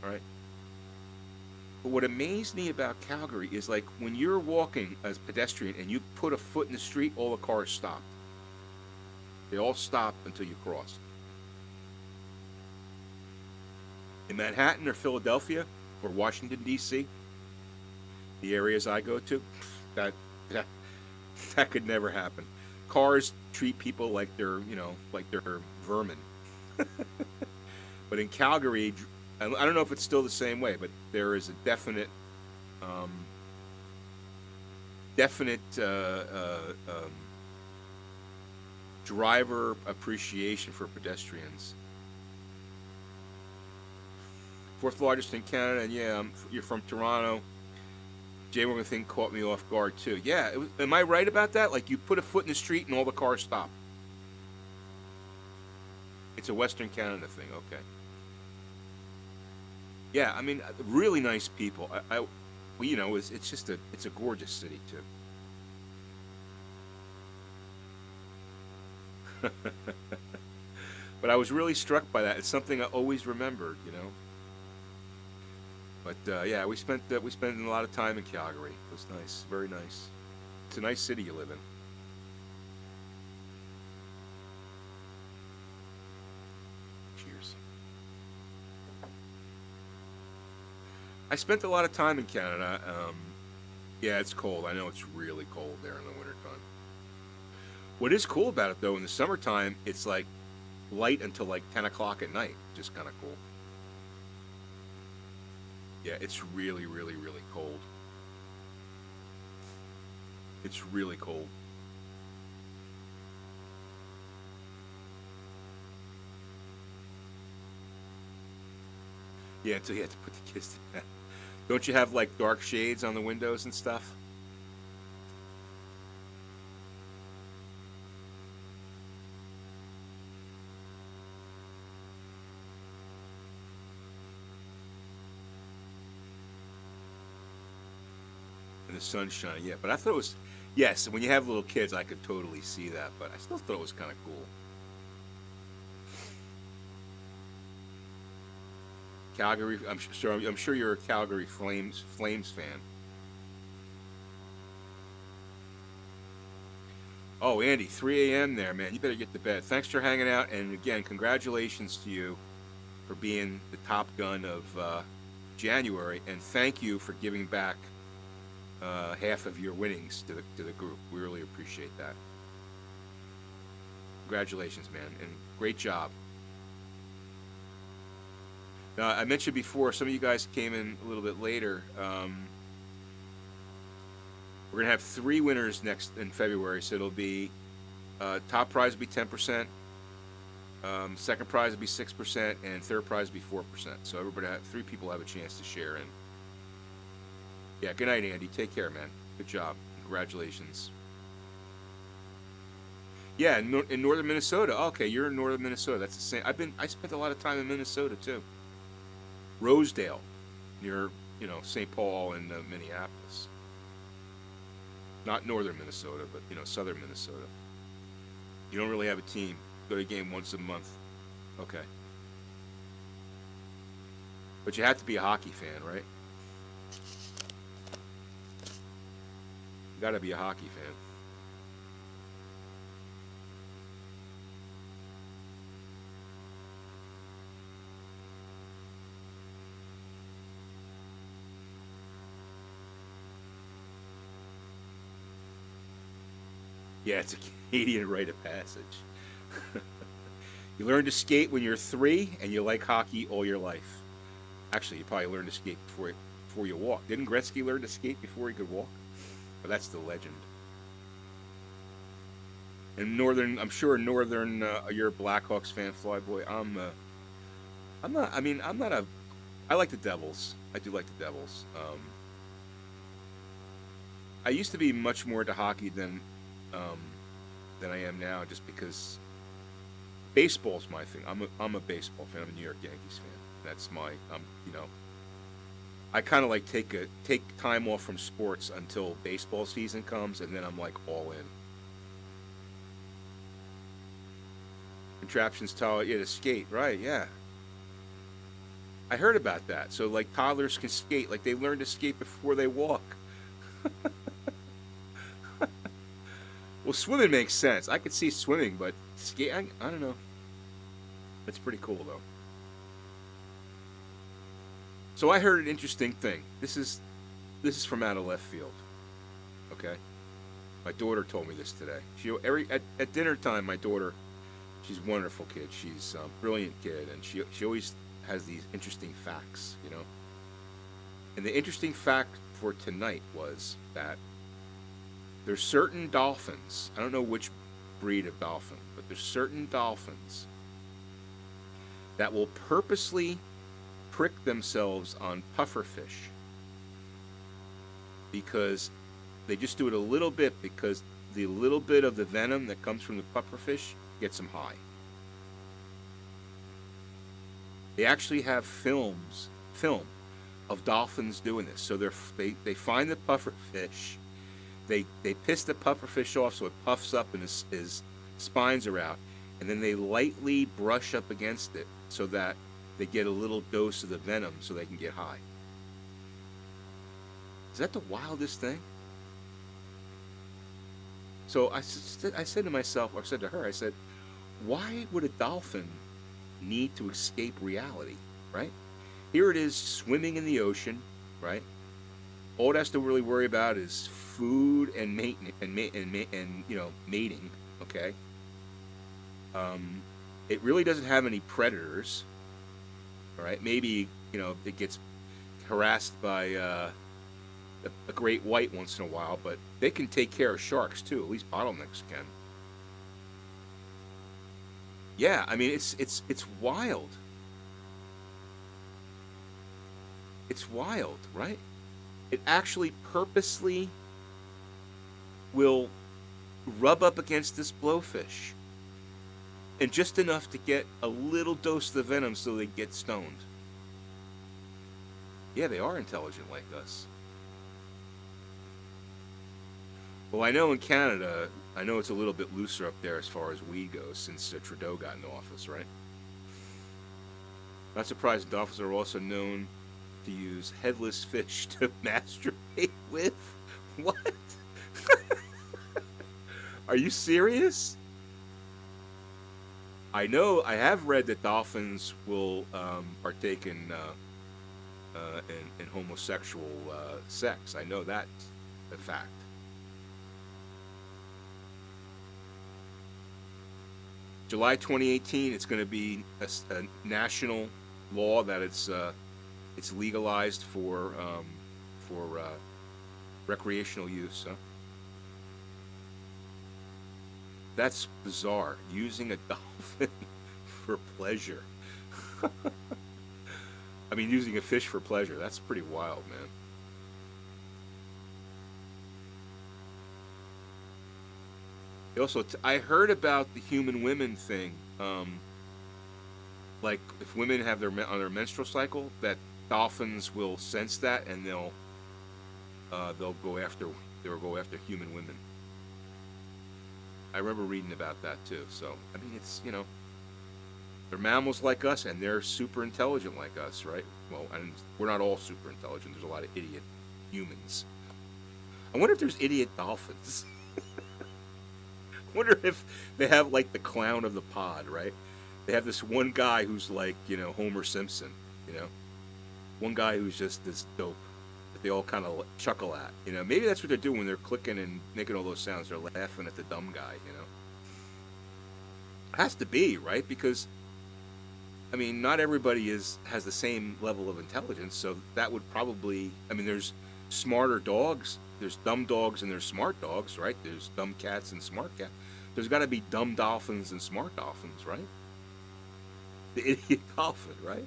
S1: all right? But what amazed me about Calgary is, like, when you're walking as a pedestrian and you put a foot in the street, all the cars stop. They all stop until you cross. In Manhattan or Philadelphia or Washington, D.C., the areas I go to, that could never happen. Cars treat people like they're, like they're vermin. But in Calgary, I don't know if it's still the same way, but there is a definite driver appreciation for pedestrians. Fourth largest in Canada, and yeah, you're from Toronto. Jaywalking thing caught me off guard too. Yeah, am I right about that? Like, you put a foot in the street and all the cars stop. It's a Western Canada thing, okay. Yeah, I mean, really nice people. It's just it's a gorgeous city too. But I was really struck by that. It's something I always remembered, But yeah, we spent a lot of time in Calgary. It was nice, very nice. It's a nice city you live in. Cheers. I spent a lot of time in Canada. Yeah, it's cold. I know it's really cold there in the wintertime. What is cool about it, though, in the summertime, it's like light until like 10 o'clock at night. Just kind of cool. Yeah, it's really, really, really cold. It's really cold. Yeah, until you have to put the kids to bed. Don't you have like dark shades on the windows and stuff? The sunshine, yeah, but I thought Yes, when you have little kids, I could totally see that, but I still thought it was kind of cool. Calgary, I'm sure you're a Calgary Flames fan. Oh, Andy, 3 a.m. there, man. You better get to bed. Thanks for hanging out, and again, congratulations to you for being the Top Gun of January, and thank you for giving back half of your winnings to the group. We really appreciate that. Congratulations, man, and great job. Now, I mentioned before, some of you guys came in a little bit later. We're gonna have 3 winners in February, so it'll be top prize will be 10%, second prize will be 6%, and third prize will be 4%. So everybody, 3 people have a chance to share in. Yeah, good night, Andy. Take care, man. Good job. Congratulations. Yeah, in northern Minnesota. Okay, you're in northern Minnesota. That's the same. I spent a lot of time in Minnesota too. Rosedale, near St. Paul and Minneapolis. Not northern Minnesota, but southern Minnesota. You don't really have a team. Go to a game once a month. Okay. But you have to be a hockey fan, right? You gotta be a hockey fan. Yeah, it's a Canadian rite of passage. You learn to skate when you're 3, and you like hockey all your life. Actually, you probably learned to skate before you walk. Didn't Gretzky learn to skate before he could walk? But that's the legend. And northern, I'm sure northern, you're a Blackhawks fan, Flyboy. I'm not. I mean, I'm not a. I like the Devils. I do like the Devils. I used to be much more into hockey than I am now, just because baseball's my thing. I'm a baseball fan. I'm a New York Yankees fan. That's my I kind of like take time off from sports until baseball season comes, and then I'm like all in. Contraptions tell you to skate, right? Yeah. I heard about that. So like toddlers can skate, like they learn to skate before they walk. Well, swimming makes sense. I could see swimming, but skate, I don't know. That's pretty cool, though. So I heard an interesting thing. This is from out of left field. Okay, my daughter told me this today. At dinner time, my daughter, she's a wonderful kid. She's a brilliant kid, and she always has these interesting facts, And the interesting fact for tonight was that there's certain dolphins, I don't know which breed of dolphin, but there's certain dolphins that will purposely prick themselves on pufferfish because they just do it a little bit, because the little bit of the venom that comes from the pufferfish gets them high. They actually have film of dolphins doing this. So they find the pufferfish. They piss the pufferfish off so it puffs up and his spines are out, and then they lightly brush up against it so that they get a little dose of the venom so they can get high. Is that the wildest thing? So I said to myself, or said to her, I said, why would a dolphin need to escape reality, right? Here it is swimming in the ocean, right? All it has to really worry about is food and mating, okay? It really doesn't have any predators, all right? Maybe, it gets harassed by a great white once in a while, but they can take care of sharks too. At least bottlenecks can. Yeah, I mean, it's wild. It's wild, right? It actually purposely will rub up against this blowfish, and just enough to get a little dose of the venom so they get stoned. Yeah, they are intelligent like us. Well, I know in Canada, I know it's a little bit looser up there as far as weed goes since Trudeau got in office, right? Not surprised dolphins are also known to use headless fish to masturbate with. What? Are you serious? I know, I have read that dolphins will partake in homosexual sex. I know that's a fact. July 2018, it's going to be a national law that it's legalized for recreational use. Huh? That's bizarre. Using a dolphin for pleasure. I mean, using a fish for pleasure. That's pretty wild, man. Also, I heard about the human women thing. Like if women have on their menstrual cycle, that dolphins will sense that and they'll go after human women. I remember reading about that too. So I mean, it's, you know, they're mammals like us and they're super intelligent like us, right? Well, and we're not all super intelligent. There's a lot of idiot humans. I wonder if there's idiot dolphins. I wonder if they have like the clown of the pod, right? They have this one guy who's like, you know, Homer Simpson, you know? One guy who's just this dope that they all kind of chuckle at, you know? Maybe that's what they're doing when they're clicking and making all those sounds. They're laughing at the dumb guy, you know? Has to be, right? Because, I mean, not everybody has the same level of intelligence, so that would probably, I mean, there's smarter dogs, there's dumb dogs and there's smart dogs, right? There's dumb cats and smart cats. There's got to be dumb dolphins and smart dolphins, right? The idiot dolphin, right?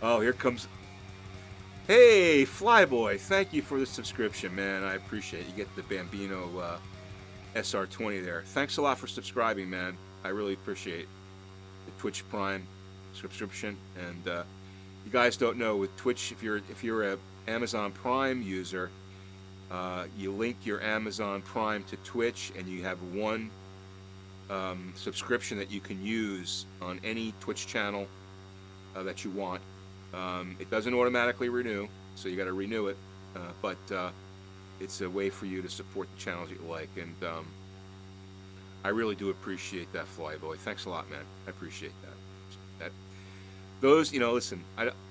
S1: Oh, here comes... Hey, Flyboy, thank you for the subscription, man. I appreciate it. You get the Bambino SR20 there. Thanks a lot for subscribing, man. I really appreciate the Twitch Prime subscription. And you guys don't know, with Twitch, if you're a Amazon Prime user, you link your Amazon Prime to Twitch, and you have one subscription that you can use on any Twitch channel that you want. It doesn't automatically renew, so you got to renew it, but it's a way for you to support the channels you like, and I really do appreciate that, Flyboy. Thanks a lot, man. I appreciate that. Those, you know, listen,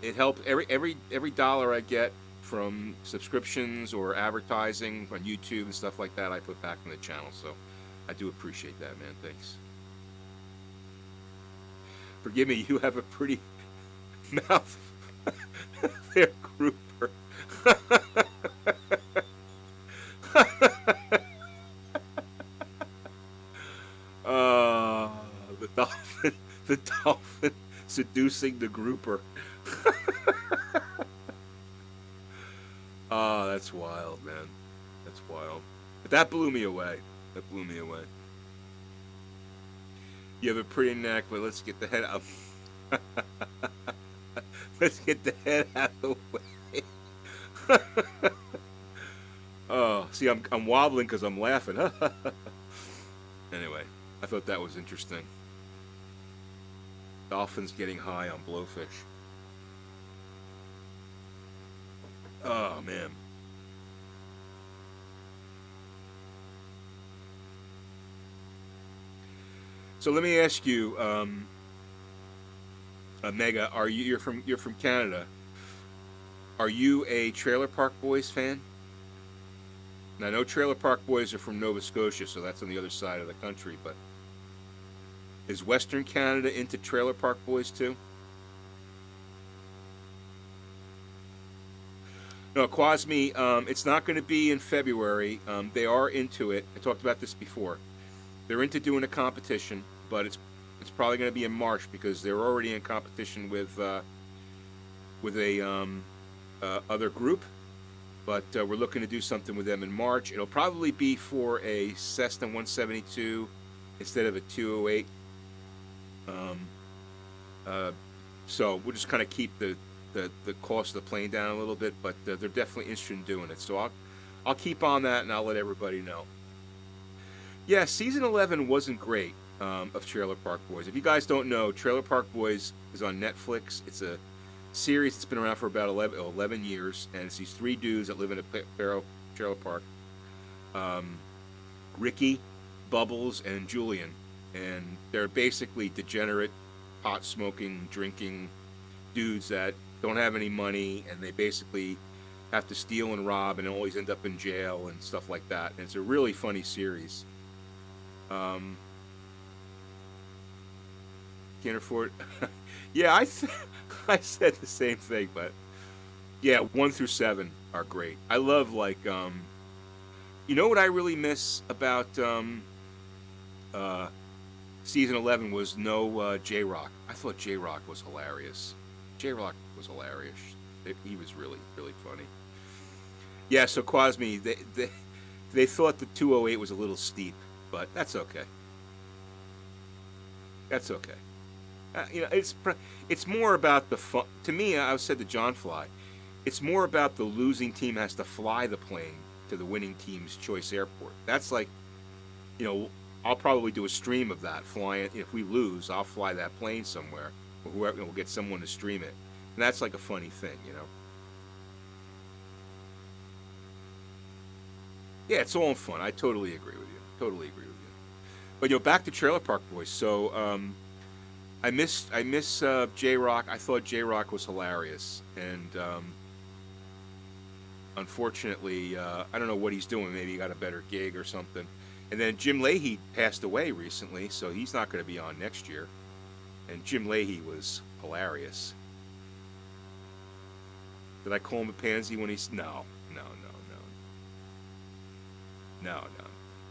S1: it helps. Every dollar I get from subscriptions or advertising on YouTube and stuff like that, I put back in the channel, so I do appreciate that, man. Thanks. Forgive me, you have a pretty mouth there, grouper. The dolphin seducing the grouper. Oh, that's wild, man. That's wild. But that blew me away. That blew me away. You have a pretty neck, but let's get the head out. Let's get the head out of the way. Oh, see, I'm wobbling because I'm laughing. Anyway, I thought that was interesting. Dolphins getting high on blowfish. Oh, man. So let me ask you, Mega, you're from Canada? Are you a Trailer Park Boys fan? Now, I know Trailer Park Boys are from Nova Scotia, so that's on the other side of the country, but is Western Canada into Trailer Park Boys too? No, Quasme, it's not going to be in February. They are into it. I talked about this before. They're into doing a competition, but it's probably going to be in March because they're already in competition with a other group. But we're looking to do something with them in March. It'll probably be for a Cessna 172 instead of a 208. So we'll just kind of keep the the cost of the plane down a little bit, but they're definitely interested in doing it. So I'll keep on that, and I'll let everybody know. Yeah, season 11 wasn't great of Trailer Park Boys. If you guys don't know, Trailer Park Boys is on Netflix. It's a series that's been around for about 11 years, and it's these three dudes that live in a trailer park. Ricky, Bubbles, and Julian. And they're basically degenerate, pot-smoking, drinking dudes that don't have any money, and they basically have to steal and rob and always end up in jail and stuff like that. And it's a really funny series. Can't afford. Yeah, I said the same thing, but yeah, 1 through 7 are great. I love, like, you know what I really miss about season 11 was no J-Rock. I thought J-Rock was hilarious. J-Rock was hilarious. He was really, really funny. Yeah, so Quasme, they thought the 208 was a little steep, but that's okay. That's okay. You know, it's more about the fun. To me, I said to John Fly, it's more about the losing team has to fly the plane to the winning team's choice airport. That's like, you know, I'll probably do a stream of that flying. If we lose, I'll fly that plane somewhere, or whoever, we'll get someone to stream it, and that's like a funny thing, you know. Yeah, it's all in fun. I totally agree with you. Totally agree with you. But, you know, back to Trailer Park Boys. So, I miss J-Rock. I thought J-Rock was hilarious, and unfortunately, I don't know what he's doing. Maybe he got a better gig or something. And then Jim Leahy passed away recently, so he's not going to be on next year. And Jim Leahy was hilarious. Did I call him a pansy when he's... No, not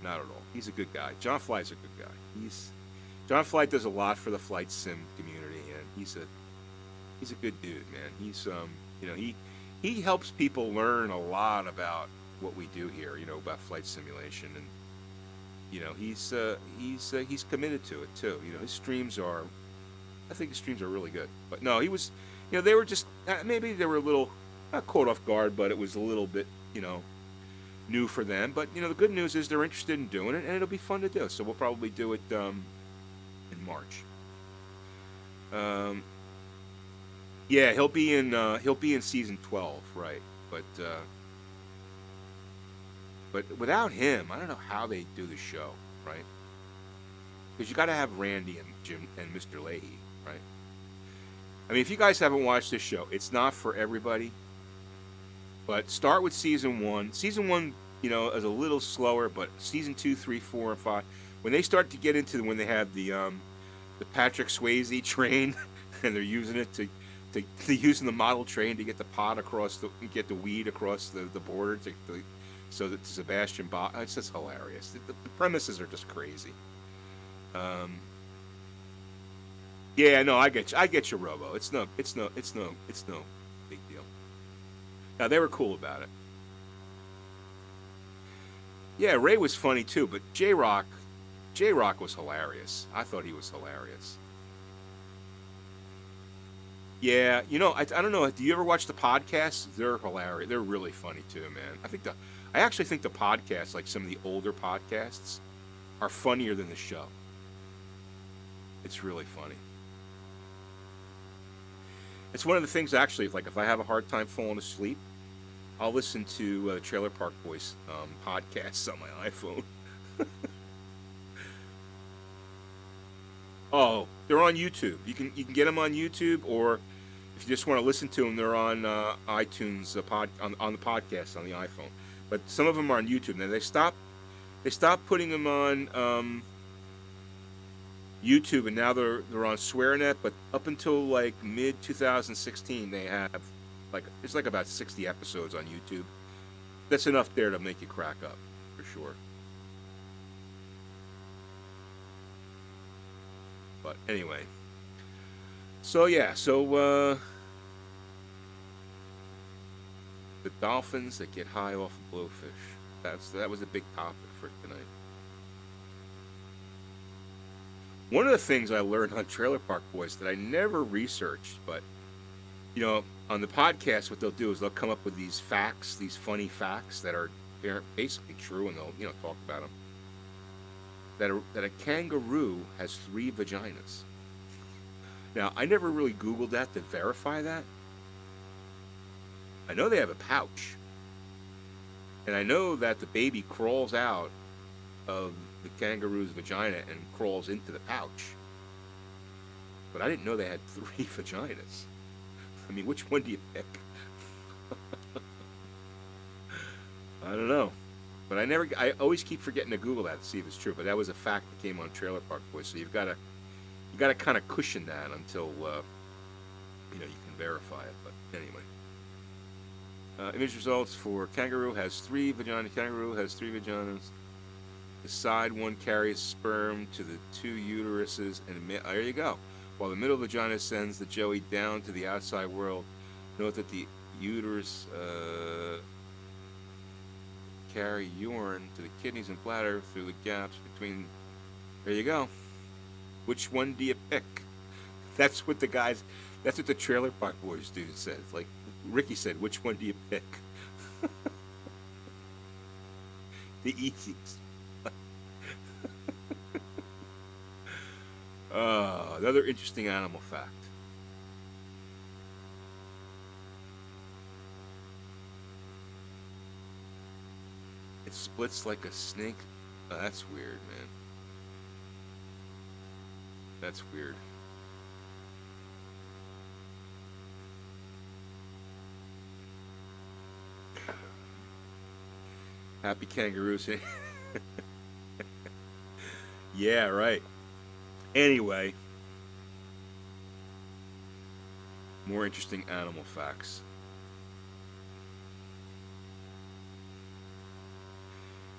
S1: at all. He's a good guy. John Fly's a good guy. John Fly does a lot for the flight sim community, and he's a good dude, man. He's you know, he helps people learn a lot about what we do here, you know, about flight simulation, and you know, he's committed to it too. You know, I think his streams are really good. But no, he was, you know, they were just maybe they were a little not caught off guard, but it was a little bit, you know, new for them. But you know, the good news is they're interested in doing it, and it'll be fun to do. So we'll probably do it in March. Yeah, he'll be in season 12, right? But without him, I don't know how they do the show, right? Because you got to have Randy and Jim and Mr. Leahy, right? I mean, if you guys haven't watched this show, it's not for everybody. But start with season 1. Season 1, you know, is a little slower, but season 2, 3, 4, and 5, when they start to get into when they have the Patrick Swayze train, and they're using it they're using the model train to get the pot across get the weed across the border so that Sebastian Bach. It's just hilarious. The premises are just crazy. Yeah, no, I get you, Robo. It's no big deal. Now they were cool about it. Yeah, Ray was funny too, but J-Rock was hilarious. I thought he was hilarious. Yeah, you know, I don't know. Do you ever watch the podcasts? They're hilarious. They're really funny too, man. I actually think the podcasts, like some of the older podcasts, are funnier than the show. It's really funny. It's one of the things, actually, like if I have a hard time falling asleep, I'll listen to Trailer Park Boys podcasts on my iPhone. Oh, they're on YouTube. You can get them on YouTube, or if you just want to listen to them, they're on iTunes on the podcast on the iPhone. But some of them are on YouTube. Now they stopped putting them on YouTube, and now they're on SwearNet. But up until like mid 2016, they have there's like about 60 episodes on YouTube. That's enough there to make you crack up, for sure. But anyway, so yeah, the dolphins that get high off of blowfish. That was a big topic for tonight. One of the things I learned on Trailer Park Boys that I never researched, but you know, on the podcast, what they'll do is they'll come up with these facts, these funny facts that are basically true, and they'll, you know, talk about them. That a kangaroo has 3 vaginas. Now, I never really Googled that to verify that. I know they have a pouch, and I know that the baby crawls out of the kangaroo's vagina and crawls into the pouch. But I didn't know they had 3 vaginas. I mean, which one do you pick? I don't know. But I always keep forgetting to Google that to see if it's true. But that was a fact that came on Trailer Park Boys. So you got to kind of cushion that until you know, you can verify it. But anyway, image results for kangaroo has 3 vaginas. Kangaroo has 3 vaginas. The side one carries sperm to the 2 uteruses, and there you go. While the middle vagina sends the joey down to the outside world. Note that the uterus carry urine to the kidneys and bladder through the gaps between. There you go. Which one do you pick? That's what the guys. That's what the Trailer Park Boys dude says. Like Ricky said, which one do you pick? The easiest. Another interesting animal fact. It splits like a snake. Oh, that's weird, man. That's weird. Happy kangaroos. Yeah, right. Anyway, more interesting animal facts.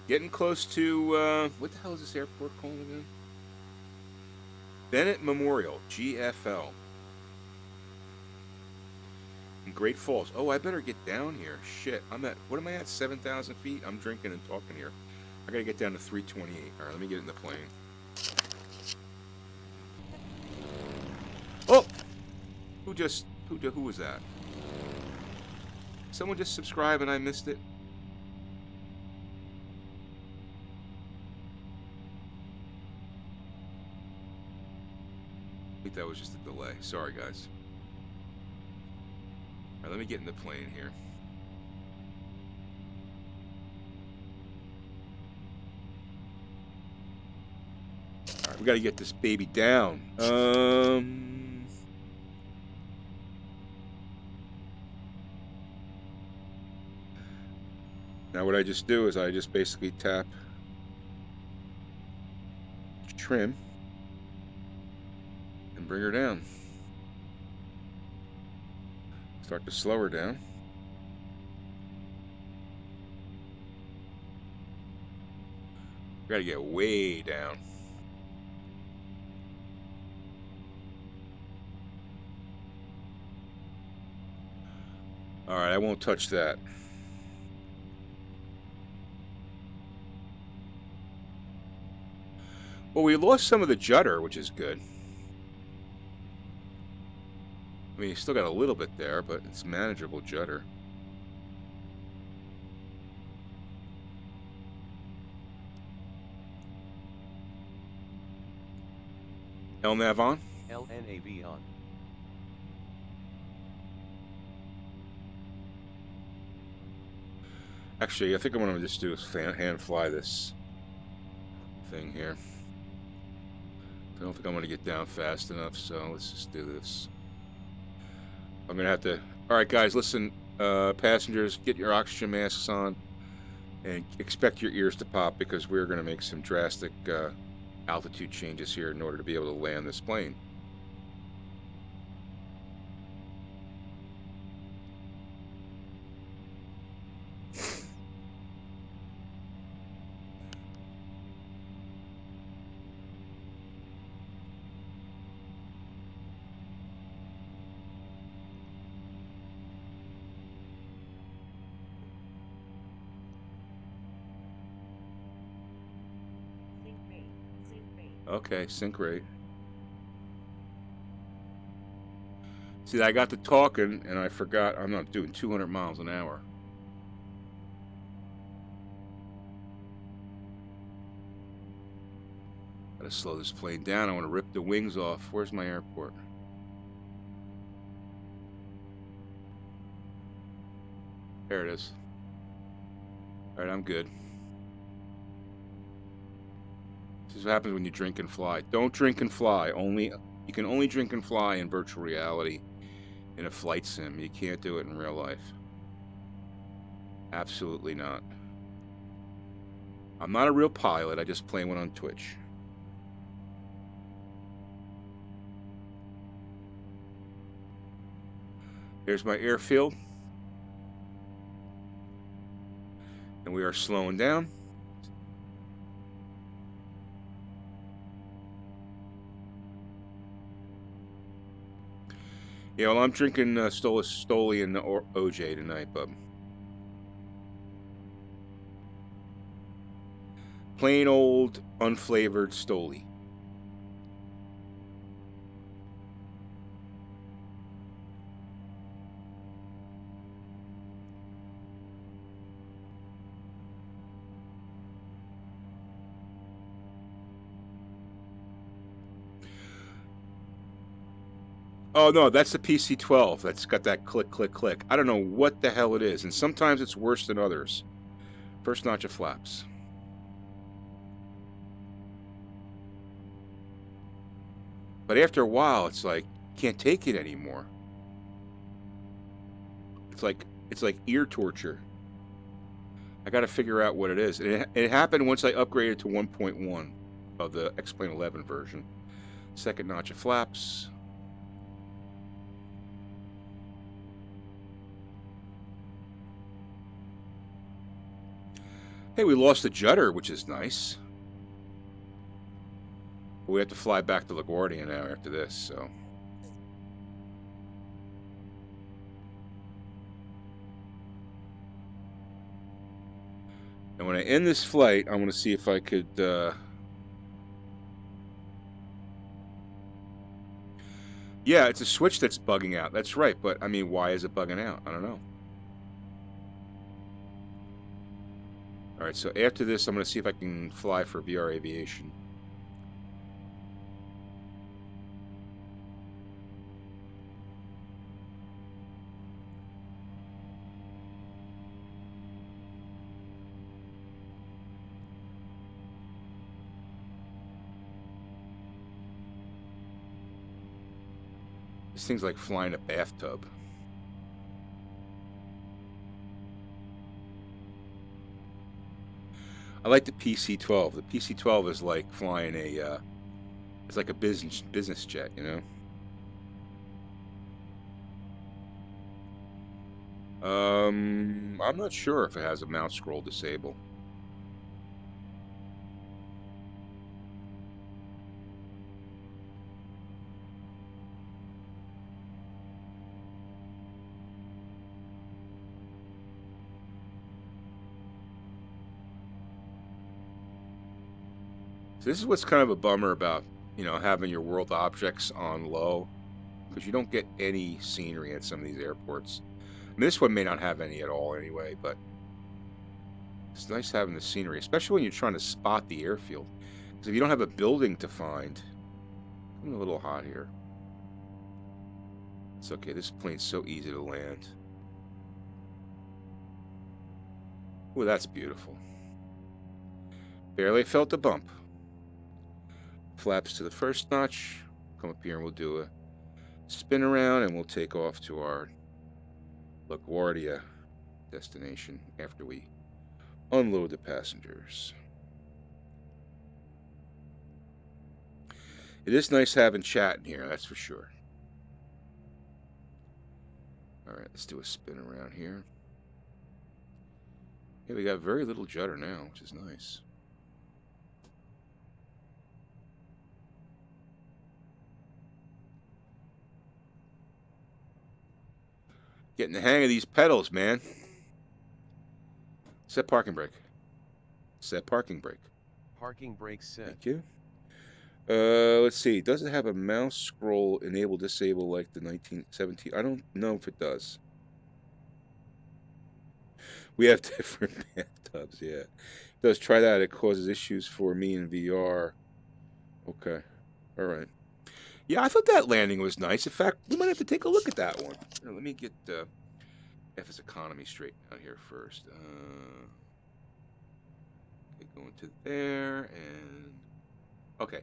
S1: Getting close to, what the hell is this airport called again? Bennett Memorial, GFL. In Great Falls. Oh, I better get down here. Shit, what am I at, 7,000 feet? I'm drinking and talking here. I gotta get down to 328. All right, let me get in the plane. Oh! Who was that? Someone just subscribed and I missed it? I think that was just a delay. Sorry, guys. Alright, let me get in the plane here. Alright, we gotta get this baby down. Now what I just do is I just basically tap trim and bring her down. Start to slow her down. We gotta get way down. Alright, I won't touch that. Well, we lost some of the judder, which is good. I mean, you still got a little bit there, but it's manageable judder. LNAV on?
S3: LNAV on.
S1: Actually, I think what I'm going to just do is hand fly this thing here. I don't think I'm going to get down fast enough, so let's just do this. I'm going to have to... Alright guys, listen, passengers, get your oxygen masks on and expect your ears to pop because we're going to make some drastic altitude changes here in order to be able to land this plane. Okay, sync rate. See, I got to talking and I forgot I'm not doing 200 miles an hour. Gotta slow this plane down. I want to rip the wings off. Where's my airport? There it is. Alright, I'm good. This is what happens when you drink and fly. Don't drink and fly. You can only drink and fly in virtual reality in a flight sim. You can't do it in real life. Absolutely not. I'm not a real pilot. I just play one on Twitch. Here's my airfield. And we are slowing down. Yeah, well, I'm drinking Stoli and OJ tonight, bub. Plain old, unflavored Stoli. Oh, no, that's the PC-12. That's got that click, click, click. I don't know what the hell it is, and sometimes it's worse than others. First notch of flaps. But after a while, it's like, can't take it anymore. It's like ear torture. I got to figure out what it is. It happened once I upgraded to 1.1 of the X-Plane 11 version. Second notch of flaps. Hey, we lost the judder, which is nice. But we have to fly back to LaGuardia now after this, so. And when I end this flight, I want to see if I could... Yeah, it's a switch that's bugging out. That's right, but, I mean, why is it bugging out? I don't know. Alright, so after this, I'm going to see if I can fly for VR Aviation. This thing's like flying a bathtub. I like the PC-12. The PC-12 is like flying a, it's like a business jet, you know? I'm not sure if it has a mouse scroll disable. So this is what's kind of a bummer about, you know, having your world objects on low, because you don't get any scenery at some of these airports. I mean, this one may not have any at all anyway, but it's nice having the scenery, especially when you're trying to spot the airfield. Because if you don't have a building to find, I'm a little hot here. It's okay, this plane's so easy to land. Oh, that's beautiful. Barely felt the bump. Flaps to the first notch. Come up here and we'll do a spin around and we'll take off to our LaGuardia destination after we unload the passengers. It is nice having chat in here, that's for sure. Alright, let's do a spin around here. Yeah, we got very little judder now, which is nice. Getting the hang of these pedals, man. Set parking brake. Set parking brake.
S3: Parking brake set.
S1: Thank you. Let's see. Does it have a mouse scroll enable disable like the 1917? I don't know if it does. We have different bathtubs, yeah. It does try that. It causes issues for me in VR. Okay. All right. Yeah, I thought that landing was nice. In fact, we might have to take a look at that one. Here, let me get FSEconomy straightened out here first. Okay, going to there and okay.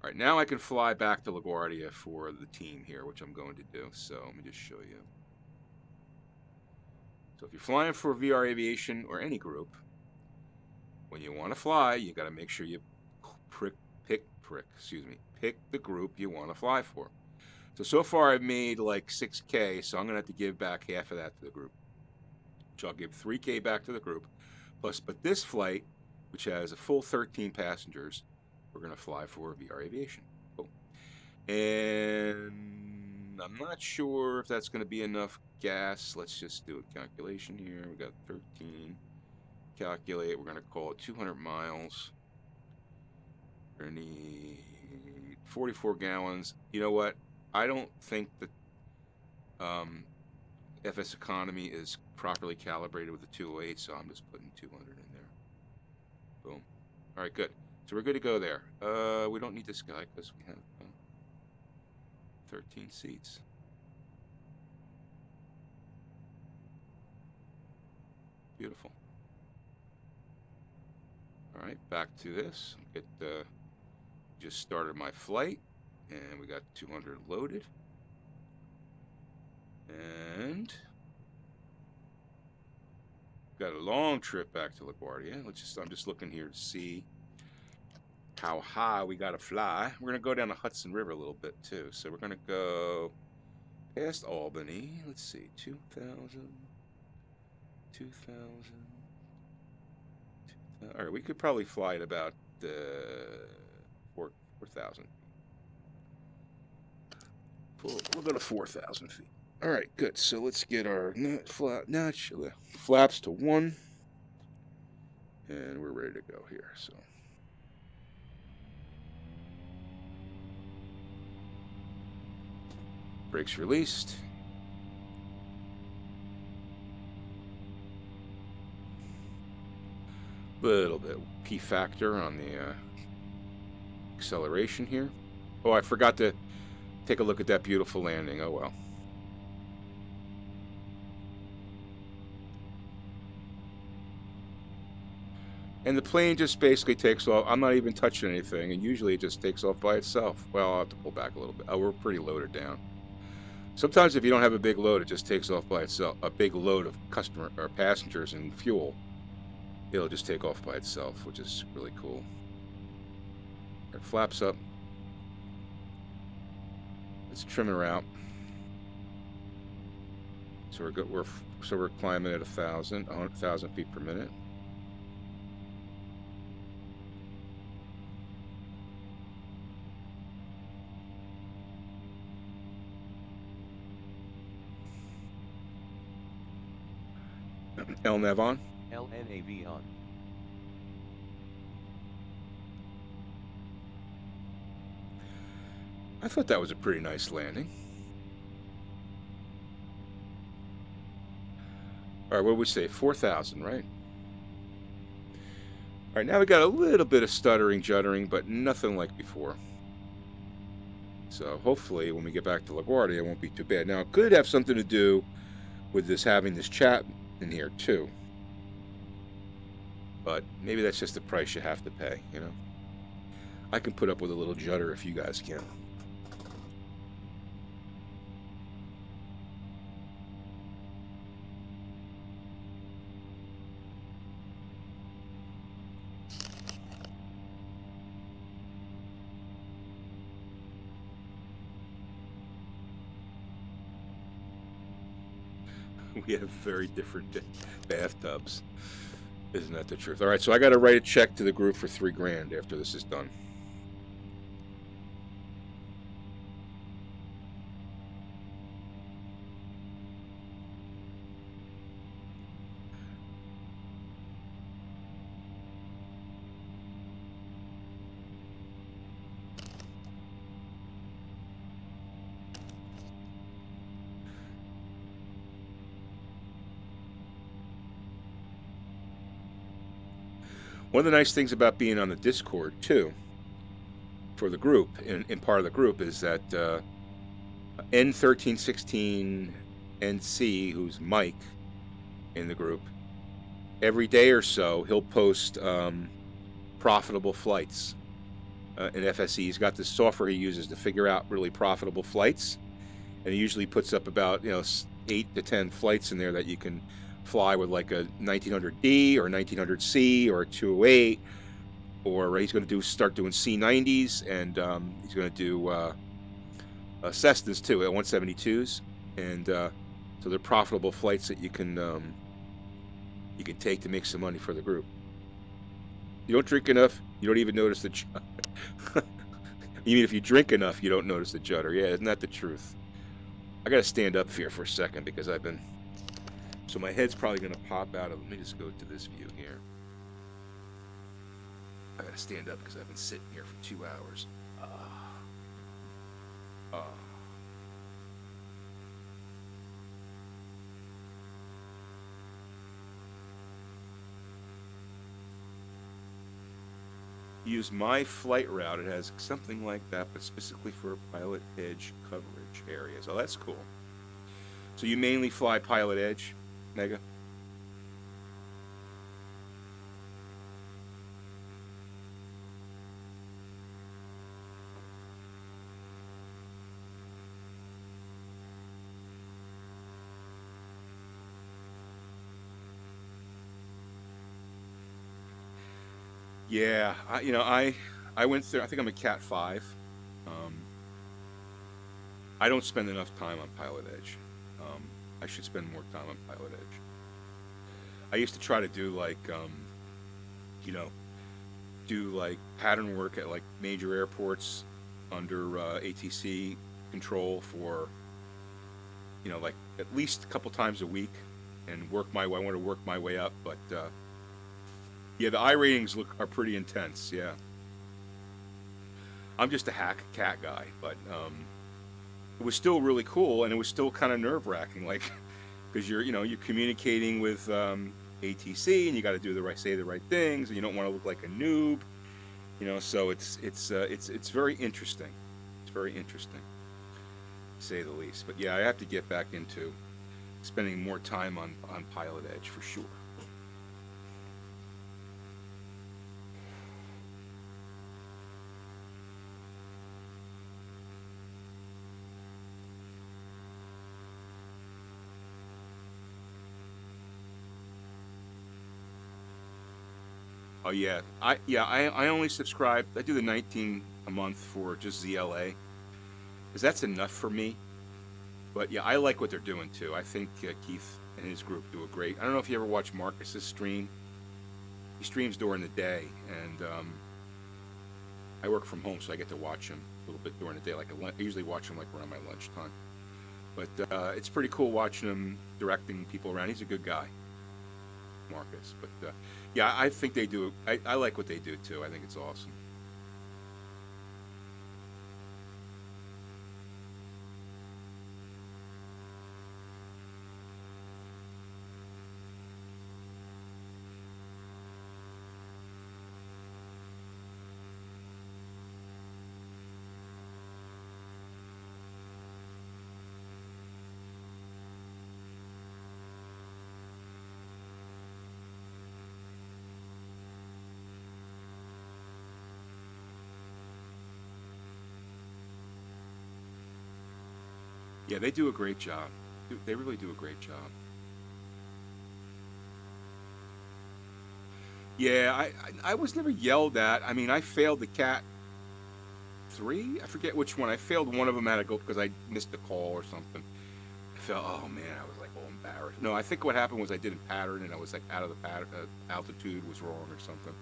S1: All right, now I can fly back to LaGuardia for the team here, which I'm going to do. So let me just show you. So if you're flying for VR Aviation or any group, when you want to fly, you got to make sure you pick the group you want to fly for. So far I've made like 6K, so I'm going to have to give back half of that to the group, which I'll give 3K back to the group. Plus, but this flight, which has a full 13 passengers, we're going to fly for VR Aviation. Cool. And I'm not sure if that's going to be enough gas. Let's just do a calculation here. We got 13. Calculate. We're going to call it 200 miles. We're going to need 44 gallons. You know what? I don't think that FSEconomy is properly calibrated with the 208, so I'm just putting 200 in there. Boom. All right, good. So we're good to go there. We don't need this guy because we have 13 seats. Beautiful. All right, back to this. Just started my flight, and we got 200 loaded. And got a long trip back to LaGuardia. I'm just looking here to see how high we got to fly. We're going to go down the Hudson River a little bit too. So we're going to go past Albany. Let's see, 2,000. All right, we could probably fly at about 4,000. We'll go to 4,000 feet. All right, good. So let's get our flaps to 1, and we're ready to go here. So. Brakes released. Little bit P factor on the acceleration here. Oh, I forgot to take a look at that beautiful landing. Oh well. And the plane just basically takes off. I'm not even touching anything, and usually it just takes off by itself. Well, I'll have to pull back a little bit. Oh, we're pretty loaded down. Sometimes if you don't have a big load, it just takes off by itself. A big load of customer or passengers and fuel, it'll just take off by itself, which is really cool. It flaps up. Let's trim her out. So we're good. We're climbing at 1,000 feet per minute. LNAV on.
S3: LNAV on.
S1: I thought that was a pretty nice landing. All right, what did we say? 4,000, right? All right, now we got a little bit of stuttering, juddering, but nothing like before. So hopefully when we get back to LaGuardia, it won't be too bad. Now, it could have something to do with this having this chat in here too. But maybe that's just the price you have to pay, you know? I can put up with a little judder if you guys can. We have very different bathtubs. Isn't that the truth? All right, so I got to write a check to the group for $3,000 after this is done. One of the nice things about being on the Discord too, for the group, in part of the group, is that N1316NC, who's Mike in the group, every day or so he'll post profitable flights in FSE. He's got this software he uses to figure out really profitable flights, and he usually puts up about 8 to 10 flights in there that you can fly with, like a 1900D or 1900C or a 208, or he's going to start doing C90s, and he's going to do Cessnas too, at 172s, and so they're profitable flights that you can take to make some money for the group. You don't drink enough, you don't even notice the judder. You mean if you drink enough, you don't notice the judder? Yeah, isn't that the truth? I gotta stand up here for a second because I've been. So my head's probably gonna pop out of. Let me just go to this view here. I gotta stand up because I've been sitting here for 2 hours. Use my flight route. It has something like that, but specifically for pilot edge coverage areas. Oh, that's cool. So you mainly fly pilot edge, Mega? Yeah, I went through. I think I'm a Cat 5. I don't spend enough time on pilot edge. I should spend more time on pilot edge. I used to try to do like, do like pattern work at like major airports under ATC control for, like at least a couple times a week, and work my way. I want to work my way up, but. Yeah, the I ratings are pretty intense. Yeah, I'm just a cat guy, but it was still really cool, and it was still kind of nerve-wracking, like because you're communicating with ATC, and you got to do say the right things, and you don't want to look like a noob, So it's very interesting. It's very interesting, to say the least. But yeah, I have to get back into spending more time on pilot edge for sure. Oh yeah, I only subscribe. I do the 19 a month for just ZLA, because that's enough for me. But yeah, I like what they're doing too. I think Keith and his group do a great. I don't know if you ever watch Marcus's stream. He streams during the day, and I work from home, so I get to watch him a little bit during the day. Like I usually watch him like around my lunchtime. But it's pretty cool watching him directing people around. He's a good guy, Marcus. But yeah, I think they do. I like what they do too. I think it's awesome. Yeah, they do a great job. They really do a great job. Yeah, I was never yelled at. I mean, I failed the Cat 3. I forget which one. I failed one of them. I had to go because I missed a call or something. I felt, oh man, I was like all embarrassed. No, I think what happened was I did a pattern, and I was like out of the pattern. Altitude was wrong or something.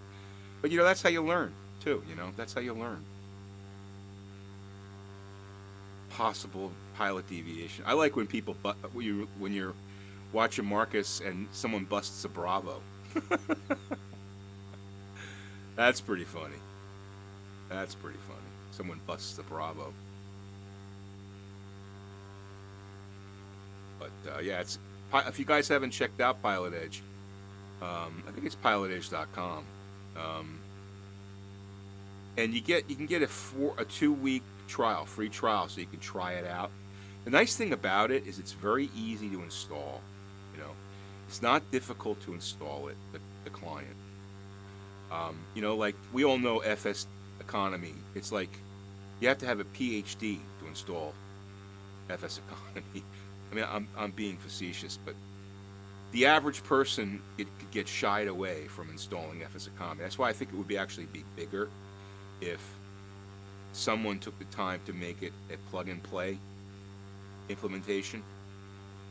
S1: But that's how you learn too. That's how you learn. Possible pilot deviation. I like when people when you're watching Marcus and someone busts a Bravo. That's pretty funny. That's pretty funny. Someone busts a Bravo. But yeah, if you guys haven't checked out Pilot Edge, I think it's pilotedge.com. And you can get a 2-week trial, free trial, so you can try it out. The nice thing about it is it's very easy to install. You know, it's not difficult to install it. The client. You know, like we all know FSEconomy. It's like you have to have a PhD to install FSEconomy. I mean, I'm being facetious, but the average person could get shied away from installing FSEconomy. That's why I think it would actually be bigger if someone took the time to make it a plug-and-play implementation.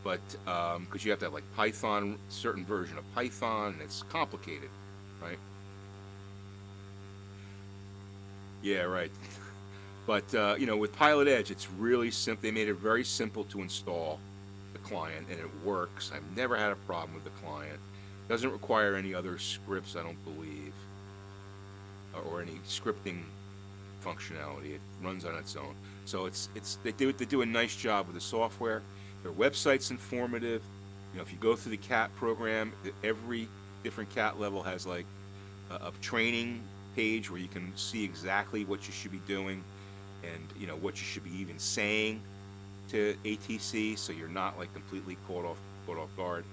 S1: But because you have to have like Python, certain version of Python, and it's complicated, right? Yeah, right. But you know, with Pilot Edge, it's really simple. They made it very simple to install the client, and it works. I've never had a problem with the client. It doesn't require any other scripts, I don't believe, or any scripting functionality. It runs on its own. So they do a nice job with the software. Their website's informative. You know, if you go through the CAT program, every different CAT level has like a training page where you can see exactly what you should be doing, and you know what you should be even saying to ATC, so you're not like completely caught off guard.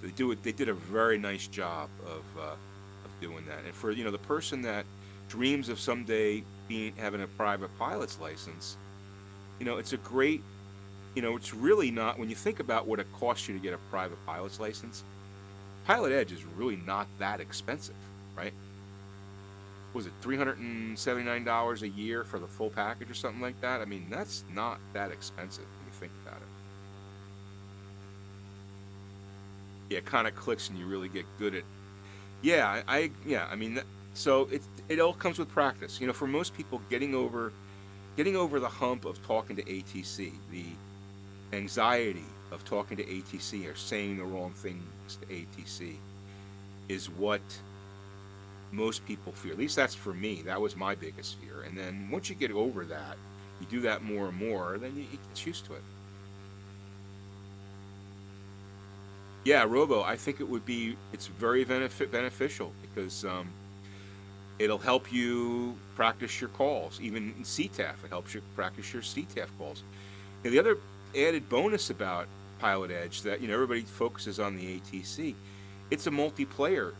S1: They did a very nice job of doing that. And for, you know, the person that dreams of someday having a private pilot's license, you know, it's a great, you know, it's really not, when you think about what it costs you to get a private pilot's license, Pilot Edge is really not that expensive, right? Was it $379 a year for the full package or something like that? I mean, that's not that expensive when you think about it. Yeah, it kind of clicks and you really get good at. Yeah, I mean, so it all comes with practice. You know, for most people, getting over the hump of talking to ATC, the anxiety of talking to ATC or saying the wrong things to ATC, is what most people fear. At least that's for me. That was my biggest fear. And then once you get over that, you do that more and more, then you get used to it. Yeah, Robo, I think it's very beneficial because it'll help you practice your calls. Even in CTAF, it helps you practice your CTAF calls. And the other added bonus about Pilot Edge that, you know, everybody focuses on the ATC, it's a multiplayer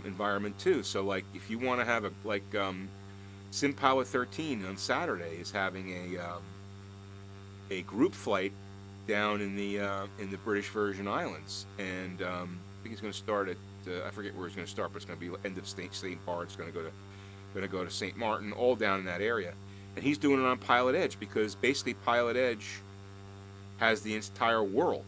S1: environment too. So like if you want to have SimPilot 13 on Saturday is having a group flight down in the British Virgin Islands, and I think he's going to start at I forget where he's going to start, but it's going to be end of St. Bart's, going to go to St. Martin, all down in that area, and he's doing it on Pilot Edge because basically Pilot Edge has the entire world.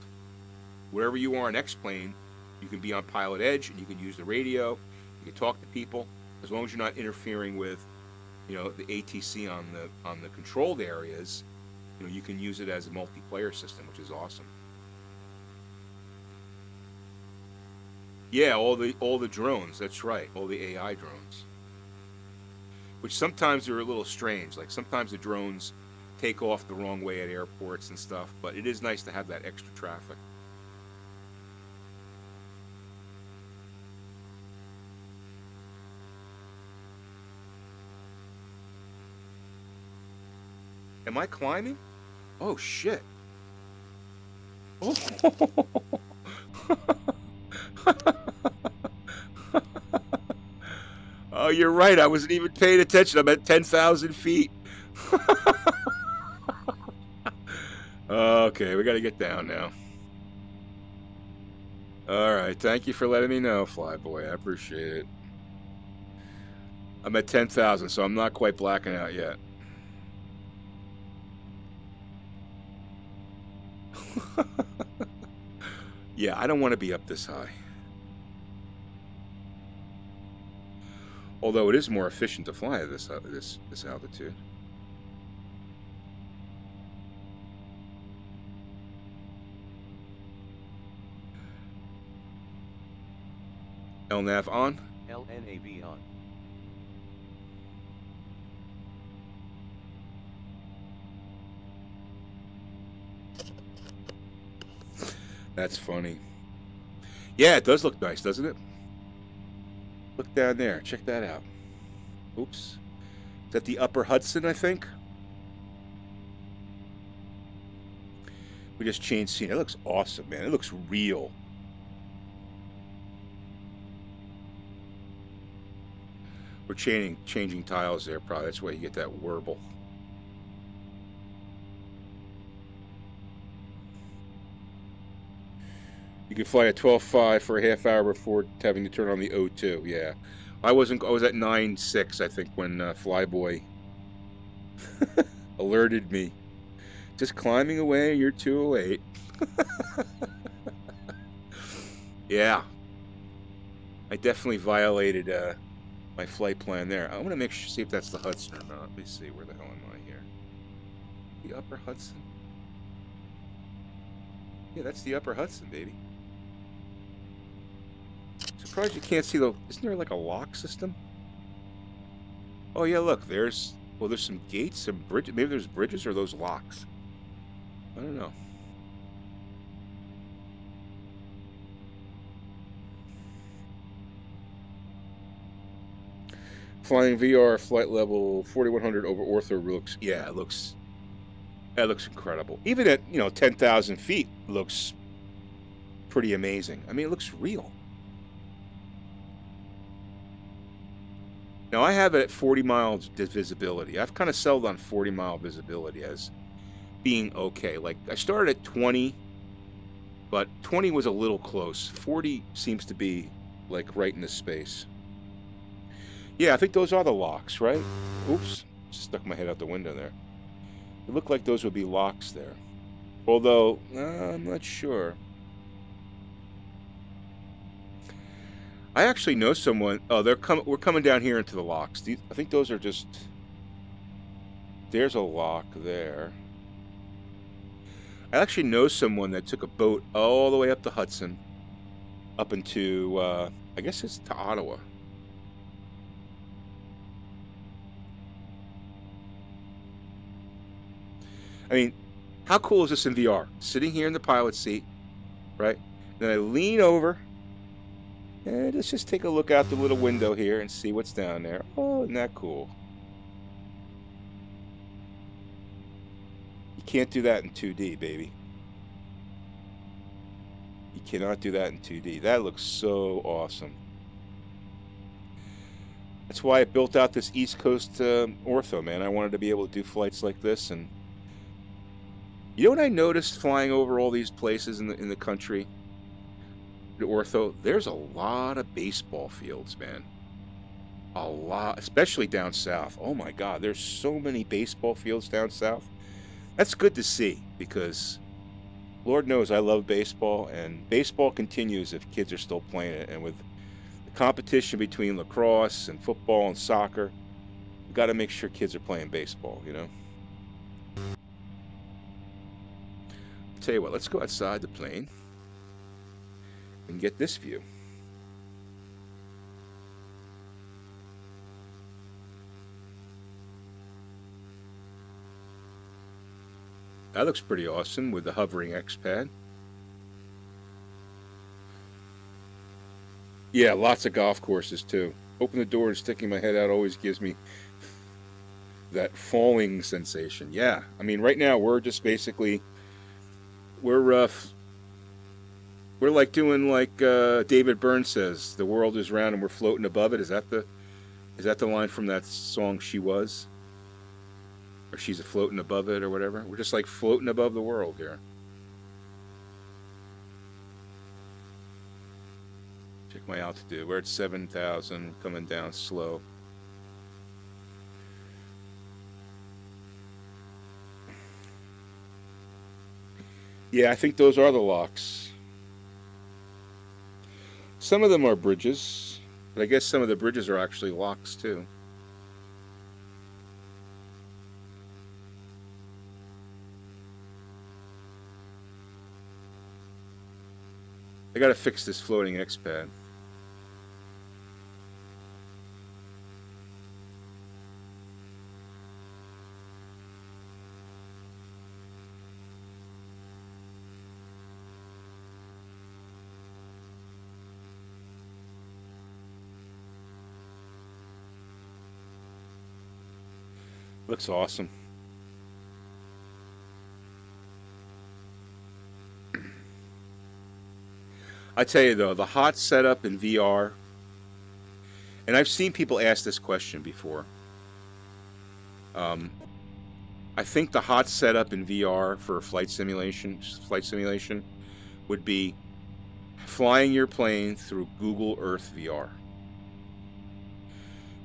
S1: Wherever you are in X-Plane, you can be on Pilot Edge and you can use the radio, you can talk to people, as long as you're not interfering with, you know, the ATC on the controlled areas. You know, you can use it as a multiplayer system, which is awesome. Yeah, all the drones, that's right, all the AI drones. Which sometimes are a little strange, like sometimes the drones take off the wrong way at airports and stuff, but it is nice to have that extra traffic. Am I climbing? Oh shit. Oh. Oh, you're right. I wasn't even paying attention. I'm at 10,000 feet. Okay, we got to get down now. All right. Thank you for letting me know, Flyboy. I appreciate it. I'm at 10,000, so I'm not quite blacking out yet. Yeah, I don't want to be up this high. Although it is more efficient to fly at this altitude. LNAV on?
S3: LNAV on.
S1: That's funny. Yeah, it does look nice, doesn't it? Look down there. Check that out. Oops. Is that the Upper Hudson, I think? We just changed scene. It looks awesome, man. It looks real. We're changing tiles there, probably. That's why you get that warble. You can fly at 12.5 for a half hour before having to turn on the O2. Yeah, I was at 9.6, I think, when Flyboy alerted me. Just climbing away, you're 208. Yeah, I definitely violated my flight plan there. I want to make sure, see if that's the Hudson or not. Let me see, where the hell am I here? The Upper Hudson? Yeah, that's the Upper Hudson, baby. Surprised you can't see the... Isn't there like a lock system? Oh yeah, look, there's... Well, there's some gates, some bridges. Maybe there's bridges or those locks. I don't know. Flying VR flight level 4100 over Ortho looks... Yeah, it looks... That looks incredible. Even at, 10,000 feet, looks pretty amazing. I mean, it looks real. Now, I have it at 40 miles visibility. I've kind of settled on 40-mile visibility as being okay. Like, I started at 20, but 20 was a little close. 40 seems to be, like, right in the space. Yeah, I think those are the locks, right? Oops, stuck my head out the window there. It looked like those would be locks there. Although, I'm not sure. I actually know someone. Oh, we're coming down here into the locks. I think those are just... There's a lock there. I actually know someone that took a boat all the way up the Hudson, up into, I guess it's to Ottawa. I mean, how cool is this in VR? Sitting here in the pilot seat, right? Then I lean over, and let's just take a look out the little window here and see what's down there. Oh, isn't that cool? You can't do that in 2D, baby. You cannot do that in 2D. That looks so awesome. That's why I built out this East Coast Ortho, man. I wanted to be able to do flights like this. And you know what I noticed flying over all these places in the country? The Ortho, there's a lot of baseball fields, man. A lot, especially down south. Oh my God, there's so many baseball fields down south. That's good to see, because Lord knows I love baseball, and baseball continues if kids are still playing it. And with the competition between lacrosse and football and soccer, we've got to make sure kids are playing baseball, Tell you what, let's go outside the plane and get this view. That looks pretty awesome with the hovering X-Pad. Yeah, lots of golf courses too. Open the door and sticking my head out always gives me that falling sensation. Yeah, I mean, right now we're just basically... We're like doing like David Byrne says, the world is round and we're floating above it. Is that the line from that song She Was? Or she's floating above it or whatever? We're just like floating above the world here. Check my altitude. We're at 7,000, coming down slow. Yeah, I think those are the locks. Some of them are bridges, but I guess some of the bridges are actually locks too. I gotta fix this floating X-Pad. Looks awesome. I tell you though, the hot setup in VR, and I've seen people ask this question before. I think the hot setup in VR for flight simulation would be flying your plane through Google Earth VR.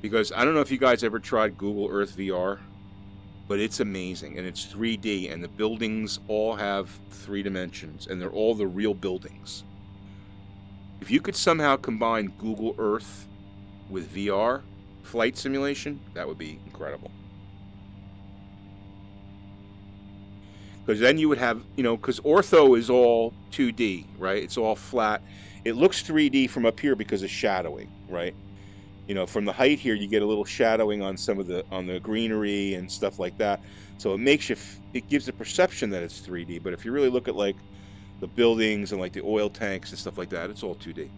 S1: Because I don't know if you guys ever tried Google Earth VR, but it's amazing, and it's 3D, and the buildings all have 3 dimensions, and they're all the real buildings. If you could somehow combine Google Earth with VR flight simulation, that would be incredible. Because then you would have, you know, because Ortho is all 2D, right? It's all flat. It looks 3D from up here because of shadowing, right? You know, from the height here, you get a little shadowing on some of the greenery and stuff like that. So it makes you, it gives the perception that it's 3D. But if you really look at like the buildings and like the oil tanks and stuff like that, it's all 2D.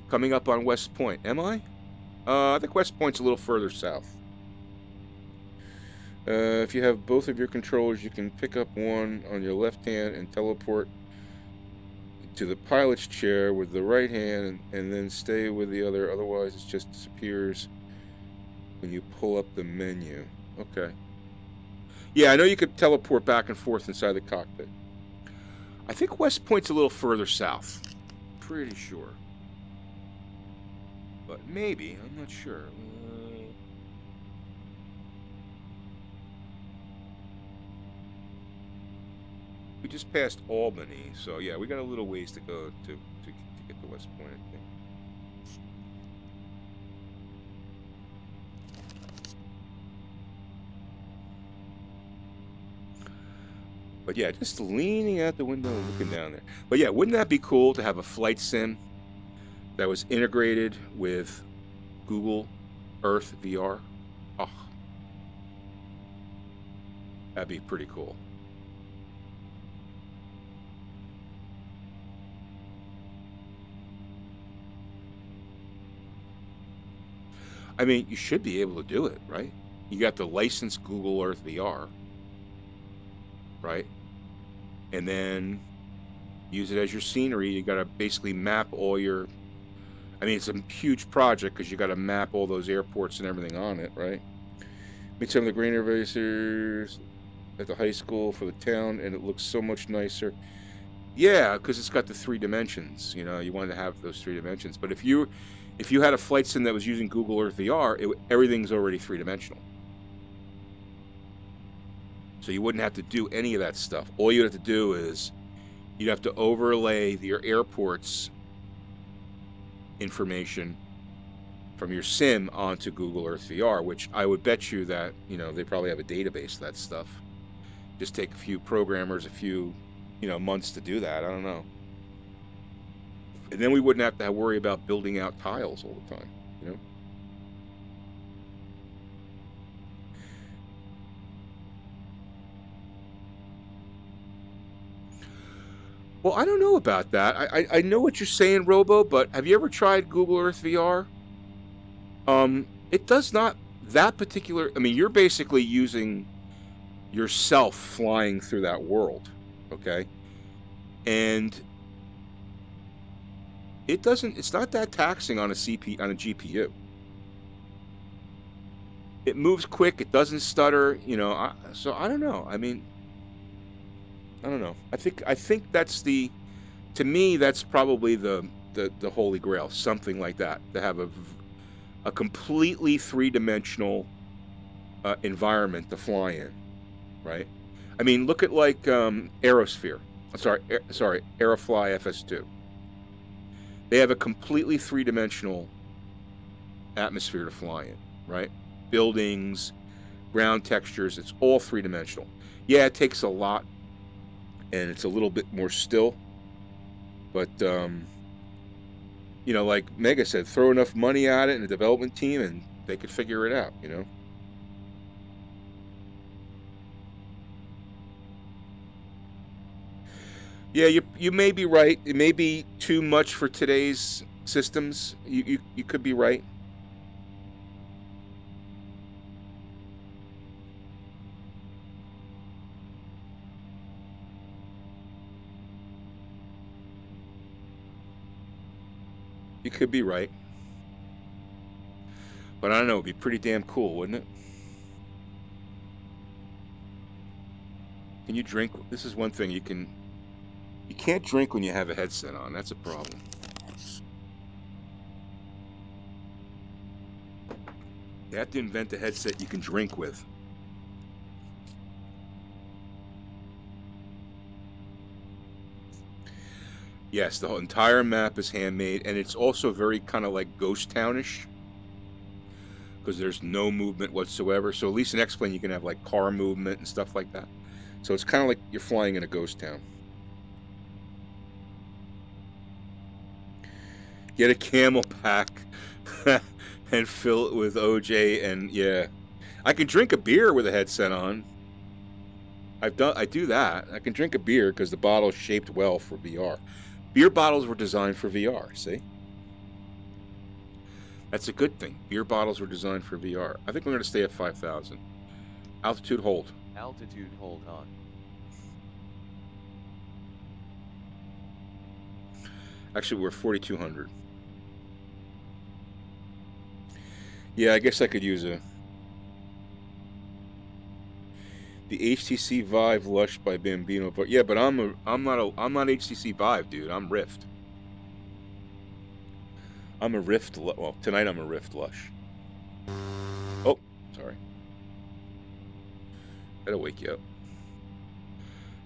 S1: Coming up on West Point, am I? I think West Point's a little further south. If you have both of your controllers, you can pick up one on your left hand and teleport to the pilot's chair with the right hand, and then stay with the other. Otherwise, it just disappears when you pull up the menu. Okay. Yeah, I know you could teleport back and forth inside the cockpit. I think West Point's a little further south. Pretty sure. But maybe, I'm not sure. We just passed Albany, so yeah, we got a little ways to go to get to West Point, I think. But yeah, just leaning out the window and looking down there. But yeah, wouldn't that be cool to have a flight sim that was integrated with Google Earth VR? Oh, that'd be pretty cool. I mean, you should be able to do it, right? You got to license Google Earth VR, right? And then use it as your scenery. You got to basically map all your... I mean, it's a huge project because you got to map all those airports and everything on it, right? Meet some of the greener racers at the high school for the town, and it looks so much nicer. Yeah, because it's got the 3 dimensions. You know, you wanted to have those 3 dimensions. But if you had a flight sim that was using Google Earth VR, everything's already 3-dimensional. So you wouldn't have to do any of that stuff. All you'd have to do is you'd have to overlay your airport's information from your sim onto Google Earth VR, which I would bet you that, you know, they probably have a database of that stuff. Just take a few programmers, a few, you know, months to do that. I don't know. And then we wouldn't have to worry about building out tiles all the time, you know? Well, I don't know about that. I know what you're saying, Robo, but have you ever tried Google Earth VR? It does not, that particular, I mean, you're basically using yourself flying through that world, okay? And it doesn't, it's not that taxing on a GPU. It moves quick, it doesn't stutter, you know, so I don't know. I mean, I don't know. I think that's the, to me, that's probably the holy grail, something like that, to have a completely 3-dimensional environment to fly in, right? I mean, look at like Aerosphere. Sorry, Aerofly FS2. They have a completely 3-dimensional atmosphere to fly in, right? Buildings, ground textures, it's all 3-dimensional. Yeah, it takes a lot, and it's a little bit more still, but you know, like Mega said, throw enough money at it and a development team and they could figure it out, you know? Yeah, you may be right. It may be too much for today's systems. You could be right. You could be right. But I don't know, it'd be pretty damn cool, wouldn't it? Can you drink? This is one thing you can't drink when you have a headset on. That's a problem. You have to invent a headset you can drink with. Yes, the whole entire map is handmade, and it's also very kind of like ghost townish, because there's no movement whatsoever. So at least in X-Plane you can have like car movement and stuff like that. So it's kind of like you're flying in a ghost town. Get a camel pack and fill it with OJ, and yeah, I can drink a beer with a headset on. I do that. I can drink a beer because the bottle's shaped well for VR. Beer bottles were designed for VR, see? That's a good thing. Beer bottles were designed for VR. I think we're going to stay at 5,000. Altitude hold.
S3: Altitude hold on.
S1: Actually, we're 4,200. Yeah, I guess I could use the HTC Vive Lush by Bambino. But yeah, but I'm not HTC Vive, dude. I'm Rift. I'm a Rift. Well, tonight I'm a Rift Lush. Oh, sorry. That'll wake you up.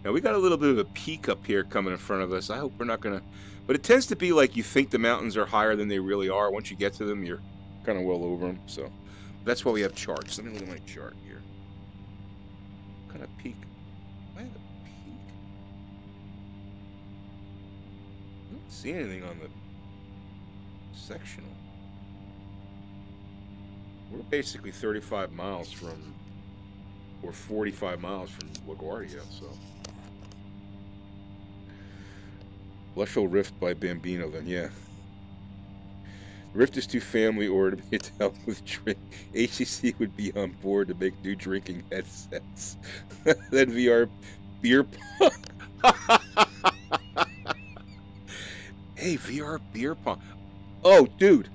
S1: Now we got a little bit of a peak up here coming in front of us. I hope we're not gonna. But it tends to be like you think the mountains are higher than they really are. Once you get to them, you're kind of well over them. So that's why we have charts. Let me look at my chart here. What kind of peak? I have a peak. I don't see anything on the sectional. We're basically 35 miles from, or 45 miles from LaGuardia, so. Lusho Rift by Bambino, then, yeah. Rift is too family-oriented to help with drink. HTC would be on board to make new drinking headsets. Then VR beer pong. Hey, VR beer pong. Oh, dude.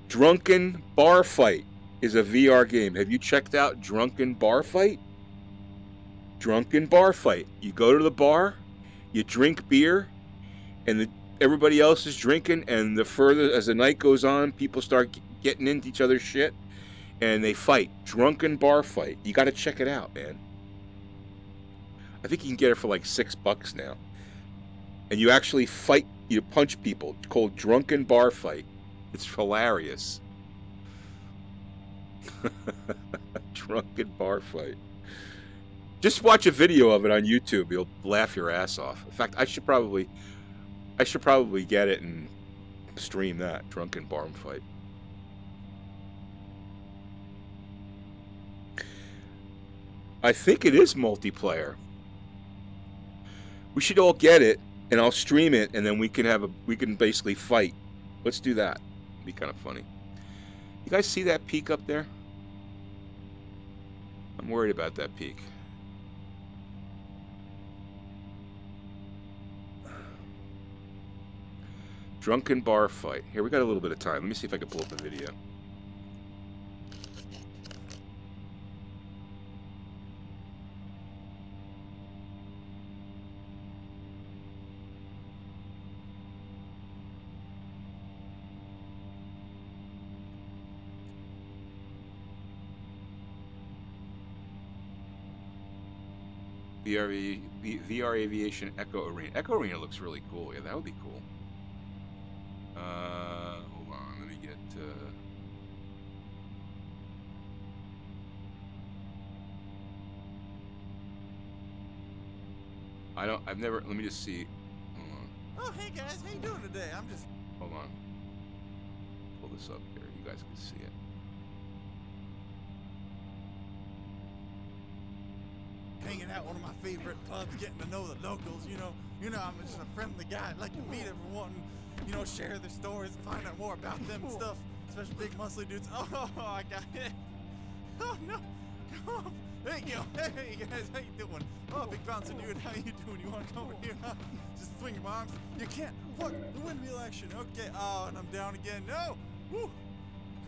S1: Drunken Bar Fight is a VR game. Have you checked out Drunken Bar Fight? Drunken Bar Fight. You go to the bar, you drink beer, and everybody else is drinking, and the further as the night goes on, people start getting into each other's shit, and they fight. Drunken Bar Fight. You got to check it out, man. I think you can get it for like $6 now. And you actually fight, you punch people. It's called Drunken Bar Fight. It's hilarious. Drunken Bar Fight. Just watch a video of it on YouTube. You'll laugh your ass off. In fact, I should probably get it and stream that. Drunken Bar Fight. I think it is multiplayer. We should all get it, and I'll stream it, and then we can basically fight. Let's do that. It'd be kind of funny. You guys see that peak up there? I'm worried about that peak. Drunken Bar Fight. Here, we got a little bit of time. Let me see if I can pull up the video. VR Aviation Echo Arena. Echo Arena looks really cool. Yeah, that would be cool. Hold on. Let me get. I've never. Let me just see. Hold on.
S4: Oh, hey guys, how you doing today? I'm just.
S1: Hold on. Pull this up here. You guys can see it.
S4: Hanging out one of my favorite pubs, getting to know the locals. You know, I'm just a friendly guy. I'd like to meet everyone, share their stories, find out more about them and stuff. Especially big muscly dudes. Oh, I got it. Oh no. Come on. Hey, yo. Hey, guys. How you doing? Oh, big bouncer dude. How you doing? You want to come over here? Huh? Just swing your arms. You can't. Fuck. The windmill action. Okay. Oh, and I'm down again. No. Woo.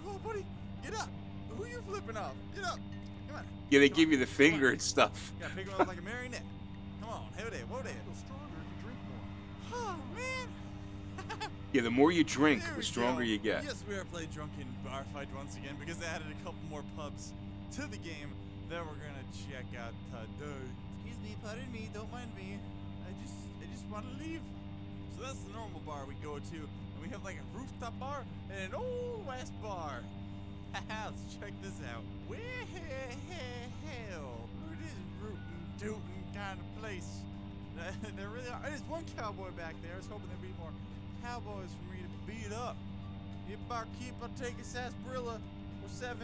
S4: Come on, buddy. Get up. Who are you flipping off? Get up. Come on.
S1: Yeah, they
S4: Come
S1: give
S4: on.
S1: you the finger and stuff.
S4: Yeah, pick him up like a marionette. Come on. Hey there. Whoa there. Feel stronger if you drink more. Oh, man.
S1: Yeah, the more you drink,
S4: There
S1: the
S4: we
S1: stronger
S4: go.
S1: you get.
S4: Yes, we are playing Drunken Bar Fight once again because they added a couple more pubs to the game that we're gonna check out today. Excuse me, pardon me, don't mind me. I just want to leave. So that's the normal bar we go to, and we have like a rooftop bar and an old west bar. Let's check this out. Where hell? It is rootin' tootin' kind of place. There really are. There's one cowboy back there. I was hoping there'd be more cowboys for me to beat up. You barkeep, I'll take a sarsaparilla or 7.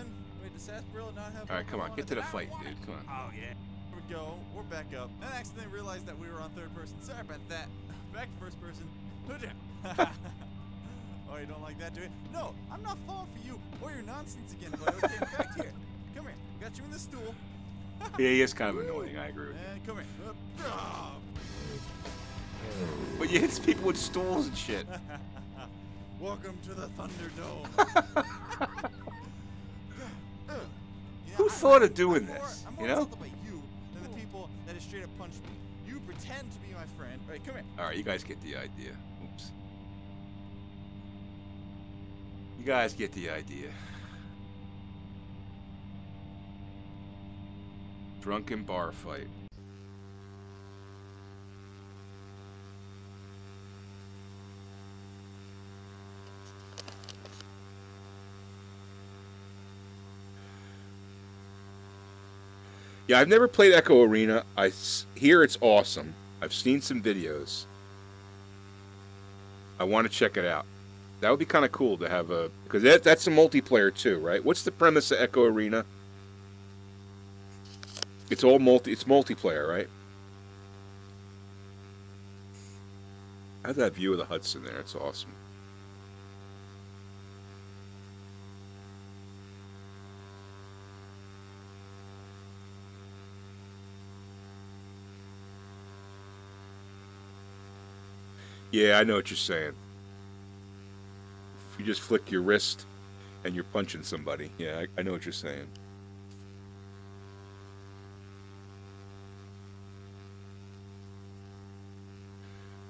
S4: Wait, does sarsaparilla not have?
S1: All right, come on, get to the fight,
S4: one?
S1: dude. Come on.
S4: Oh yeah. Here we go. We're back up. And I accidentally realized that we were on third person. Sorry about that. Back to first person. Oh, you don't like that, do you? No, I'm not falling for you or your nonsense again, buddy. Okay, in fact, here. Come here. Got you in the stool.
S1: Yeah, he is kind of annoying. I agree with you.
S4: And come here.
S1: But you hit people with stools and shit.
S4: Welcome to the Thunderdome.
S1: Who thought of doing this?
S4: I'm
S1: You
S4: more
S1: know?
S4: insulted by you than the people that have straight up punched me. You pretend to be my friend. All right, come here.
S1: All right, you guys get the idea. Oops. You guys get the idea. Drunken bar fight. Yeah, I've never played Echo Arena. I hear it's awesome. I've seen some videos. I want to check it out. That would be kind of cool to have a... Because that's a multiplayer too, right? What's the premise of Echo Arena? It's all it's multiplayer, right? I have that view of the Hudson there. It's awesome. Yeah, I know what you're saying. If you just flick your wrist and you're punching somebody. Yeah, I know what you're saying.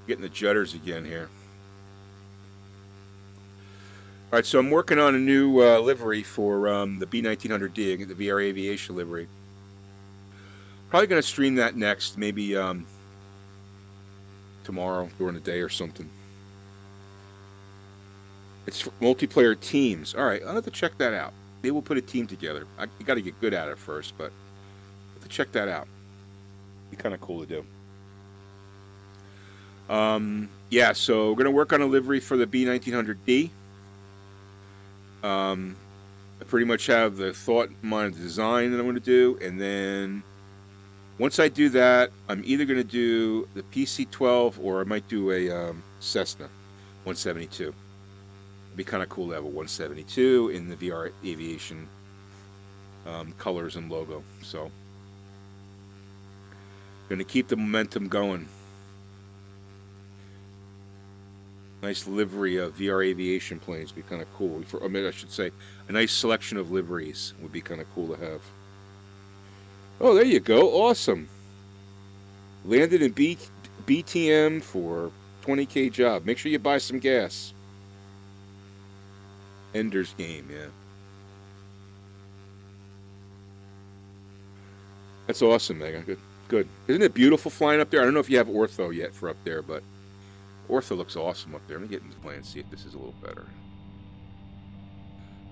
S1: Getting the judders again here. All right, so I'm working on a new livery for the B1900D. I get the VR Aviation livery. Probably going to stream that next, maybe tomorrow during the day or something. It's multiplayer teams. All right, I'll have to check that out. Maybe we'll put a team together. You got to get good at it first, but I'll have to check that out. Be kind of cool to do. Yeah, so we're going to work on a livery for the B1900D. I pretty much have the thought in mind, the design that I'm going to do, and then once I do that, I'm either going to do the PC-12 or I might do a Cessna 172. It'd be kind of cool to have a 172 in the VR Aviation colors and logo. So, going to keep the momentum going. Nice livery of VR Aviation planes would be kind of cool. I mean, I should say, a nice selection of liveries would be kind of cool to have. Oh, there you go. Awesome. Landed in BTM for 20K job. Make sure you buy some gas. Ender's Game, yeah. That's awesome, Megan. Good. Good. Isn't it beautiful flying up there? I don't know if you have Ortho yet for up there, but Ortho looks awesome up there. Let me get in the plane and see if this is a little better.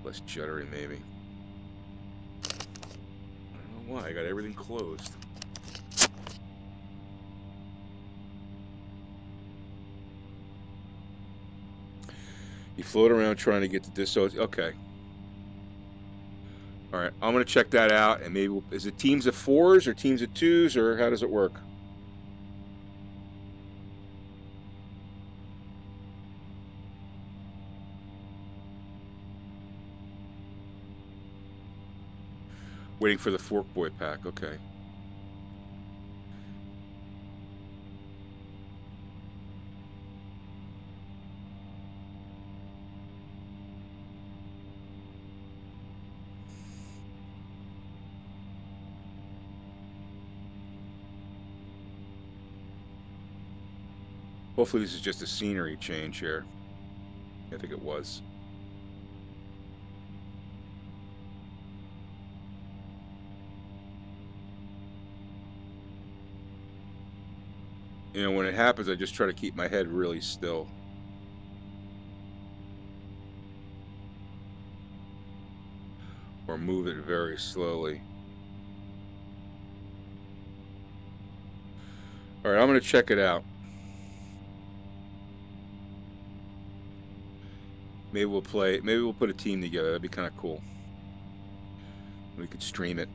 S1: Less juddery, maybe. I don't know why. I got everything closed. You float around trying to get to this. So okay. All right. I'm going to check that out. And maybe, is it teams of 4s or teams of 2s, or how does it work? Waiting for the Fork Boy pack. Okay. Hopefully this is just a scenery change here. I think it was. You know, when it happens, I just try to keep my head really still. Or move it very slowly. All right, I'm going to check it out. Maybe we'll play, maybe we'll put a team together. That'd be kind of cool. We could stream it.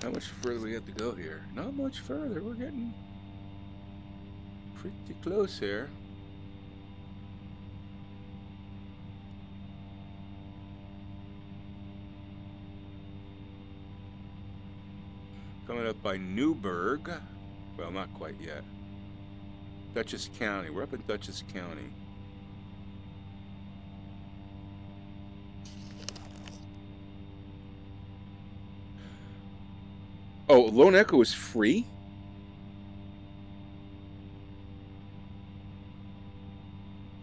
S1: How much further we have to go here? Not much further. We're getting pretty close here. Coming up by Newburgh. Well, not quite yet. Dutchess County. We're up in Dutchess County. Oh, Lone Echo is free?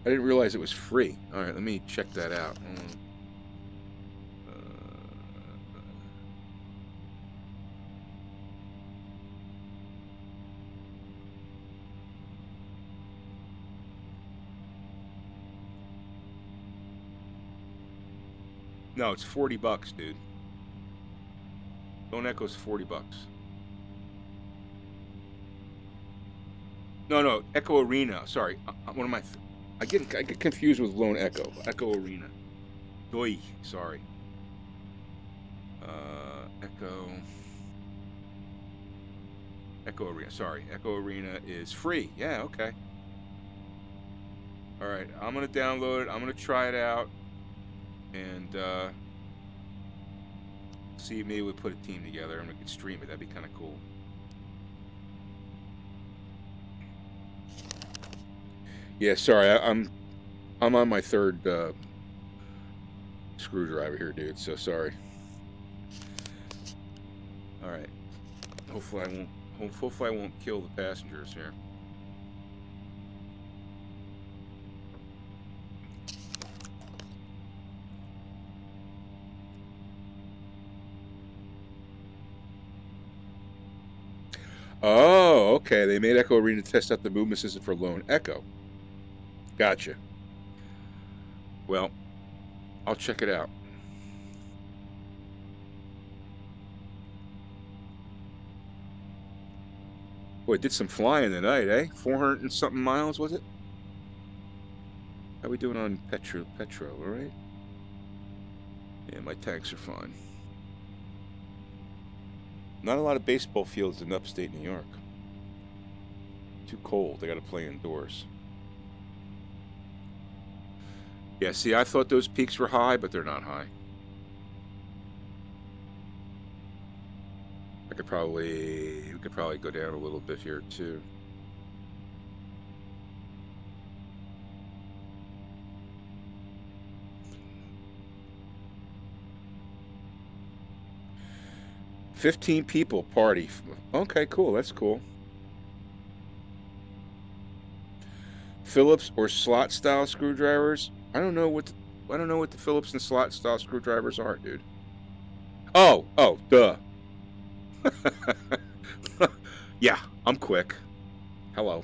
S1: I didn't realize it was free. All right, let me check that out. No, it's $40, dude. Lone Echo's $40. No, Echo Arena. Sorry, what am I? I get confused with Lone Echo. Echo Arena. Doi. Sorry. Echo Arena. Sorry, Echo Arena is free. Yeah. Okay. All right, I'm gonna download it. I'm gonna try it out, and see if maybe we put a team together and we could stream it. That'd be kind of cool. Yeah, sorry, I'm on my third screwdriver here, dude. So sorry. All right. Hopefully I won't kill the passengers here. Oh, okay. They made Echo Arena to test out the movement system for Lone Echo. Gotcha. Well, I'll check it out. Boy, it did some flying tonight, eh? 400 and something miles, was it? How we doing on Petro, all right? Yeah, my tanks are fine. Not a lot of baseball fields in upstate New York. Too cold. They got to play indoors. Yeah, see, I thought those peaks were high, but they're not high. We could probably go down a little bit here too. $15 people party. Okay, cool. That's cool. Phillips or slot style screwdrivers. I don't know what the Phillips and slot style screwdrivers are, dude. Oh, duh. Yeah, I'm quick. Hello.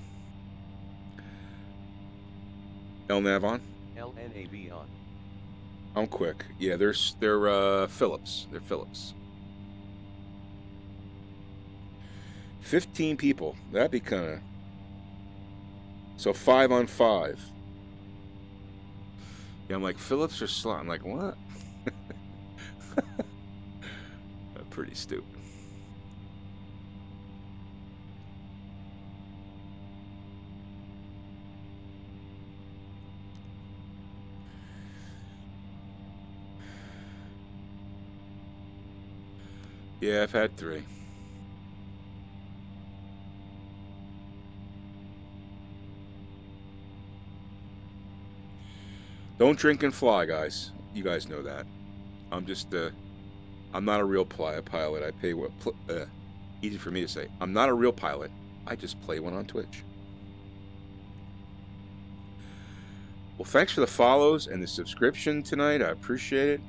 S1: LNAV on?
S3: LNAV on.
S1: I'm quick. Yeah, they're Phillips. They're Phillips. 15 people. That'd be kind of... So 5 on 5. Yeah, I'm like, Phillips or slot? I'm like, what? Pretty stupid. Yeah, I've had 3. Don't drink and fly, guys. You guys know that. I'm just, I'm not a real pilot. I pay what, easy for me to say. I'm not a real pilot. I just play one on Twitch. Well, thanks for the follows and the subscription tonight. I appreciate it.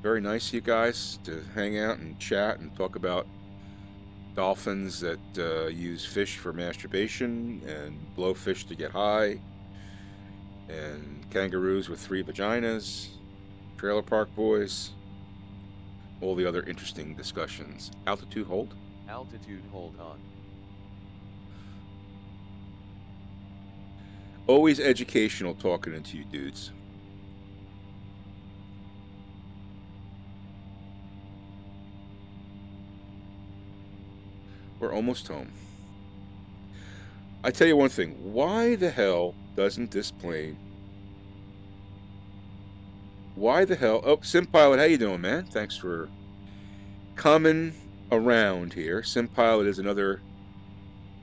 S1: Very nice of you guys to hang out and chat and talk about dolphins that use fish for masturbation and blowfish to get high, and kangaroos with 3 vaginas, trailer park boys, all the other interesting discussions. Altitude hold?
S3: Altitude hold on.
S1: Always educational talking into you dudes. We're almost home. I tell you one thing, why the hell doesn't this plane... Why the hell... Oh, SimPilot, how you doing, man? Thanks for coming around here. SimPilot is another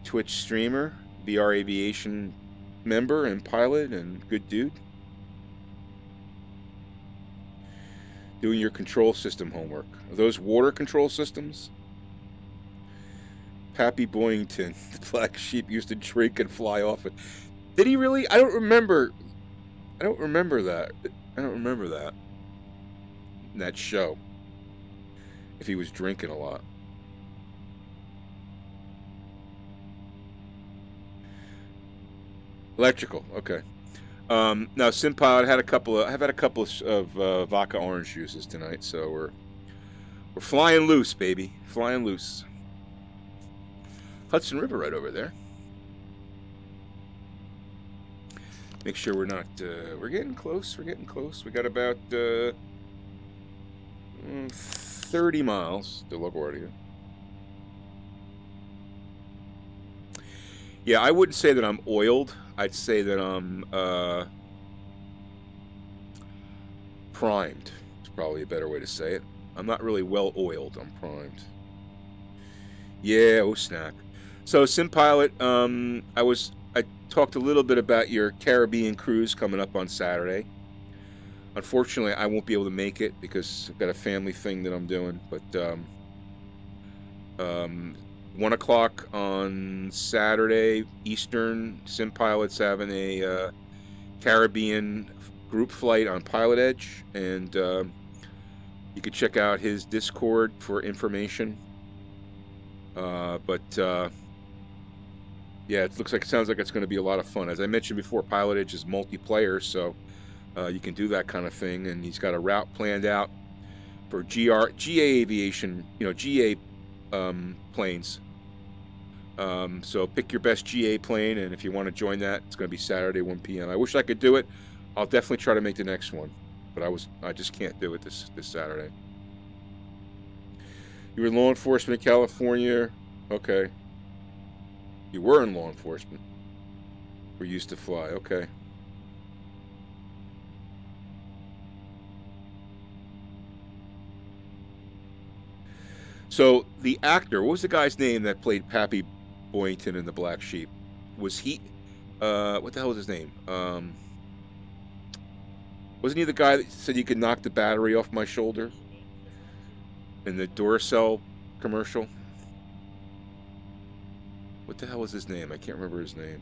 S1: Twitch streamer, VR Aviation member and pilot and good dude. Doing your control system homework. Are those water control systems? Pappy Boyington, the black sheep, used to drink and fly off it. Did he really? I don't remember. I don't remember that. I don't remember that. In that show. If he was drinking a lot. Electrical, okay. Now SimPilot I've had a couple of vodka orange juices tonight, so we're flying loose, baby. Flying loose. Hudson River right over there. Make sure we're not, we're getting close, we're getting close. We got about 30 miles to LaGuardia. Yeah, I wouldn't say that I'm oiled. I'd say that I'm primed. It's probably a better way to say it. I'm not really well oiled, I'm primed. Yeah, oh snap. So SimPilot, I talked a little bit about your Caribbean cruise coming up on Saturday. Unfortunately, I won't be able to make it because I've got a family thing that I'm doing. But 1 o'clock on Saturday Eastern, SimPilot's having a Caribbean group flight on Pilot Edge, and you can check out his Discord for information. Yeah, it sounds like it's going to be a lot of fun. As I mentioned before, Pilot Edge is multiplayer, so you can do that kind of thing. And he's got a route planned out for GA aviation, GA planes. So pick your best GA plane, and if you want to join that, it's going to be Saturday 1 p.m. I wish I could do it. I'll definitely try to make the next one, but I just can't do it this Saturday. You were in law enforcement in California. Okay. You were in law enforcement. Or used to fly. Okay. So the actor, what was the guy's name that played Pappy Boyington in The Black Sheep? Was he, what the hell was his name? Wasn't he the guy that said you could knock the battery off my shoulder? In the Duracell commercial? What the hell was his name? I can't remember his name.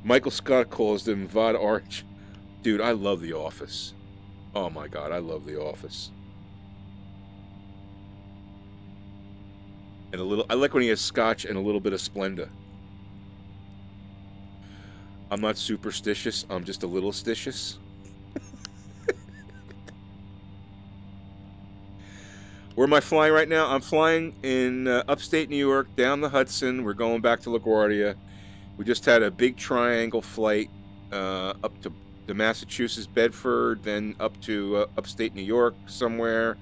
S1: Michael Scott calls them Vod Arch. Dude, I love The Office. Oh my God, I love The Office. And I like when he has scotch and a little bit of Splenda. I'm not superstitious, I'm just a little stitious. Where am I flying right now? I'm flying in upstate New York, down the Hudson. We're going back to LaGuardia. We just had a big triangle flight up to to Massachusetts, Bedford, then up to upstate New York somewhere,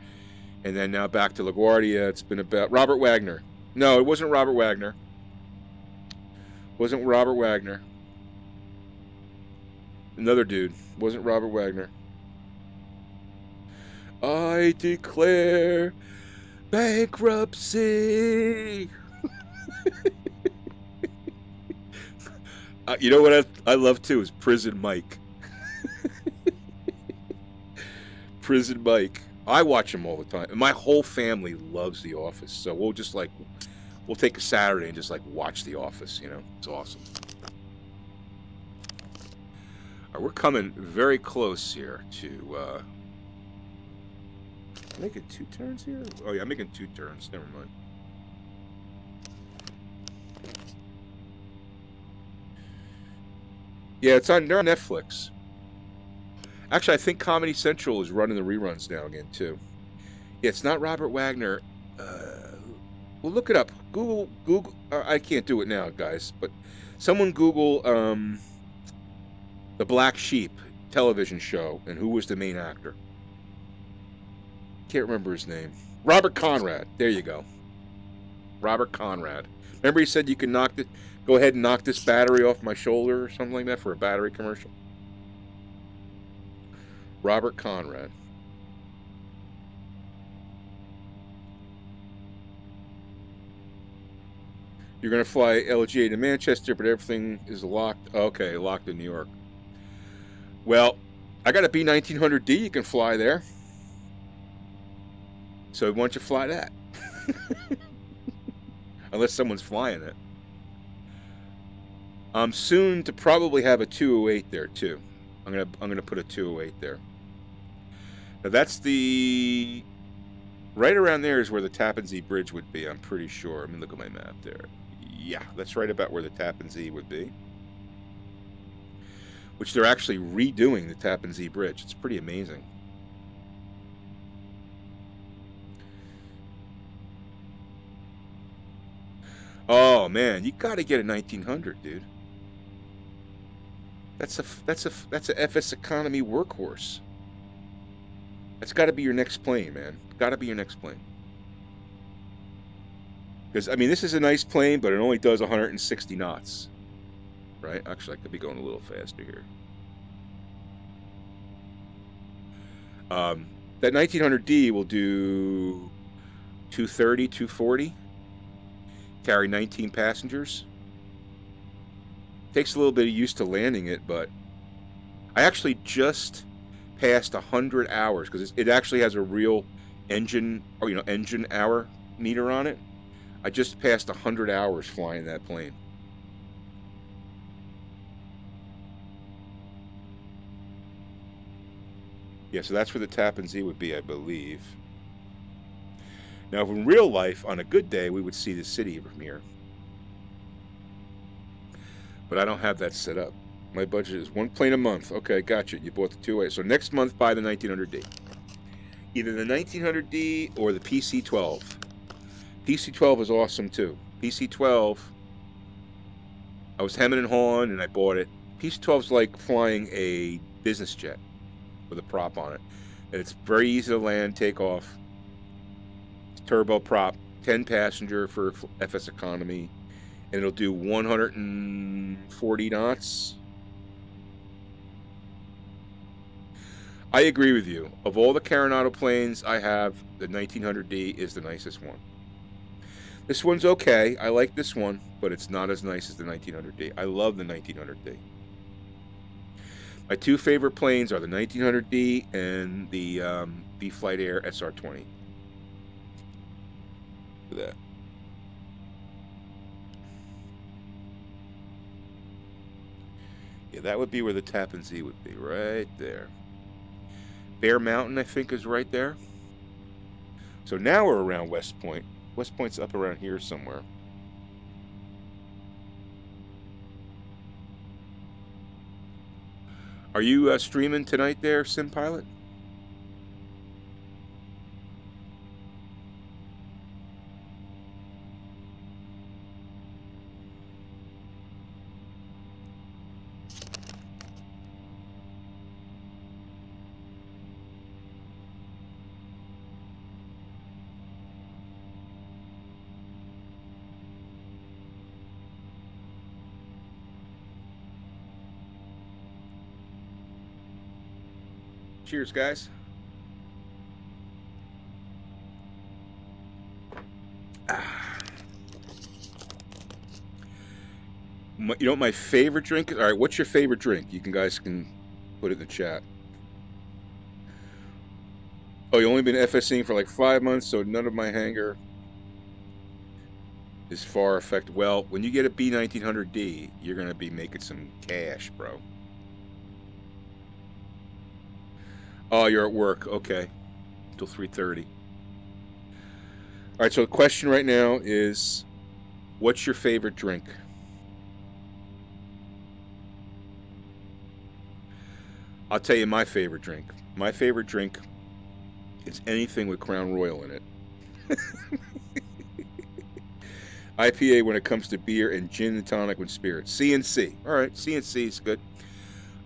S1: and then now back to LaGuardia. It's been about Robert Wagner. No, it wasn't Robert Wagner. Wasn't Robert Wagner. Another dude. Wasn't Robert Wagner. I declare bankruptcy. You know what I love too is Prison Mike. Prison Mike. I watch him all the time. And my whole family loves The Office. So we'll just like, we'll take a Saturday and just like watch The Office, you know? It's awesome. All right, we're coming very close here to, making 2 turns here? Oh yeah, I'm making 2 turns. Never mind. Yeah, they're on Netflix. Actually, I think Comedy Central is running the reruns now again, too. Yeah, it's not Robert Wagner. Well, look it up. Google. I can't do it now, guys, but someone Google the Black Sheep television show and who was the main actor. Can't remember his name. Robert Conrad. There you go. Robert Conrad. Remember he said you can go ahead and knock this battery off my shoulder or something like that for a battery commercial? Robert Conrad. You're going to fly LGA to Manchester, but everything is locked. Okay, locked in New York. Well, I got a B1900D you can fly there. So why don't you fly that? Unless someone's flying it. I'm soon to probably have a 208 there too. I'm gonna put a 208 there. Now that's the right around there is where the Tappan Zee Bridge would be. I'm pretty sure. Let me look at my map there. Yeah, that's right about where the Tappan Zee would be. Which they're actually redoing the Tappan Zee Bridge. It's pretty amazing. Oh man, you got to get a 1900, dude. That's a FSEconomy workhorse. That's got to be your next plane, man. Got to be your next plane. Because I mean, this is a nice plane, but it only does 160 knots, right? Actually, I could be going a little faster here. That 1900D will do 230, 240. Carry 19 passengers. Takes a little bit of use to landing it, but I actually just passed 100 hours because it actually has a real engine, or engine hour meter on it. I just passed 100 hours flying that plane. Yeah, so that's where the Tappan Zee would be, I believe. Now, in real life, on a good day, we would see the city from here. But I don't have that set up. My budget is 1 plane a month. Okay, gotcha. You bought the 2A. So next month, buy the 1900D. Either the 1900D or the PC-12. PC-12 is awesome, too. PC-12, I was hemming and hawing, and I bought it. PC-12 is like flying a business jet with a prop on it. And it's very easy to land, take off. Turbo prop, 10 passenger for FSEconomy, and it'll do 140 knots. I agree with you. Of all the Carenado planes I have, the 1900D is the nicest one. This one's okay. I like this one, but it's not as nice as the 1900D. I love the 1900D. My 2 favorite planes are the 1900D and the B-Flight Air SR-20. Look at that. Yeah, that would be where the Tappan Zee would be, right there. Bear Mountain, I think, is right there. So now we're around West Point. West Point's up around here somewhere. Are you streaming tonight there, SimPilot? Cheers, guys. You know what my favorite drink is? All right, what's your favorite drink? You guys can put it in the chat. Oh, you only been FSing for like 5 months, so none of my hanger is far affected. Well, when you get a B1900D, you're going to be making some cash, bro. Oh, you're at work. Okay. Till 3:30. All right, so the question right now is, what's your favorite drink? I'll tell you my favorite drink. My favorite drink is anything with Crown Royal in it. IPA when it comes to beer, and gin and tonic with spirits. CNC. All right, CNC is good.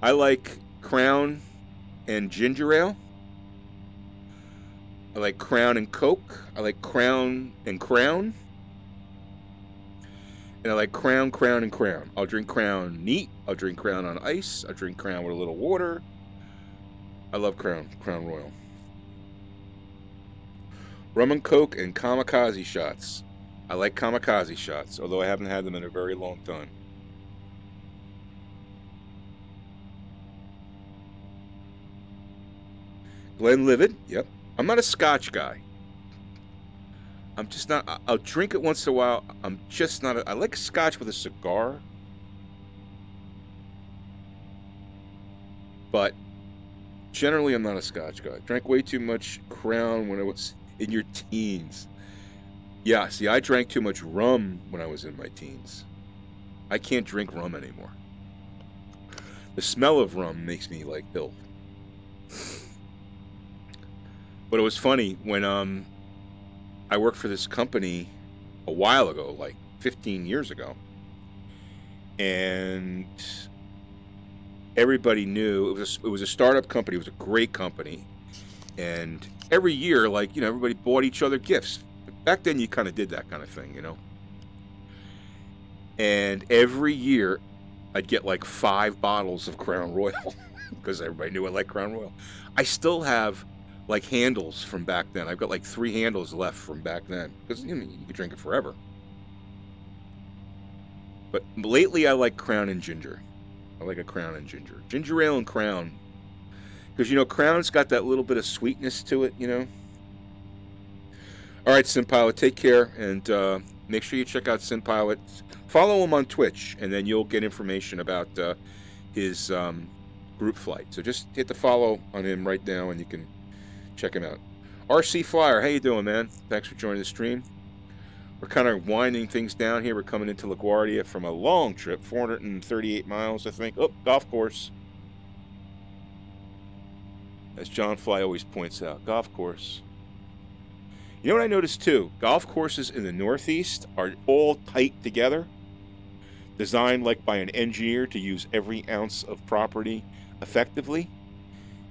S1: I like Crown and ginger ale. I like Crown and Coke. I like Crown and Crown. And I like Crown, Crown, and Crown. I'll drink Crown neat. I'll drink Crown on ice. I'll drink Crown with a little water. I love Crown Royal. Rum and Coke and kamikaze shots. I like kamikaze shots, although I haven't had them in a very long time. Glenlivet, yep. I'm not a Scotch guy. I'm just not. I'll drink it once in a while. I'm just not. I like Scotch with a cigar. But generally, I'm not a Scotch guy. Drank way too much Crown when I was in your teens. Yeah, see, I drank too much rum when I was in my teens. I can't drink rum anymore. The smell of rum makes me, like, ill. But it was funny, when I worked for this company a while ago, like 15 years ago, and everybody knew it was a startup company. It was a great company, and every year, like, you know, everybody bought each other gifts. Back then, you kind of did that kind of thing, you know. And every year, I'd get like 5 bottles of Crown Royal because everybody knew I liked Crown Royal. I still have like handles from back then. I've got like 3 handles left from back then because, you know, you could drink it forever. But lately, I like Crown and ginger. I like a Crown and ginger. Ginger ale and Crown. Because, you know, Crown's got that little bit of sweetness to it, you know. All right, SimPilot, take care, and make sure you check out SimPilot. Follow him on Twitch, and then you'll get information about his group flight. So just hit the follow on him right now, and you can check him out. RC Flyer, how you doing, man? Thanks for joining the stream. We're kind of winding things down here. We're coming into LaGuardia from a long trip, 438 miles, I think. Oh, golf course. As John Fly always points out, golf course. You know what I noticed too? Golf courses in the Northeast are all tight together, designed like by an engineer to use every ounce of property effectively.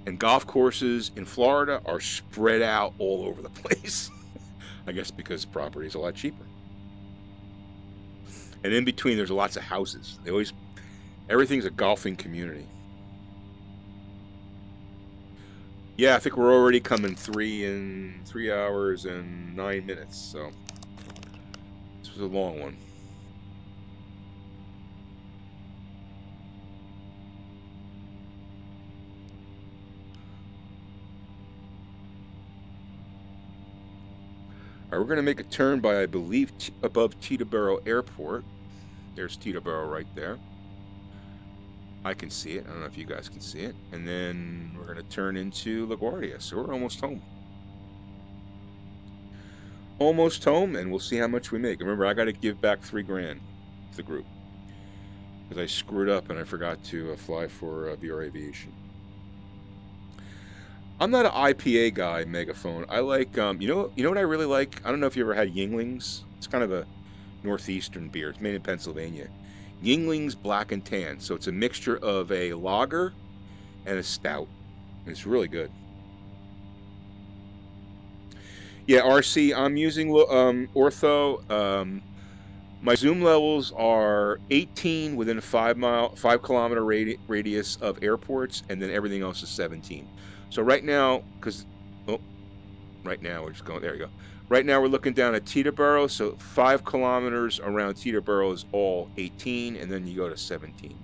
S1: And golf courses in Florida are spread out all over the place. I guess because property is a lot cheaper. And in between, there's lots of houses. Everything's a golfing community. Yeah, I think we're already coming 3 hours and 9 minutes, so this was a long one. All right, we're going to make a turn by, I believe, above Teterboro Airport. There's Teterboro right there. I can see it. I don't know if you guys can see it. And then we're going to turn into LaGuardia. So we're almost home. Almost home, and we'll see how much we make. Remember, I got to give back $3 grand to the group because I screwed up and I forgot to fly for VR Aviation. I'm not an IPA guy, Megaphone. I like, you know what I really like? I don't know if you ever had Yinglings. It's kind of a northeastern beer. It's made in Pennsylvania. Yinglings Black and Tan. So it's a mixture of a lager and a stout. And it's really good. Yeah, RC, I'm using Ortho. My zoom levels are 18 within a 5 kilometer radius of airports, and then everything else is 17. So right now, because, oh, right now we're just going, there you go. Right now we're looking down at Teterboro, so 5 kilometers around Teterboro is all 18, and then you go to 17.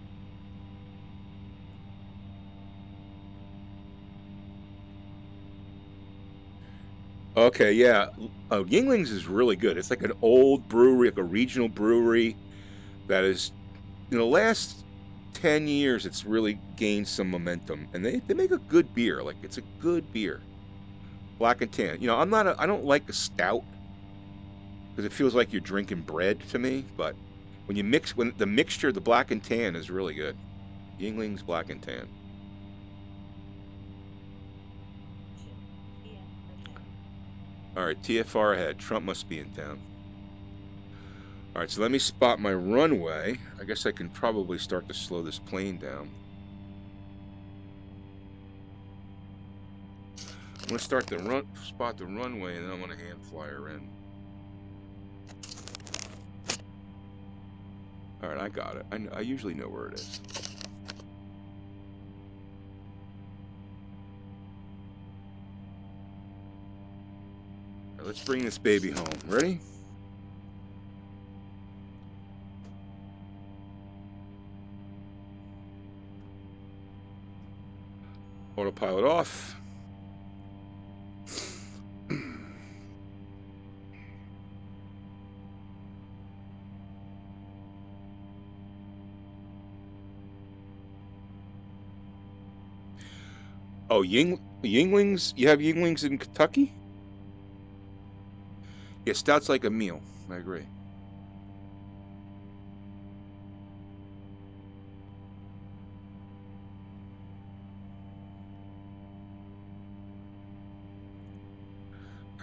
S1: Okay, yeah. Yingling's is really good. It's like an old brewery, like a regional brewery that is, in the last 10 years, it's really gained some momentum. And they make a good beer. Like, it's a good beer. Black and tan. You know, I don't like a stout because it feels like you're drinking bread to me. But when the mixture, the black and tan is really good. Yingling's black and tan. All right, TFR ahead. Trump must be in town. All right, so let me spot my runway. I guess I can probably start to slow this plane down. I'm going to start the spot the runway, and then I'm going to hand fly her in. All right, I got it. I usually know where it is. Let's bring this baby home. Ready? Autopilot off. Oh, Yinglings? You have Yinglings in Kentucky? Yeah, stout's like a meal. I agree.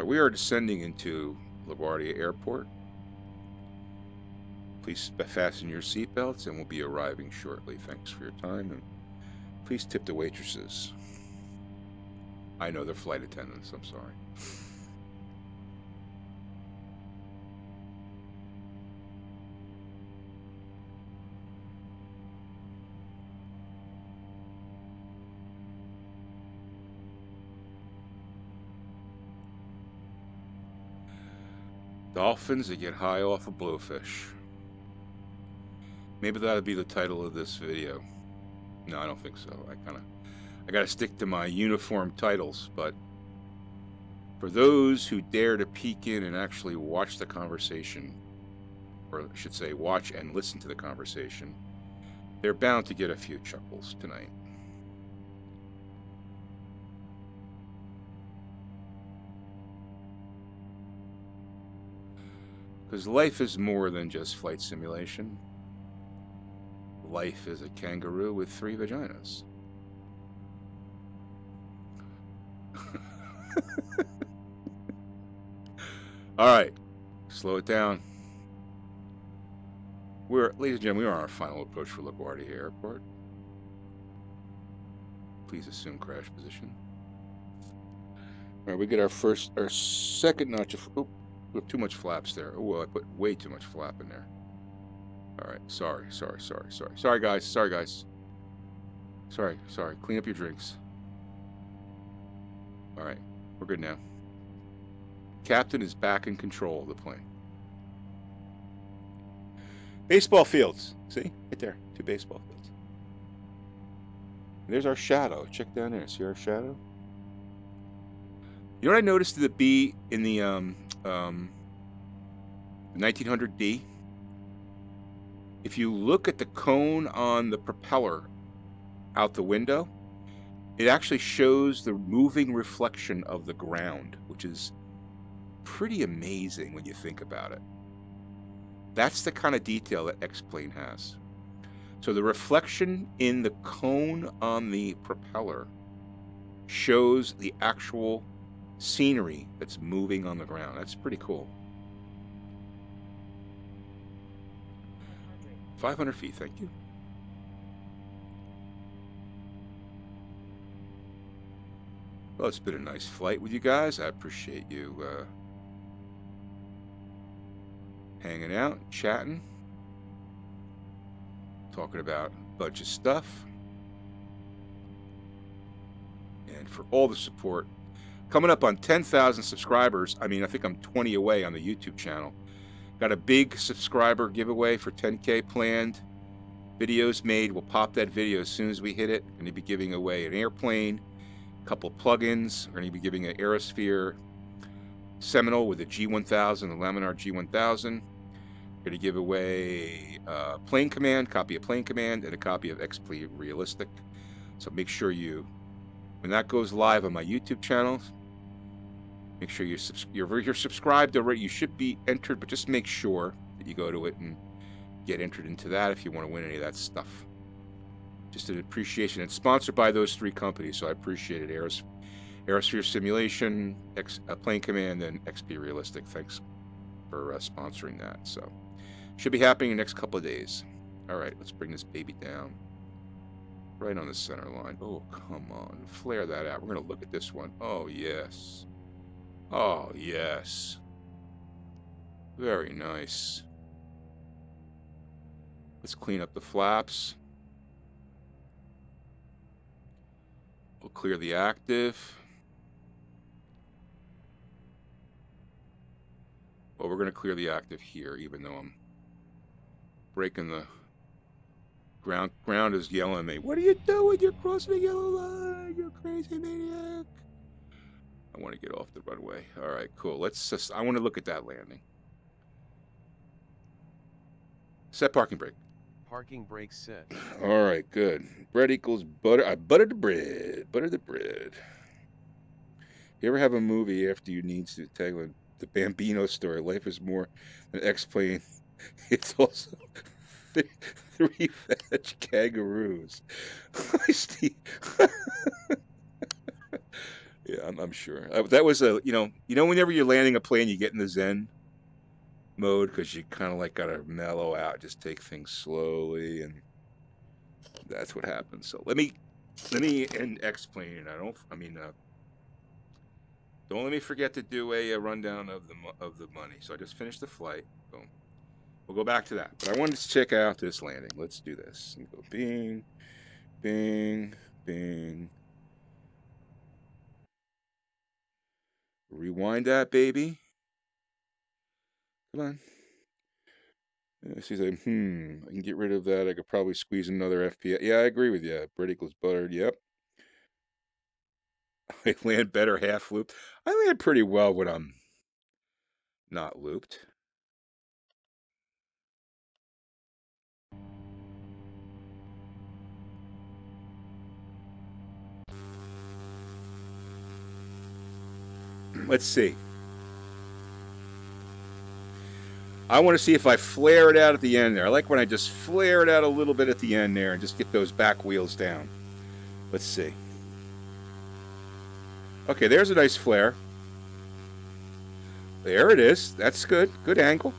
S1: We are descending into LaGuardia Airport. Please fasten your seatbelts and we'll be arriving shortly. Thanks for your time and please tip the waitresses. I know they're flight attendants, I'm sorry. Dolphins that get high off a blowfish. Maybe that'll be the title of this video. No, I don't think so. I gotta stick to my uniform titles, but for those who dare to peek in and actually watch the conversation, or I should say watch and listen to the conversation, they're bound to get a few chuckles tonight. Because life is more than just flight simulation. Life is a kangaroo with 3 vaginas. Alright, slow it down. Ladies and gentlemen, we are on our final approach for LaGuardia Airport. Please assume crash position. Alright, we get our second notch of... Oh, we have too much flaps there. Oh, I put way too much flap in there. Alright, sorry. Sorry, guys. Sorry. Clean up your drinks. Alright, we're good now. Captain is back in control of the plane. Baseball fields. See? Right there. 2 baseball fields. And there's our shadow. Check down there. See our shadow? You know what I noticed the B in the 1900D? If you look at the cone on the propeller out the window, it actually shows the moving reflection of the ground, which is pretty amazing when you think about it. That's the kind of detail that X-Plane has. So the reflection in the cone on the propeller shows the actual scenery that's moving on the ground. That's pretty cool. 500 feet, thank you. Well, it's been a nice flight with you guys. I appreciate you hanging out, chatting, talking about a bunch of stuff. and for all the support. Coming up on 10,000 subscribers. I mean, I think I'm 20 away on the YouTube channel. Got a big subscriber giveaway for 10K planned. Videos made. We'll pop that video as soon as we hit it. Going to be giving away an airplane, a couple plugins. We're going to be giving an Aerosphere Seminole with a G1000, a Laminar G1000. Going to give away a Plane Command, copy of Plane Command, and a copy of XP Realistic. So make sure you, when that goes live on my YouTube channel, make sure you're subscribed already. You should be entered, but just make sure that you go to it and get entered into that if you want to win any of that stuff. Just an appreciation. It's sponsored by those 3 companies, so I appreciate it. Aerosphere Simulation, Plane Command, and XP Realistic. Thanks for sponsoring that. So should be happening in the next couple of days. All right, let's bring this baby down. Right on the center line. Oh, come on. Flare that out. We're going to look at this one. Oh, yes. Oh, yes. Very nice. Let's clean up the flaps. We'll clear the active. Well, we're going to clear the active here, even though I'm breaking the ground. Ground is yelling at me. What are you doing? You're crossing the yellow line. You crazy maniac. I want to get off the runway. All right, cool. Let's just, I want to look at that landing. Set parking brake.
S3: Parking brake set.
S1: All right, good. Bread equals butter. I buttered the bread. Butter the bread. You ever have a movie after you need to tagline the Bambino story? Life is more than X-Plane. It's also 3 veg kangaroos. Yeah, I'm sure. That was a, you know, whenever you're landing a plane, you get in the Zen mode because you kind of like got to mellow out, just take things slowly, and that's what happens. So let me end X-Plane. Don't let me forget to do a rundown of the money. So I just finished the flight. Boom. We'll go back to that. But I wanted to check out this landing. Let's do this. And go bing, bing, bing. Rewind that, baby. Come on. She's like, I can get rid of that. I could probably squeeze another FPS. Yeah, I agree with you. Bread equals buttered. Yep. I land better half looped. I land pretty well when I'm not looped. Let's see. I want to see if I flare it out at the end there. I like when I just flare it out a little bit at the end there and just get those back wheels down. Let's see. Okay, there's a nice flare. There it is. That's good. Good angle.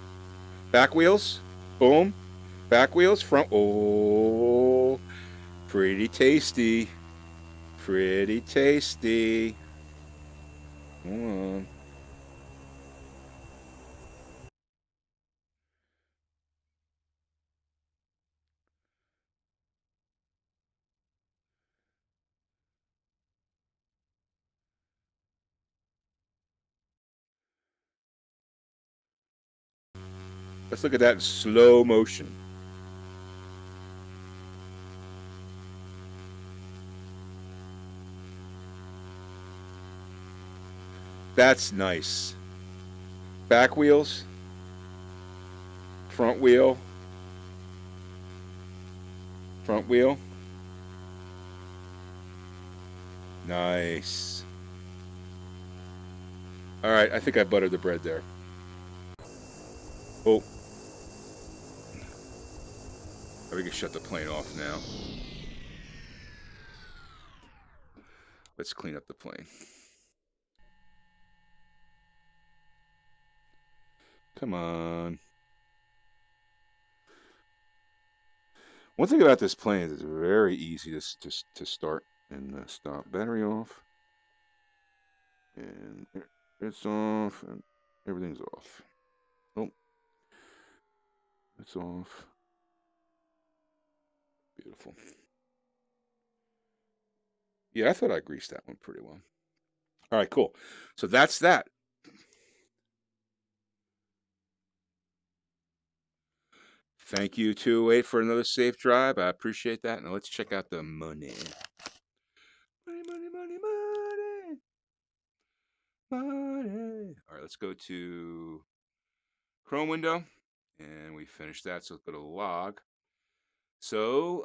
S1: Back wheels. Boom. Back wheels. Front. Oh, pretty tasty. Pretty tasty. Come on. Let's look at that in slow motion. That's nice. Back wheels. Front wheel. Front wheel. Nice. All right, I think I buttered the bread there. Oh. We can shut the plane off now. Let's clean up the plane. Come on. One thing about this plane is it's very easy to start and stop. Battery off. And it's off. And everything's off. Oh. It's off. Beautiful. Yeah, I thought I greased that one pretty well. All right, cool. So that's that. Thank you, 208, for another safe drive. I appreciate that. Now let's check out the money. Money, money, money, money. Money. All right, let's go to Chrome window. And we finished that, so let's go to log. So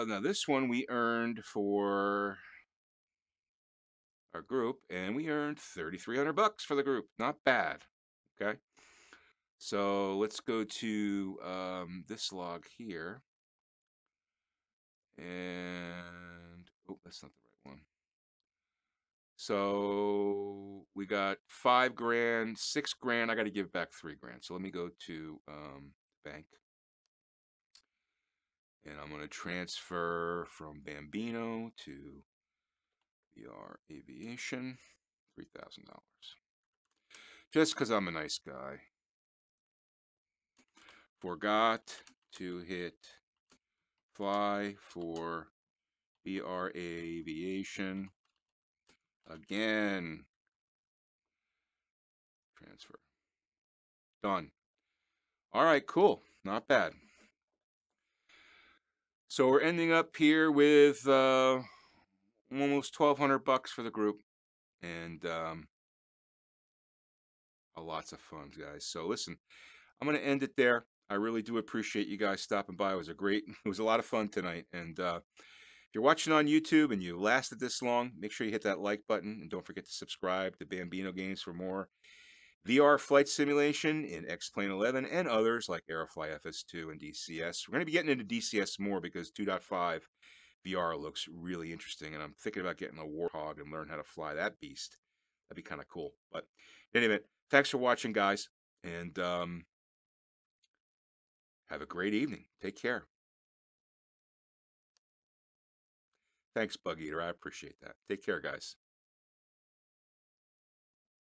S1: now this one we earned for our group, and we earned $3,300 for the group. Not bad. Okay. So let's go to this log here. And oh, that's not the right one. So we got $5,000, $6,000. I got to give back $3,000. So let me go to bank, and I'm going to transfer from Bambino to VR Aviation, $3,000. Just because I'm a nice guy. Forgot to hit fly for VR Aviation again. Transfer. Done. All right, cool. Not bad. So we're ending up here with almost $1,200 for the group, and lots of fun, guys. So listen, I'm going to end it there. I really do appreciate you guys stopping by. It was a lot of fun tonight. And if you're watching on YouTube and you lasted this long, make sure you hit that like button, and don't forget to subscribe to Bambino Games for more VR flight simulation in X-Plane 11 and others like Aerofly FS2 and DCS. We're going to be getting into DCS more because 2.5 VR looks really interesting, and I'm thinking about getting a Warthog and learn how to fly that beast. That'd be kind of cool. But anyway, thanks for watching, guys, and have a great evening. Take care. Thanks, Bug Eater. I appreciate that. Take care, guys.